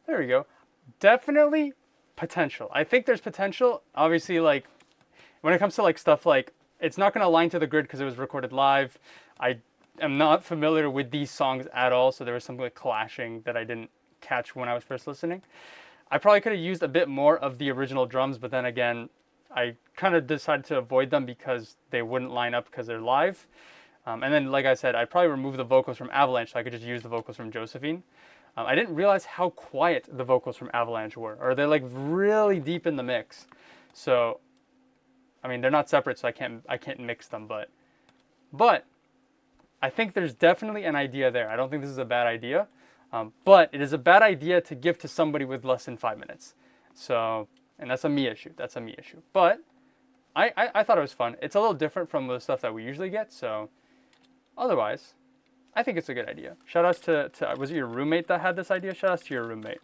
There we go. Definitely potential. I think there's potential. Obviously, like, when it comes to like stuff like, it's not going to align to the grid because it was recorded live. I am not familiar with these songs at all, so there was something like clashing that I didn't catch when I was first listening. I probably could have used a bit more of the original drums, but then again, I kind of decided to avoid them because they wouldn't line up because they're live. And then, like I said, I'd probably remove the vocals from Avalanche so I could just use the vocals from Josephine. I didn't realize how quiet the vocals from Avalanche were, or they're like really deep in the mix. So, I mean, they're not separate, so I can't mix them. But I think there's definitely an idea there. I don't think this is a bad idea, but it is a bad idea to give to somebody with less than 5 minutes. So, and that's a me issue. That's a me issue. But I thought it was fun. It's a little different from the stuff that we usually get. So, otherwise, I think it's a good idea. Shout outs to was it your roommate that had this idea? Shout outs to your roommate.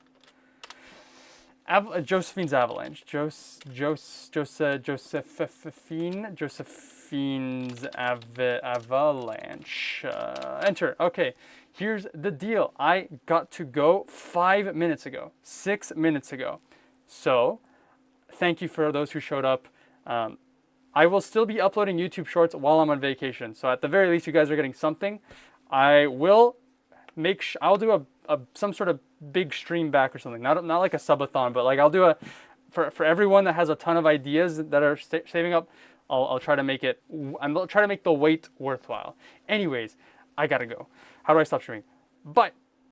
Josephine's Avalanche. Josephine's Avalanche. Enter. Okay, here's the deal. I got to go 5 minutes ago. 6 minutes ago. So, thank you for those who showed up. I will still be uploading YouTube Shorts while I'm on vacation. So at the very least, you guys are getting something. I will I'll do some sort of big stream back or something. Not like a subathon, but like I'll do for everyone that has a ton of ideas that are saving up. I'll try to make I'll try to make the wait worthwhile. Anyways, I gotta go. How do I stop streaming? But